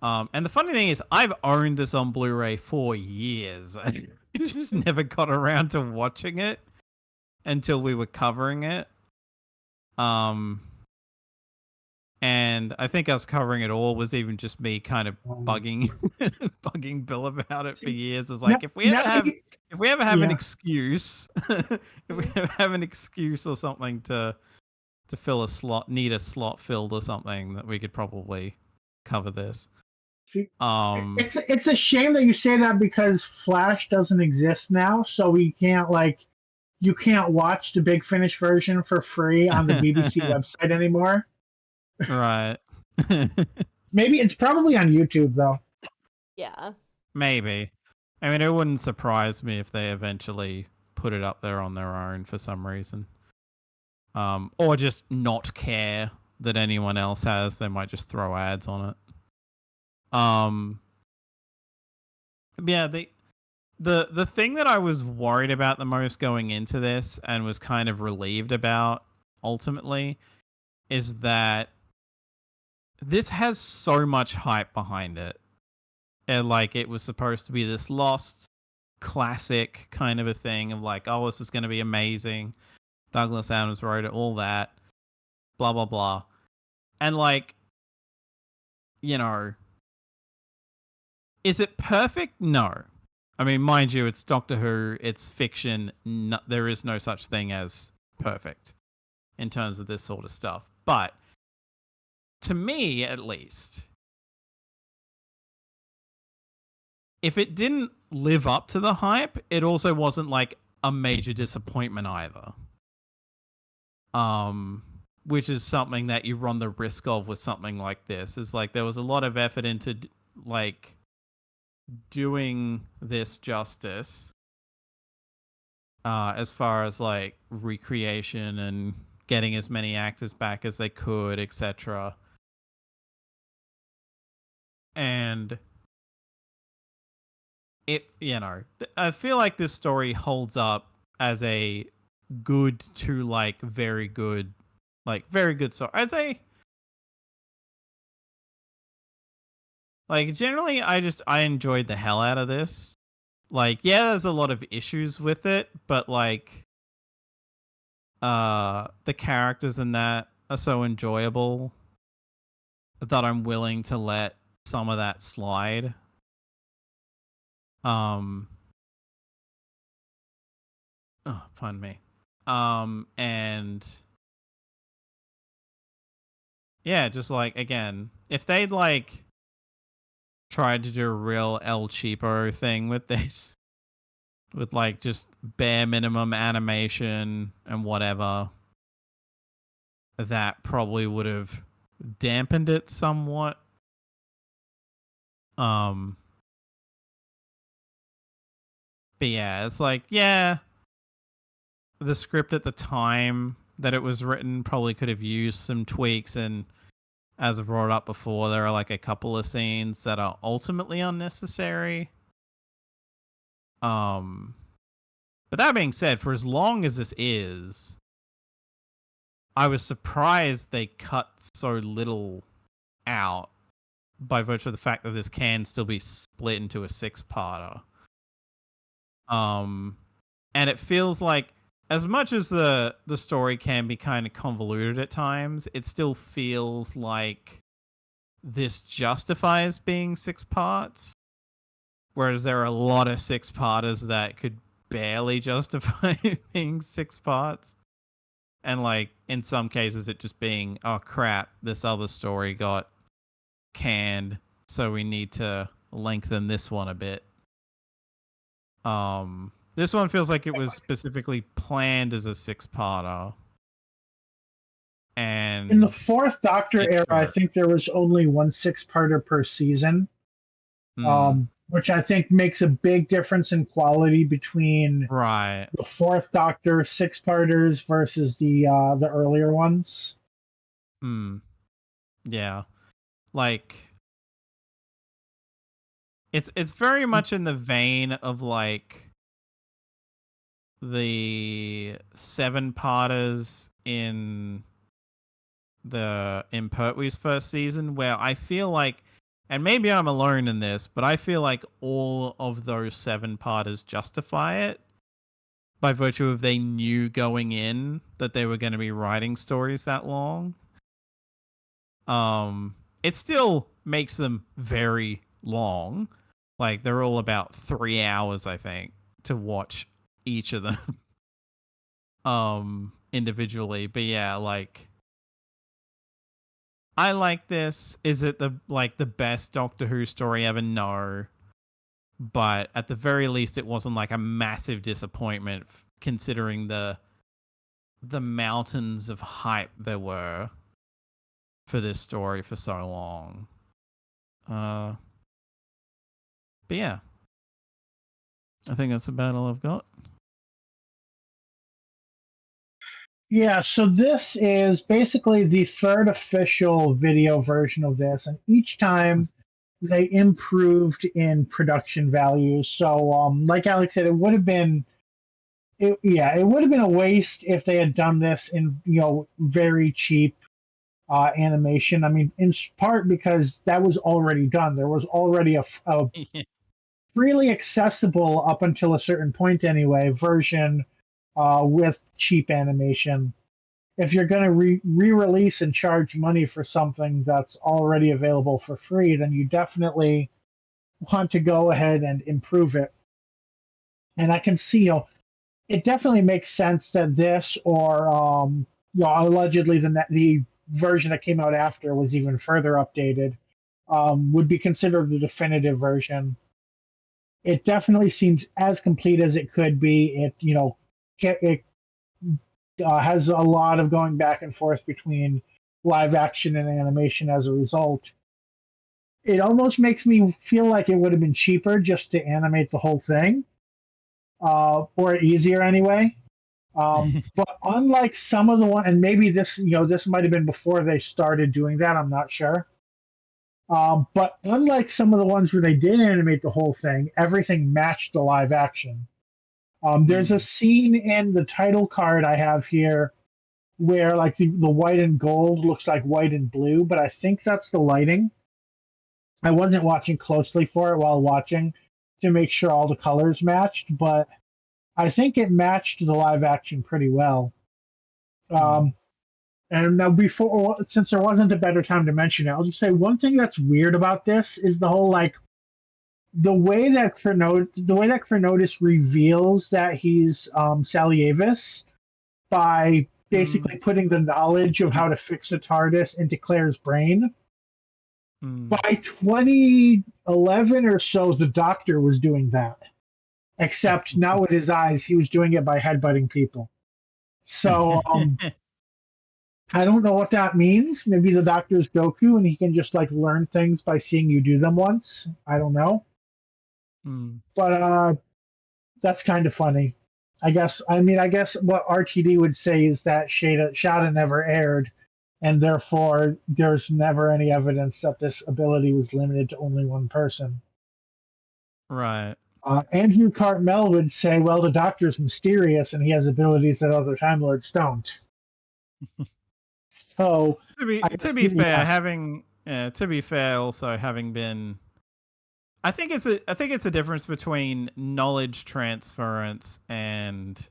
And the funny thing is, I've owned this on Blu-ray for years. I just never got around to watching it until we were covering it. And I think us covering it all was even just me kind of bugging Bill about it for years. I was like, if we ever have an excuse, if we ever have an excuse or something to fill a slot, need a slot filled or something, that we could probably cover this. It's a shame that you say that, because Flash doesn't exist now, so we can't like you can't watch the Big Finish version for free on the BBC website anymore. Right. Maybe it's probably on YouTube though. Yeah. Maybe. I mean, it wouldn't surprise me if they eventually put it up there on their own for some reason. Or just not care that anyone else has. They might just throw ads on it. Yeah, the thing that I was worried about the most going into this and was kind of relieved about ultimately is that this has so much hype behind it. And like it was supposed to be this lost classic kind of a thing of like, oh, this is going to be amazing. Douglas Adams wrote it, all that, blah, blah, blah. And like, you know, is it perfect? No. I mean, mind you, it's Doctor Who, it's fiction. No, there is no such thing as perfect in terms of this sort of stuff. But to me, at least, if it didn't live up to the hype, it also wasn't like a major disappointment either. Which is something that you run the risk of with something like this. Is like there was a lot of effort into like doing this justice as far as like recreation and getting as many actors back as they could, etc. And it, you know, I feel like this story holds up as a good to like very good story. I'd say like generally I enjoyed the hell out of this. Like, yeah, there's a lot of issues with it, but like the characters in that are so enjoyable that I'm willing to let some of that slide. Oh, pardon me. And yeah, just like again, if they'd like tried to do a real El Cheapo thing with this, with like just bare minimum animation and whatever, that probably would have dampened it somewhat. But yeah, it's like, yeah, the script at the time that it was written probably could have used some tweaks, and as I brought up before, there are like a couple of scenes that are ultimately unnecessary. But that being said, for as long as this is, I was surprised they cut so little out by virtue of the fact that this can still be split into a 6-parter. And it feels like, as much as the story can be kind of convoluted at times, it still feels like this justifies being 6 parts. Whereas there are a lot of 6-parters that could barely justify being 6 parts. And like in some cases it just being, oh crap, this other story got canned, so we need to lengthen this one a bit. This one feels like it was specifically planned as a 6-parter. And in the 4th Doctor era, I think there was only one 6-parter per season, which I think makes a big difference in quality between right the 4th Doctor 6-parters versus the earlier ones. Yeah, like it's very much in the vein of like the 7-parters in Pertwee's first season, where I feel like, and maybe I'm alone in this, but I feel like all of those 7-parters justify it by virtue of they knew going in that they were going to be writing stories that long. It still makes them very long. Like they're all about 3 hours, I think, to watch each of them individually. But yeah, like I like this. Is it the best Doctor Who story ever? No. But at the very least it wasn't like a massive disappointment considering the mountains of hype there were for this story for so long. But yeah, I think that's about all I've got. Yeah, so this is basically the third official video version of this, and each time they improved in production value. So, like Alex said, it would have been, it would have been a waste if they had done this in very cheap animation. I mean, in part because that was already done. There was already a freely accessible up until a certain point anyway version with cheap animation. If you're going to re-release and charge money for something that's already available for free, then you definitely want to go ahead and improve it. And I can see, it definitely makes sense that this or, allegedly the version that came out after was even further updated, would be considered the definitive version. It definitely seems as complete as it could be. It has a lot of going back and forth between live action and animation as a result. It almost makes me feel like it would have been cheaper just to animate the whole thing, or easier anyway. But unlike some of the one, and maybe this might have been before they started doing that. I'm not sure. But unlike some of the ones where they did animate the whole thing, everything matched the live action. There's a scene in the title card I have here where like the white and gold looks like white and blue, but I think that's the lighting. I wasn't watching closely for it while watching to make sure all the colors matched, but I think it matched the live action pretty well. And now since there wasn't a better time to mention it, I'll just say one thing that's weird about this is the whole the way that Chronotis reveals that he's Salyavis by basically putting the knowledge of how to fix a TARDIS into Claire's brain. By 2011 or so, the Doctor was doing that, except not with his eyes. He was doing it by headbutting people. So I don't know what that means. Maybe the Doctor's Goku and he can just learn things by seeing you do them once. I don't know. But that's kind of funny. I guess what RTD would say is that Shada never aired, and therefore there's never any evidence that this ability was limited to only one person. Right. Andrew Cartmel would say, well, the Doctor's mysterious and he has abilities that other Time Lords don't. So to be fair, also having been, I think it's a difference between knowledge transference and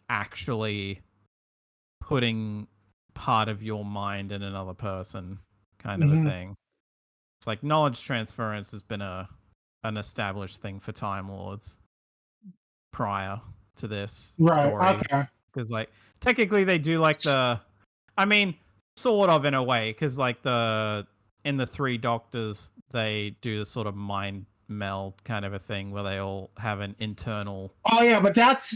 actually putting part of your mind in another person, kind of a thing. It's like knowledge transference has been an established thing for Time Lords prior to this story. Okay. Because technically they do sort of in a way, because in the Three Doctors they do the sort of mind meld kind of a thing where they all have an internal. Oh yeah, but that's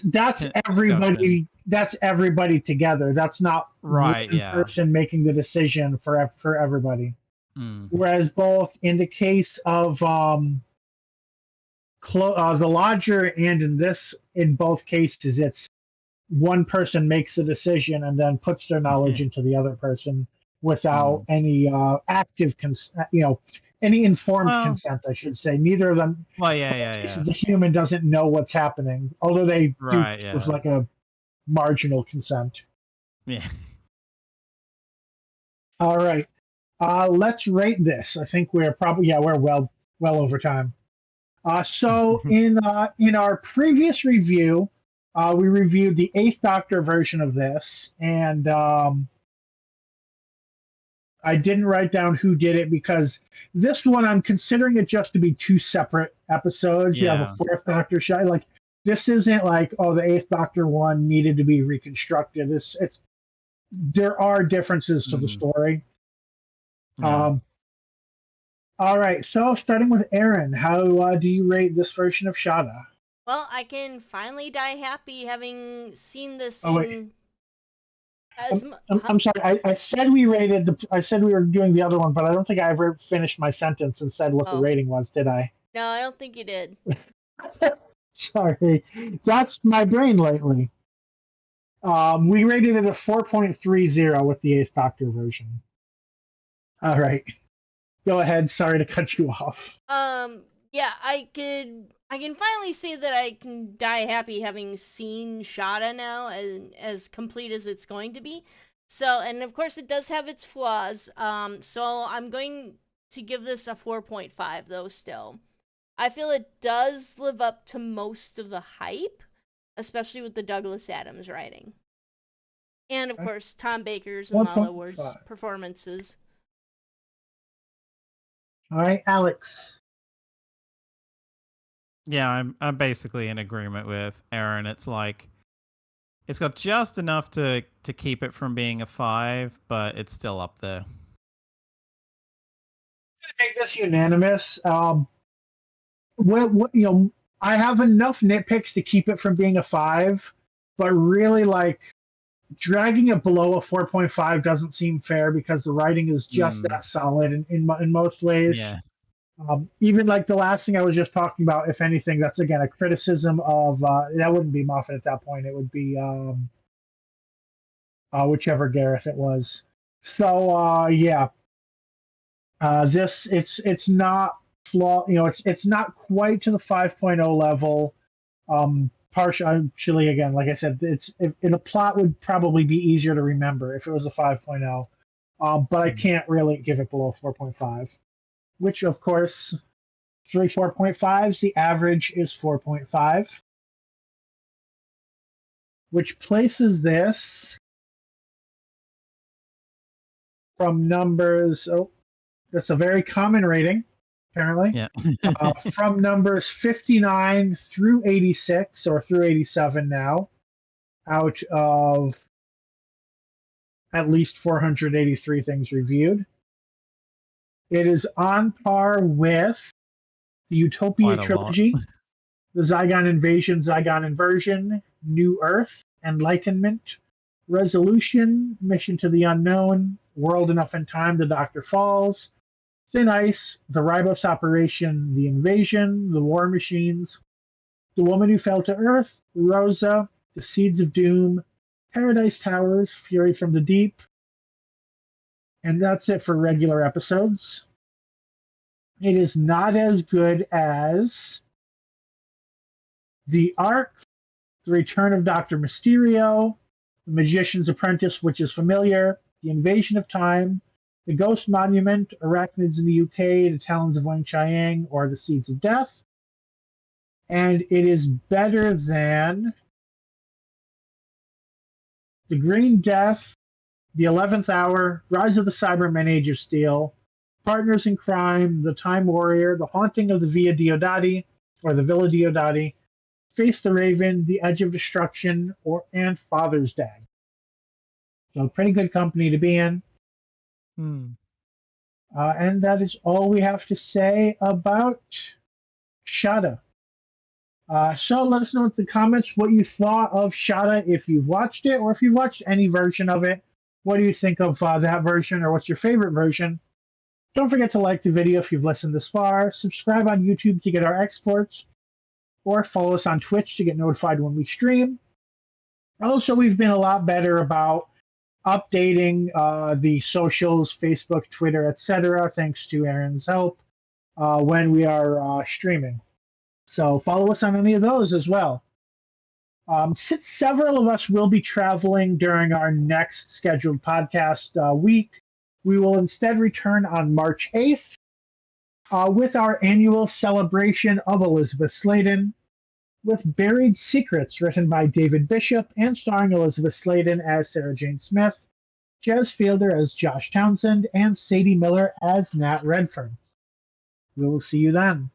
everybody. Discussion. That's everybody together. That's not right. one person making the decision for everybody. Whereas both in the case of the Lodger and in both cases, it's one person makes the decision and then puts their knowledge into the other person without any active any informed consent, I should say. Neither of them. The human doesn't know what's happening, although they do with a marginal consent. Yeah. All right. Let's rate this. I think we're probably we're well over time. So in our previous review, we reviewed the 8th Doctor version of this, and I didn't write down who did it because this one I'm considering it just to be 2 separate episodes. You have a 4th Doctor show. This isn't the 8th Doctor one needed to be reconstructed. There are differences to the story. All right, so starting with Aaron, how do you rate this version of Shada? Well, I can finally die happy having seen this Oh wait, in as I'm sorry. I said we rated I said we were doing the other one, but I don't think I ever finished my sentence and said what the oh rating was. Did I? no, I don't think you did. Sorry, that's my brain lately. We rated it a 4.30 with the Eighth Doctor version. All right, go ahead. Sorry to cut you off. Yeah, I can finally say that I can die happy having seen Shada now as complete as it's going to be. So, and of course it does have its flaws. So I'm going to give this a 4.5 though still. I feel it does live up to most of the hype, especially with the Douglas Adams writing. And of course Tom Baker's and Lala Ward's 4.5. performances. All right, Alex. Yeah, I'm basically in agreement with Aaron. It's like it's got just enough to keep it from being a 5, but it's still up there. I think this unanimous. What I have enough nitpicks to keep it from being a 5, but really like dragging it below a 4.5 doesn't seem fair because the writing is just that solid in most ways. Yeah. Even like the last thing I was just talking about, if anything, that's again a criticism of that wouldn't be Moffat at that point. It would be whichever Gareth it was. So yeah, this it's not flaw. It's not quite to the 5.0 level. Partially again, like I said, it's in a plot would probably be easier to remember if it was a 5.0. But I can't really give it below 4.5, which of course 4.5s. The average is 4.5, which places this from numbers. Oh, that's a very common rating, apparently. Yeah. From numbers 59 through 86 or through 87 now, out of at least 483 things reviewed. It is on par with the Utopia Quite a lot. trilogy, the Zygon Invasion, Zygon Inversion, New Earth, Enlightenment, Resolution, Mission to the Unknown, World Enough in Time, The Doctor Falls, Thin Ice, The Ribos Operation, The Invasion, The War Machines, The Woman Who Fell to Earth, Rosa, The Seeds of Doom, Paradise Towers, Fury from the Deep. And that's it for regular episodes. It is not as good as The Ark, The Return of Dr. Mysterio, The Magician's Apprentice, which is familiar, The Invasion of Time, The Ghost Monument, Arachnids in the UK, The Talons of Wang Chiang, or The Seeds of Death. And it is better than The Green Death, The 11th Hour, Rise of the Cybermen, Age of Steel, Partners in Crime, The Time Warrior, The Haunting of the Villa Diodati, or the Villa Diodati, Face the Raven, The Edge of Destruction, and Father's Day. So pretty good company to be in. And that is all we have to say about Shada. So let us know in the comments what you thought of Shada if you've watched it or if you've watched any version of it. What do you think of that version or what's your favorite version? Don't forget to like the video if you've listened this far. Subscribe on YouTube to get our exports or follow us on Twitch to get notified when we stream. Also, we've been a lot better about updating the socials, Facebook, Twitter, etc., thanks to Aaron's help when we are streaming. So follow us on any of those as well. Since several of us will be traveling during our next scheduled podcast week, we will instead return on March 8th with our annual celebration of Elizabeth Sladen, with Buried Secrets, written by David Bishop and starring Elizabeth Sladen as Sarah Jane Smith, Jez Fielder as Josh Townsend, and Sadie Miller as Nat Redfern. We will see you then.